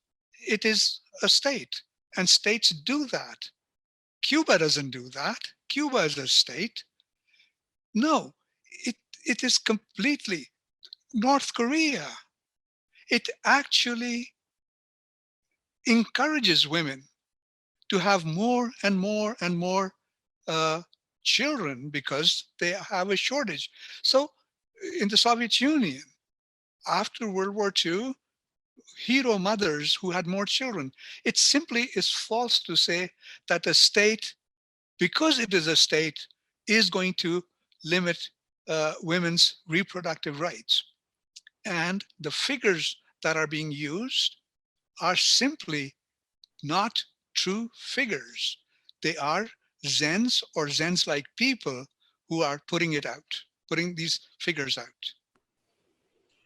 it is a state, and states do that. Cuba doesn't do that. Cuba is a state. No, it is completely North Korea. It actually encourages women to have more and more and more children because they have a shortage. So in the Soviet Union, after World War II, hero mothers who had more children. It simply is false to say that a state, because it is a state, is going to limit women's reproductive rights. And the figures that are being used are simply not true figures. They are Zens or Zens-like people who are putting these figures out.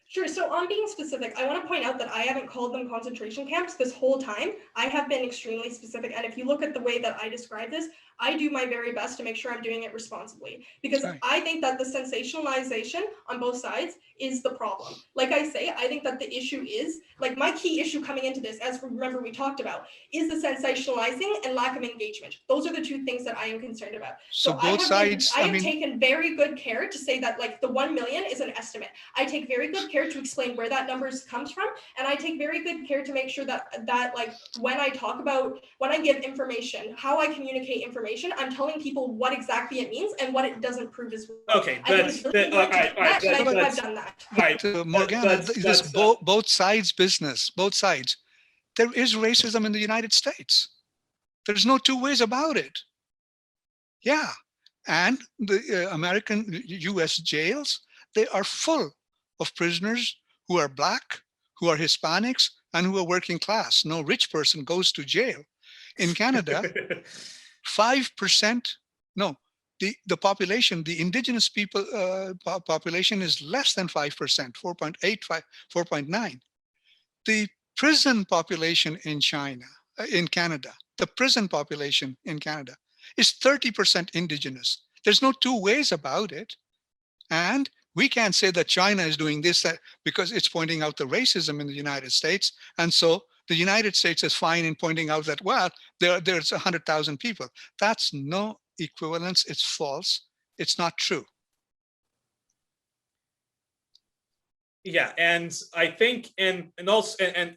Sure. So on being specific, I want to point out that I haven't called them concentration camps this whole time. I have been extremely specific. And if you look at the way that I describe this, I do my very best to make sure I'm doing it responsibly, because I think that the sensationalization on both sides is the problem. Like I say, I think that the issue is, like, my key issue coming into this, as remember we talked about, is the sensationalizing and lack of engagement. Those are the two things that I am concerned about. So both sides, I have taken very good care to say that, like, the 1 million is an estimate. I take very good care to explain where that number comes from, and I take very good care to make sure that like when I give information, how I communicate information, I'm telling people what exactly it means and what it doesn't prove as well. Okay, I've done that. Right, Morgana, this both sides business, both sides. There is racism in the United States. There's no two ways about it. Yeah, and the American U.S. jails, they are full of prisoners who are Black, who are Hispanics, and who are working class. No rich person goes to jail. In Canada, 5%, no, the population, the indigenous people population is less than 5%, 4.85, 4.9. The prison population in Canada, the prison population in Canada is 30% indigenous. There's no two ways about it. And we can't say that China is doing this because it's pointing out the racism in the United States. And so the United States is fine in pointing out that, well, there's 100,000 people. That's no equivalence. It's false. It's not true. Yeah, and I think, and also, and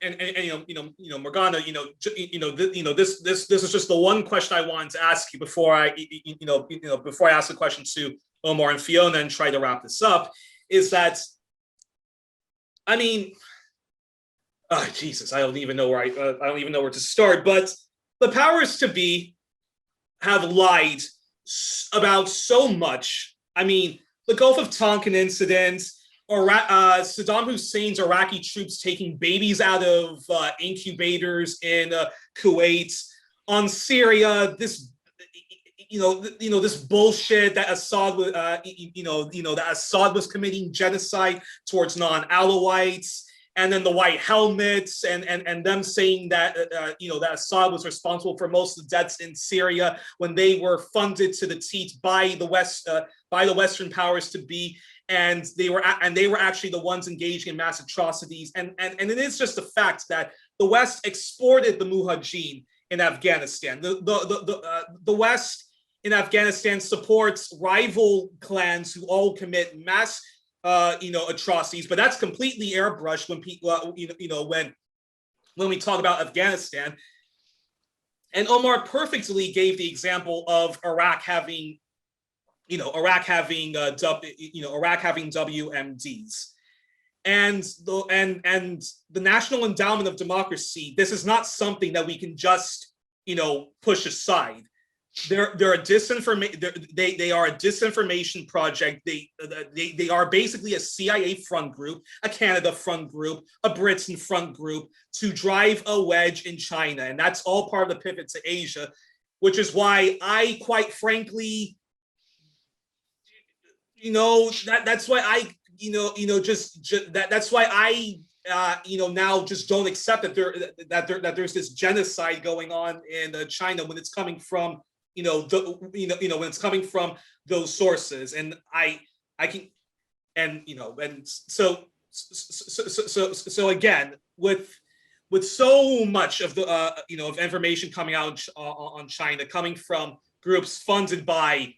Morgana, this is just the one question I wanted to ask you before I ask the question to Omar and Fiona and try to wrap this up, is that, I mean, oh Jesus, I don't even know where to start. But the powers to be have lied about so much. I mean, the Gulf of Tonkin incident, or Saddam Hussein's Iraqi troops taking babies out of incubators in Kuwait, on Syria, this this bullshit that Assad that Assad was committing genocide towards non-Alawites, and then the white helmets, and them saying that that Assad was responsible for most of the deaths in Syria when they were funded to the teeth by the Western powers to be, and they were actually the ones engaging in mass atrocities, and it is just a fact that the West exported the Mujahideen in Afghanistan. The West in Afghanistan supports rival clans who all commit mass atrocities, but that's completely airbrushed when people, when we talk about Afghanistan. And Omar perfectly gave the example of Iraq having WMDs, and the National Endowment of Democracy. This is not something that we can just push aside. They're a disinformation. They are a disinformation project. They are basically a CIA front group, a Canada front group, a Britain front group to drive a wedge in China, and that's all part of the pivot to Asia, which is why I, quite frankly, that's why I, that's why I. Now just don't accept that there's this genocide going on in China when it's coming from when it's coming from those sources, and I can, and so again, with so much of the of information coming out on China coming from groups funded by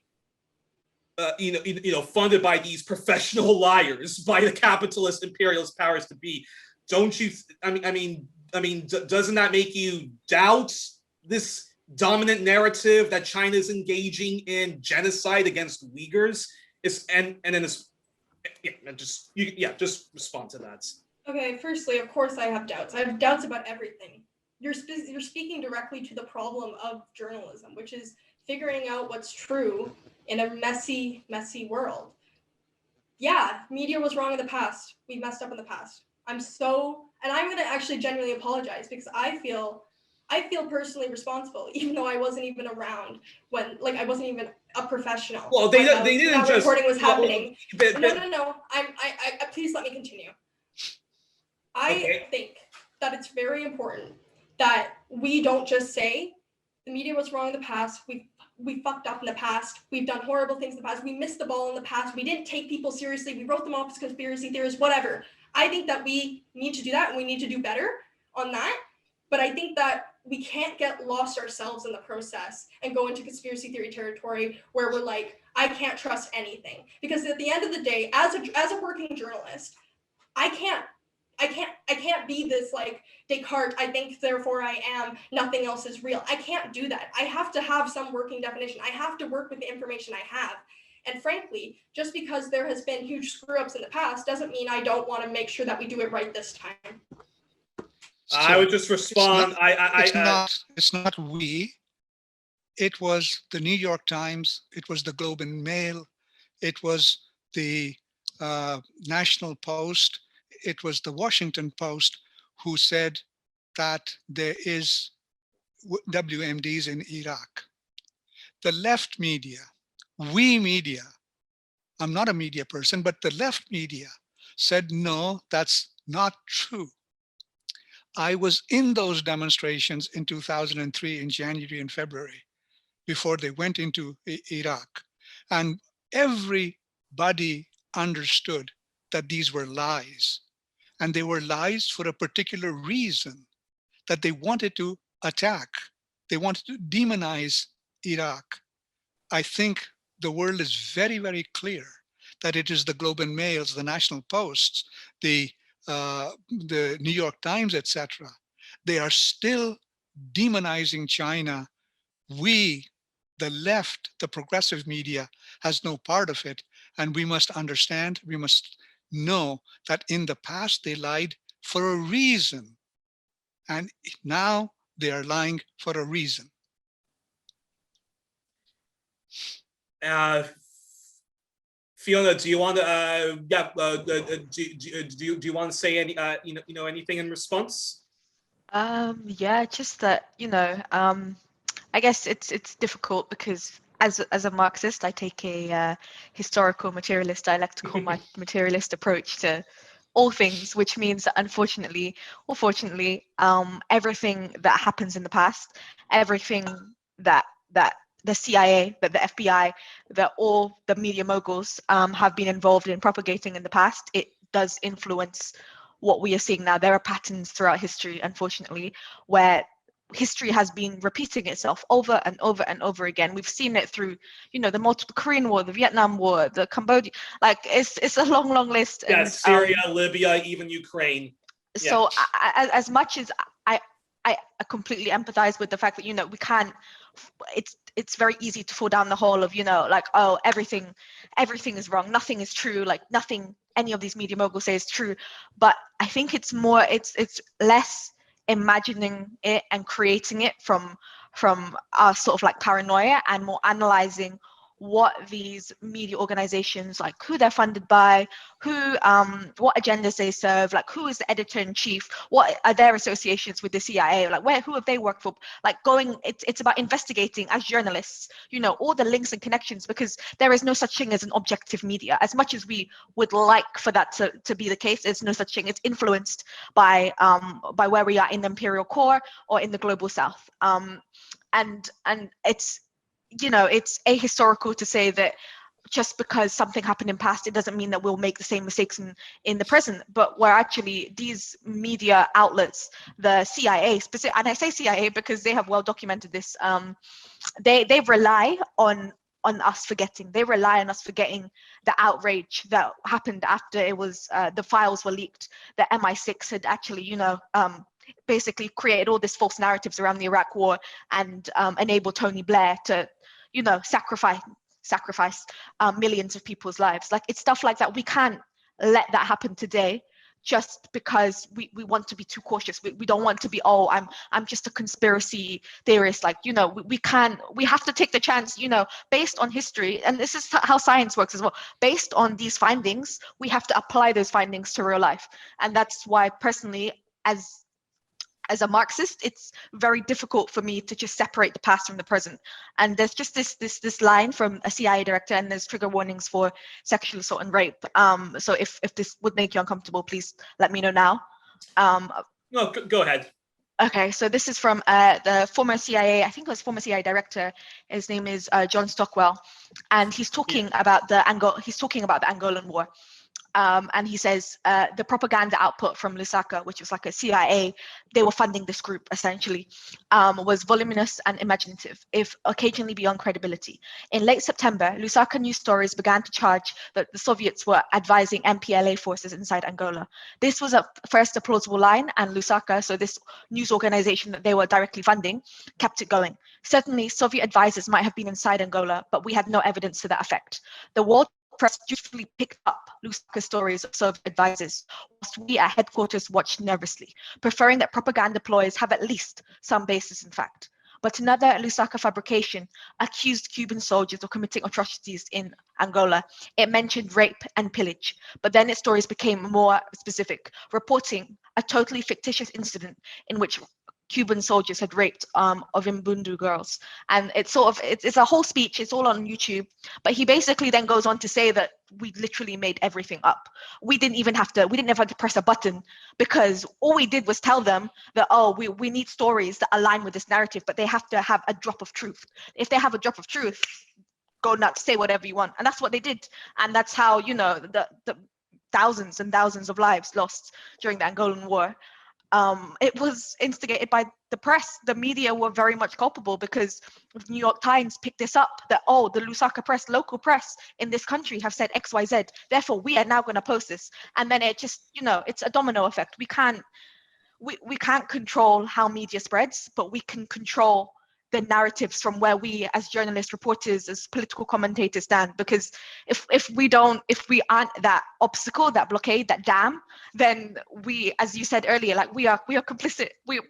funded by these professional liars, by the capitalist imperialist powers to be, don't you? Doesn't that make you doubt this dominant narrative that China is engaging in genocide against Uyghurs? Just respond to that. Okay, firstly, of course I have doubts. I have doubts about everything. You're speaking directly to the problem of journalism, which is figuring out what's true in a messy, messy world. Yeah, media was wrong in the past. We messed up in the past. And I'm going to actually genuinely apologize, because I feel personally responsible, even though I wasn't even around when, I wasn't even a professional. Well, they didn't just recording was happening. No. No. Please let me continue. I think that it's very important that we don't just say the media was wrong in the past. We fucked up in the past. We've done horrible things in the past. We missed the ball in the past. We didn't take people seriously. We wrote them off as conspiracy theorists, whatever. I think that we need to do that, and we need to do better on that. But I think that we can't get lost ourselves in the process and go into conspiracy theory territory where we're like, I can't trust anything. Because at the end of the day, as a working journalist, I can't be this Descartes, I think, therefore I am, nothing else is real. I can't do that. I have to have some working definition. I have to work with the information I have. And frankly, just because there has been huge screw-ups in the past doesn't mean I don't want to make sure that we do it right this time. So I would just respond. It's not we. It was the New York Times. It was the Globe and Mail. It was the National Post. It was the Washington Post who said that there is WMDs in Iraq. The left media, we media, I'm not a media person, but the left media said, no, that's not true. I was in those demonstrations in 2003 in January and February before they went into Iraq. And everybody understood that these were lies. And they were lies for a particular reason, that they wanted to attack. They wanted to demonize Iraq. I think the world is very, very clear that it is the Globe and Mails, the National Posts, the New York Times, etc. They are still demonizing China. We, the left, the progressive media, has no part of it. And we must understand, we must know that in the past they lied for a reason. And now they are lying for a reason. Fiona, do you want to do you want to say any anything in response? Yeah, just that, I guess it's difficult because as a Marxist, I take a historical materialist, dialectical materialist approach to all things, which means that unfortunately or fortunately, everything that happens in the past, everything that the CIA, that the FBI, that all the media moguls have been involved in propagating in the past, it does influence what we are seeing now. There are patterns throughout history, unfortunately, where history has been repeating itself over and over and over again. We've seen it through, the Korean War, the Vietnam War, the Cambodia. Like it's a long list. Yeah, And Syria, Libya, even Ukraine. So as much as I completely empathize with the fact that we can't. It's very easy to fall down the hole of like, oh, everything is wrong, nothing is true, like nothing any of these media moguls say is true. But I think it's more, it's less imagining it and creating it from our sort of like paranoia, and more analyzing what these media organizations, like who they're funded by, who what agendas they serve, like who is the editor-in-chief, what are their associations with the CIA, like who have they worked for, like it's about investigating as journalists, all the links and connections, because there is no such thing as an objective media. As much as we would like for that to be the case, there's no such thing. It's influenced by where we are in the imperial core or in the global south, and it's it's ahistorical to say that just because something happened in past, it doesn't mean that we'll make the same mistakes in the present. But where actually these media outlets, the CIA specific, and I say CIA because they have well documented this, they rely on us forgetting. They rely on us forgetting the outrage that happened after it was the files were leaked. The MI6 had actually, basically created all these false narratives around the Iraq War and enabled Tony Blair to, sacrifice millions of people's lives. Like, it's stuff like that. We can't let that happen today just because we want to be too cautious. We don't want to be, oh, I'm just a conspiracy theorist. Like, we have to take the chance, based on history. And this is how science works as well. Based on these findings, we have to apply those findings to real life. And that's why personally, as a Marxist, it's very difficult for me to just separate the past from the present. And there's just this line from a CIA director, and there's trigger warnings for sexual assault and rape. So if this would make you uncomfortable, please let me know now. No, go ahead. Okay, so this is from the former CIA, I think it was former CIA director. His name is John Stockwell, and he's talking about the Angolan War. And he says the propaganda output from Lusaka, which was like a CIA, they were funding this group essentially, was voluminous and imaginative, if occasionally beyond credibility. In late September, Lusaka news stories began to charge that the Soviets were advising MPLA forces inside Angola. This was at first a plausible line, and Lusaka, so this news organization that they were directly funding, kept it going. Certainly, Soviet advisors might have been inside Angola, but we had no evidence to that effect. The world press dutifully picked up Lusaka's stories of Soviet advisors, whilst we at headquarters watched nervously, preferring that propaganda ploys have at least some basis in fact. But another Lusaka fabrication accused Cuban soldiers of committing atrocities in Angola. It mentioned rape and pillage, but then its stories became more specific, reporting a totally fictitious incident in which Cuban soldiers had raped of Mbundu girls. And it's a whole speech, it's all on YouTube, but he basically then goes on to say that we literally made everything up. We didn't have to press a button, because all we did was tell them that, oh, we need stories that align with this narrative, but they have to have a drop of truth. If they have a drop of truth, go nuts, say whatever you want. And that's what they did. And that's how, the thousands and thousands of lives lost during the Angolan War. It was instigated by the press. The media were very much culpable, because the New York Times picked this up, that, oh, the Lusaka press, local press in this country have said XYZ, therefore we are now going to post this. And then it just, it's a domino effect. We can't control how media spreads, but we can control the narratives from where we as journalists, reporters, as political commentators stand. Because if we aren't that obstacle, that blockade, that dam, then we, as you said earlier, like we are complicit. We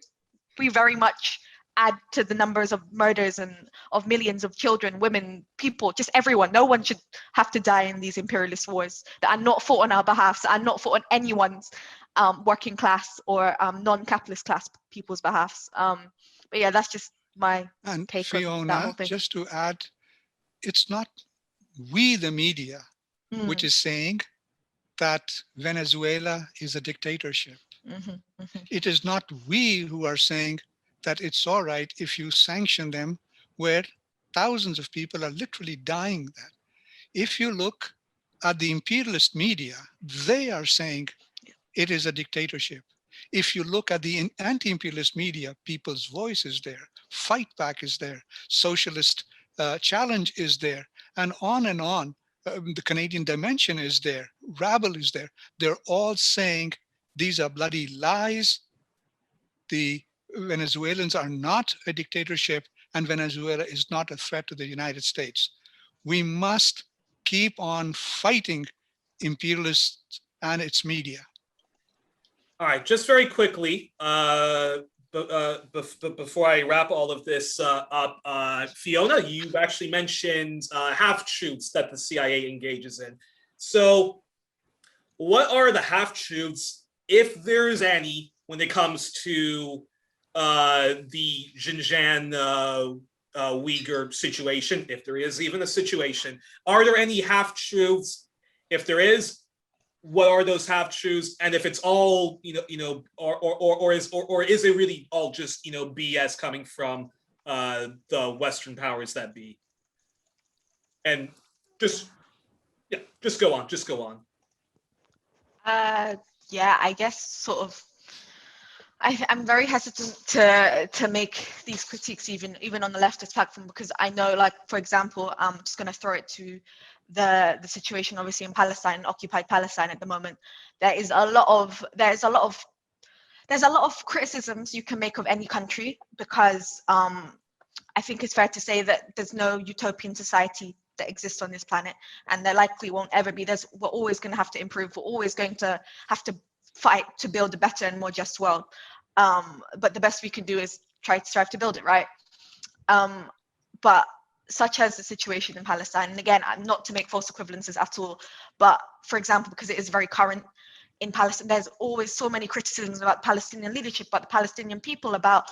very much add to the numbers of murders and of millions of children, women, people, just everyone. No one should have to die in these imperialist wars that are not fought on our behalf, that are not fought on anyone's working class or non-capitalist class people's behalfs. But yeah, that's just my take Fiona, on that whole thing. Just to add, it's not we, the media, which is saying that Venezuela is a dictatorship. Mhm, mhm. It is not we who are saying that it's all right if you sanction them, where thousands of people are literally dying that. If you look at the imperialist media, they are saying it is a dictatorship. If you look at the anti-imperialist media, people's voice is there, fight back is there, socialist challenge is there, and on and on. The Canadian dimension is there, Rabble is there. They're all saying these are bloody lies. The Venezuelans are not a dictatorship, and Venezuela is not a threat to the United States. We must keep on fighting imperialists and its media. All right, just very quickly, before I wrap all of this up, Fiona, you've actually mentioned half-truths that the CIA engages in. So what are the half-truths, if there's any, when it comes to the Xinjiang Uighur situation, if there is even a situation? Are there any half-truths? If there is, what are those half-truths? And if it's all, or is it really all just, BS coming from the Western powers that be? And just go on. Yeah, I guess sort of. I'm very hesitant to make these critiques even on the leftist platform, because I know, like, for example, I'm just going to throw it to the situation obviously in Palestine, occupied Palestine at the moment. There's a lot of criticisms you can make of any country, because I think it's fair to say that there's no utopian society that exists on this planet, and there likely won't ever be. We're always going to have to improve. We're always going to have to fight to build a better and more just world. But the best we can do is strive to build it, right? But such as the situation in Palestine, and again, not to make false equivalences at all, but for example, because it is very current in Palestine, there's always so many criticisms about Palestinian leadership, about the Palestinian people, about,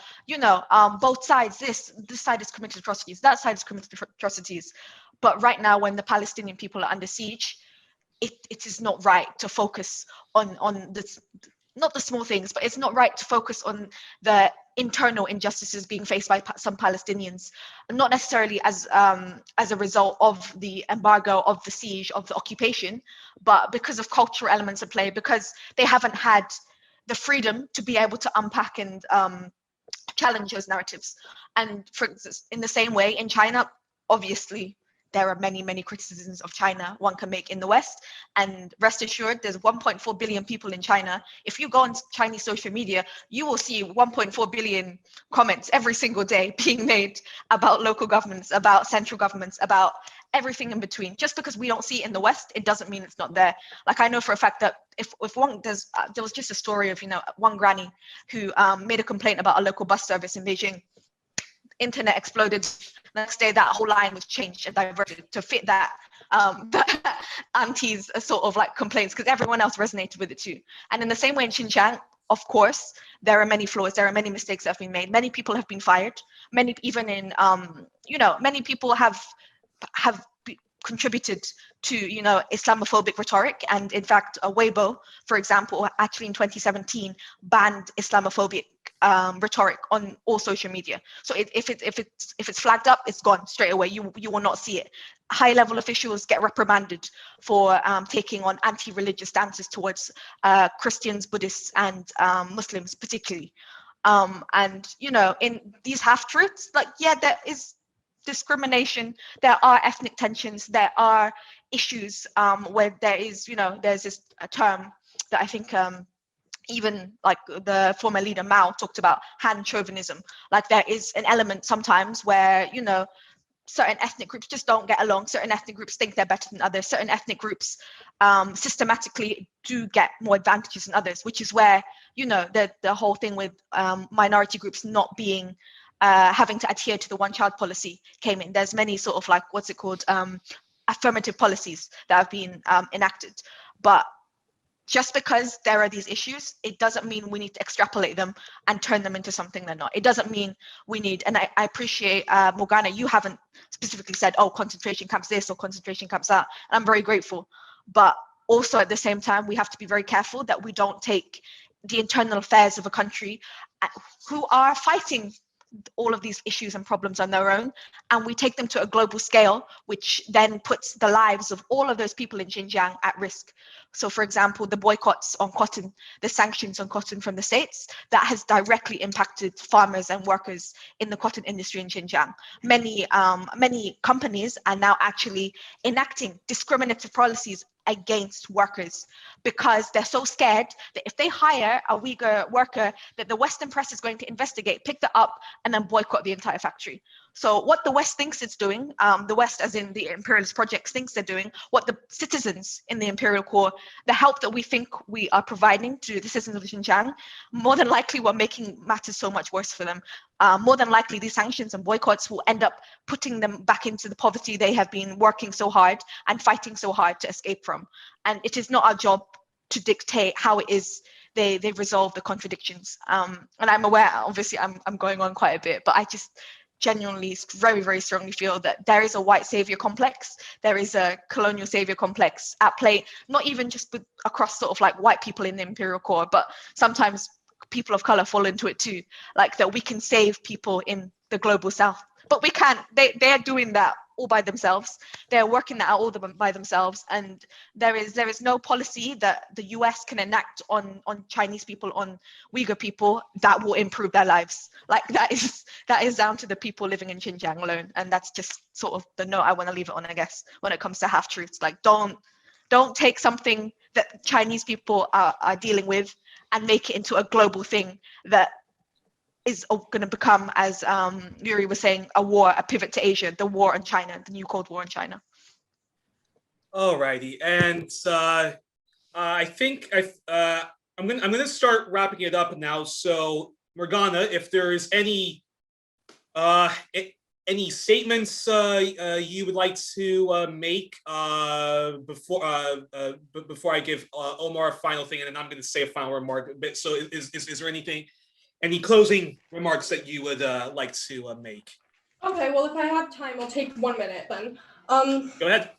both sides, this side is committed atrocities, that side is committed atrocities. But right now, when the Palestinian people are under siege, it is not right to focus on this, not the small things, but it's not right to focus on the internal injustices being faced by some Palestinians, not necessarily as a result of the embargo, of the siege, of the occupation, but because of cultural elements at play, because they haven't had the freedom to be able to unpack and challenge those narratives. And for instance, in the same way, in China, obviously, there are many, many criticisms of China one can make in the West. And rest assured, there's 1.4 billion people in China. If you go on Chinese social media, you will see 1.4 billion comments every single day being made about local governments, about central governments, about everything in between. Just because we don't see it in the West, it doesn't mean it's not there. Like, I know for a fact that if one, there was just a story of, one granny who made a complaint about a local bus service in Beijing. Internet exploded. Next day, that whole line was changed and diverted to fit that auntie's sort of like complaints, because everyone else resonated with it too. And in the same way in Xinjiang, of course, there are many flaws, there are many mistakes that have been made. Many people have been fired. Many, even in, many people have contributed to, Islamophobic rhetoric. And in fact, Weibo, for example, actually in 2017 banned Islamophobic rhetoric on all social media. So if it's flagged up, it's gone straight away. You will not see it. High-level officials get reprimanded for taking on anti-religious stances towards Christians, Buddhists, and Muslims particularly. And in these half-truths, there is discrimination, there are ethnic tensions, there are issues where there is, there's this term that I think even like the former leader Mao talked about, Han chauvinism. Like, there is an element sometimes where, certain ethnic groups just don't get along. Certain ethnic groups think they're better than others. Certain ethnic groups systematically do get more advantages than others, which is where, the whole thing with minority groups not being having to adhere to the one-child policy came in. There's many sort of like, what's it called, affirmative policies that have been enacted. But just because there are these issues, it doesn't mean we need to extrapolate them and turn them into something they're not. It doesn't mean we need, and I appreciate, Morgana, you haven't specifically said, oh, concentration camps this or concentration camps that, and I'm very grateful. But also at the same time, we have to be very careful that we don't take the internal affairs of a country who are fighting all of these issues and problems on their own, and we take them to a global scale, which then puts the lives of all of those people in Xinjiang at risk. So, for example, the boycotts on cotton, the sanctions on cotton from the States, that has directly impacted farmers and workers in the cotton industry in Xinjiang. Many companies are now actually enacting discriminatory policies against workers because they're so scared that if they hire a Uyghur worker, that the Western press is going to investigate, pick that up, and then boycott the entire factory. So what the West thinks it's doing, the West as in the imperialist projects thinks they're doing, what the citizens in the imperial core, the help that we think we are providing to the citizens of Xinjiang, more than likely we're making matters so much worse for them. More than likely these sanctions and boycotts will end up putting them back into the poverty they have been working so hard and fighting so hard to escape from. And it is not our job to dictate how it is they resolve the contradictions. And I'm aware, obviously I'm going on quite a bit, but I just genuinely very, very strongly feel that there is a white savior complex, there is a colonial savior complex at play, not even just across sort of like white people in the imperial core, but sometimes people of color fall into it too, like that we can save people in the global south, but we can't. They're doing that all by themselves. They're working that out all by themselves, and there is no policy that the US can enact on Chinese people, on Uyghur people, that will improve their lives. Like that is down to the people living in Xinjiang alone, and that's just sort of the note I want to leave it on, I guess, when it comes to half truths. Like don't take something that Chinese people are dealing with and make it into a global thing that is going to become, as Yuri was saying, a pivot to Asia, the war on China, the new Cold War in China. Alrighty, and I think I'm gonna start wrapping it up now. So Morgana, if there's any statements you would like to make before I give Omar a final thing, and then I'm going to say a final remark. But so is there any closing remarks that you would like to make? Okay, well, if I have time, I'll take 1 minute then. Go ahead.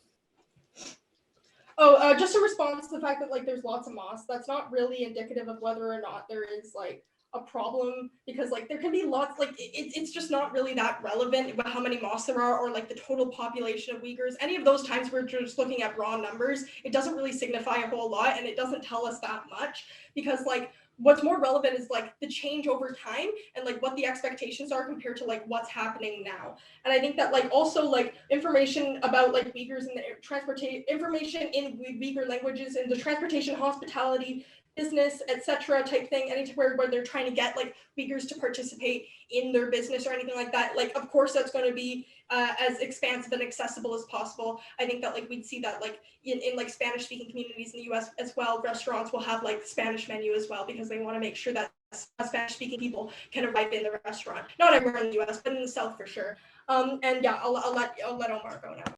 Just a response to the fact that like there's lots of mosques, that's not really indicative of whether or not there is like a problem, because like there can be lots, like it's just not really that relevant about how many mosques there are or like the total population of Uyghurs. Any of those times we're just looking at raw numbers, it doesn't really signify a whole lot, and it doesn't tell us that much, because like what's more relevant is like the change over time and like what the expectations are compared to like what's happening now. And I think that like also like information about like Uyghurs and the transportation, information in Uyghur languages and the transportation, hospitality, business, etc. type thing, anywhere where they're trying to get like Uyghurs to participate in their business or anything like that, like of course that's going to be as expansive and accessible as possible. I think that like we'd see that like in like Spanish speaking communities in the US as well, restaurants will have like Spanish menu as well, because they want to make sure that Spanish speaking people can arrive in the restaurant. Not everywhere in the US, but in the South for sure. And yeah, I'll let Omar go now.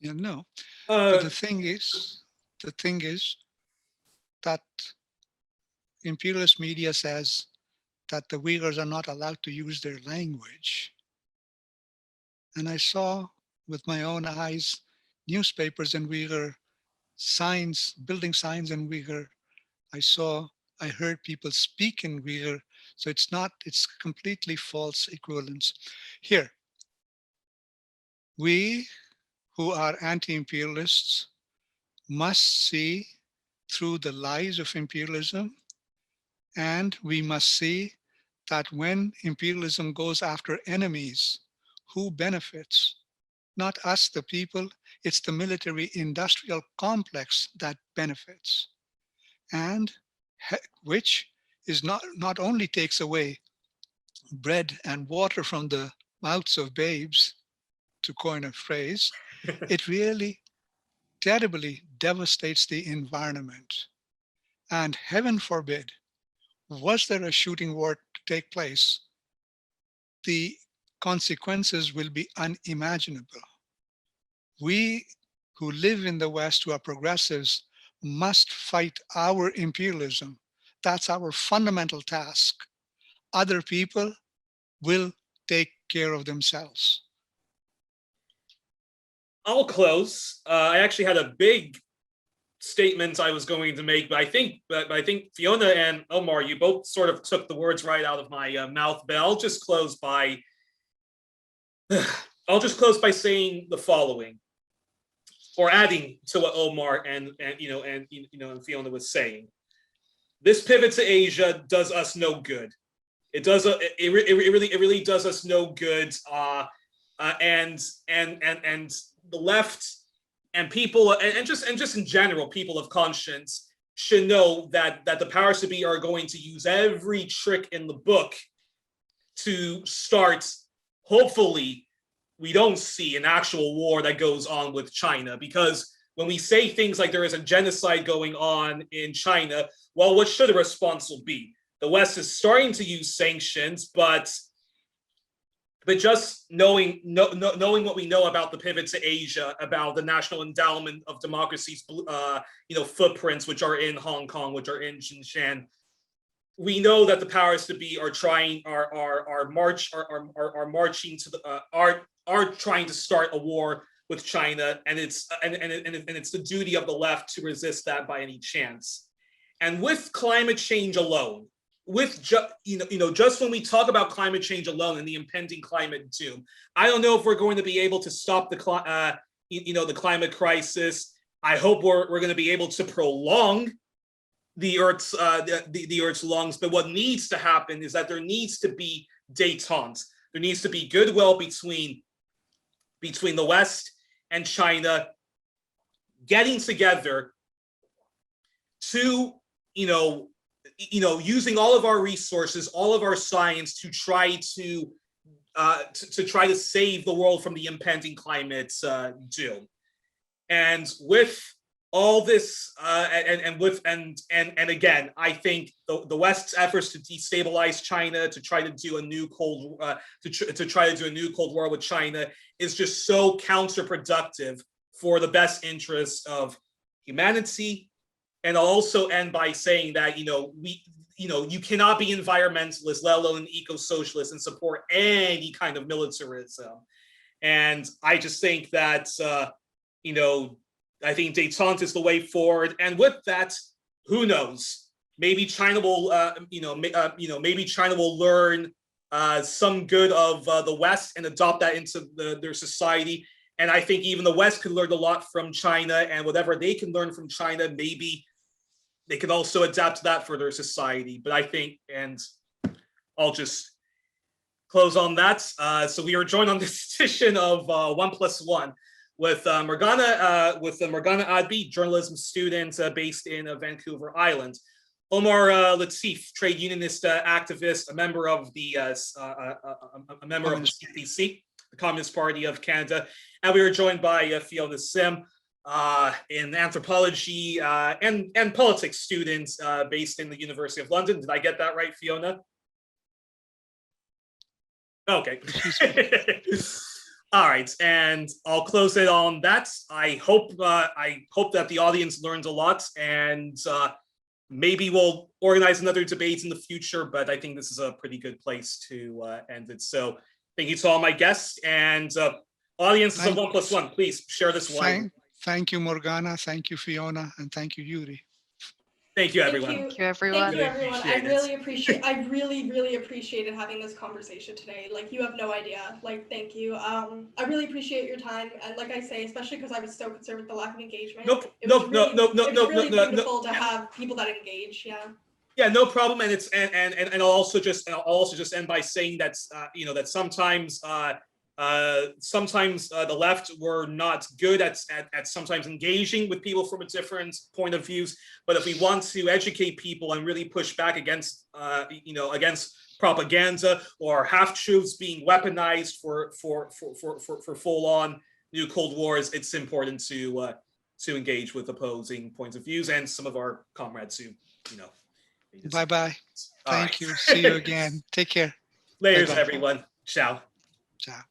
Yeah, no. But the thing is that imperialist media says that the Uyghurs are not allowed to use their language. And I saw with my own eyes newspapers in Uyghur, signs, building signs in Uyghur. I heard people speak in Uyghur. So it's completely false equivalence. Here, we who are anti-imperialists must see through the lies of imperialism, and we must see that when imperialism goes after enemies, who benefits? Not us, the people, it's the military industrial complex that benefits, and which is not only takes away bread and water from the mouths of babes, to coin a phrase, it really terribly devastates the environment. And heaven forbid, was there a shooting war to take place, the consequences will be unimaginable. We who live in the West, who are progressives, must fight our imperialism. That's our fundamental task. Other people will take care of themselves. I'll close. I actually had a big statements I was going to make, but I think Fiona and Omar, you both sort of took the words right out of my mouth. But I'll just close by saying the following, or adding to what Omar and Fiona was saying. This pivot to Asia does us no good. It really does us no good. And the left and people and just in general, people of conscience should know that the powers to be are going to use every trick in the book to start. Hopefully, we don't see an actual war that goes on with China, because when we say things like there is a genocide going on in China, well, what should a response be? The West is starting to use sanctions, but just knowing what we know about the pivot to Asia, about the National Endowment of Democracy's footprints, which are in Hong Kong, which are in Xijian, we know that the powers to be are trying trying to start a war with China, and it's the duty of the left to resist that by any chance. And with climate change alone, just when we talk about climate change alone and the impending climate doom, I don't know if we're going to be able to stop the climate crisis. I hope we're going to be able to prolong the Earth's lungs. But what needs to happen is that there needs to be détente. There needs to be goodwill between the West and China getting together to using all of our resources, all of our science to try to save the world from the impending climate doom. And with all this, and again, I think the West's efforts to destabilize China, to try to do a new Cold War with China, is just so counterproductive for the best interests of humanity. And I'll also end by saying that you cannot be environmentalist, let alone eco-socialist, and support any kind of militarism. And I just think that I think détente is the way forward. And with that, who knows? Maybe China will, maybe China will learn some good of the West and adopt that into their society. And I think even the West could learn a lot from China, and whatever they can learn from China, maybe they can also adapt to that for their society. But I think, and I'll just close on that. So we are joined on this edition of 1+1 with Morgana Adby, journalism student based in Vancouver Island. Omar Latif, trade unionist activist, a member of the CPC, the Communist Party of Canada, and we were joined by Fiona Sim, an anthropology and politics student based in the University of London. Did I get that right, Fiona? Okay. All right, and I'll close it on that. I hope that the audience learned a lot, and maybe we'll organize another debate in the future, but I think this is a pretty good place to end it. So thank you to all my guests, and audiences of 1+1, please share this wide. Thank you, Morgana. Thank you, Fiona, and thank you, Yuri. Thank you, everyone. Thank you, everyone. Thank you, everyone. I really appreciated having this conversation today. Like, you have no idea. Like, thank you. I really appreciate your time, and like I say, especially because I was so concerned with the lack of engagement. It was really beautiful to have people that engage. Yeah. Yeah, no problem. And it's and I'll also just end by saying that that sometimes the left were not good at sometimes engaging with people from a different point of views. But if we want to educate people and really push back against against propaganda or half-truths being weaponized for full-on new Cold Wars, it's important to engage with opposing points of views and some of our comrades who Bye-bye. Thank you. See you again. Take care. Layers, everyone. Ciao. Ciao.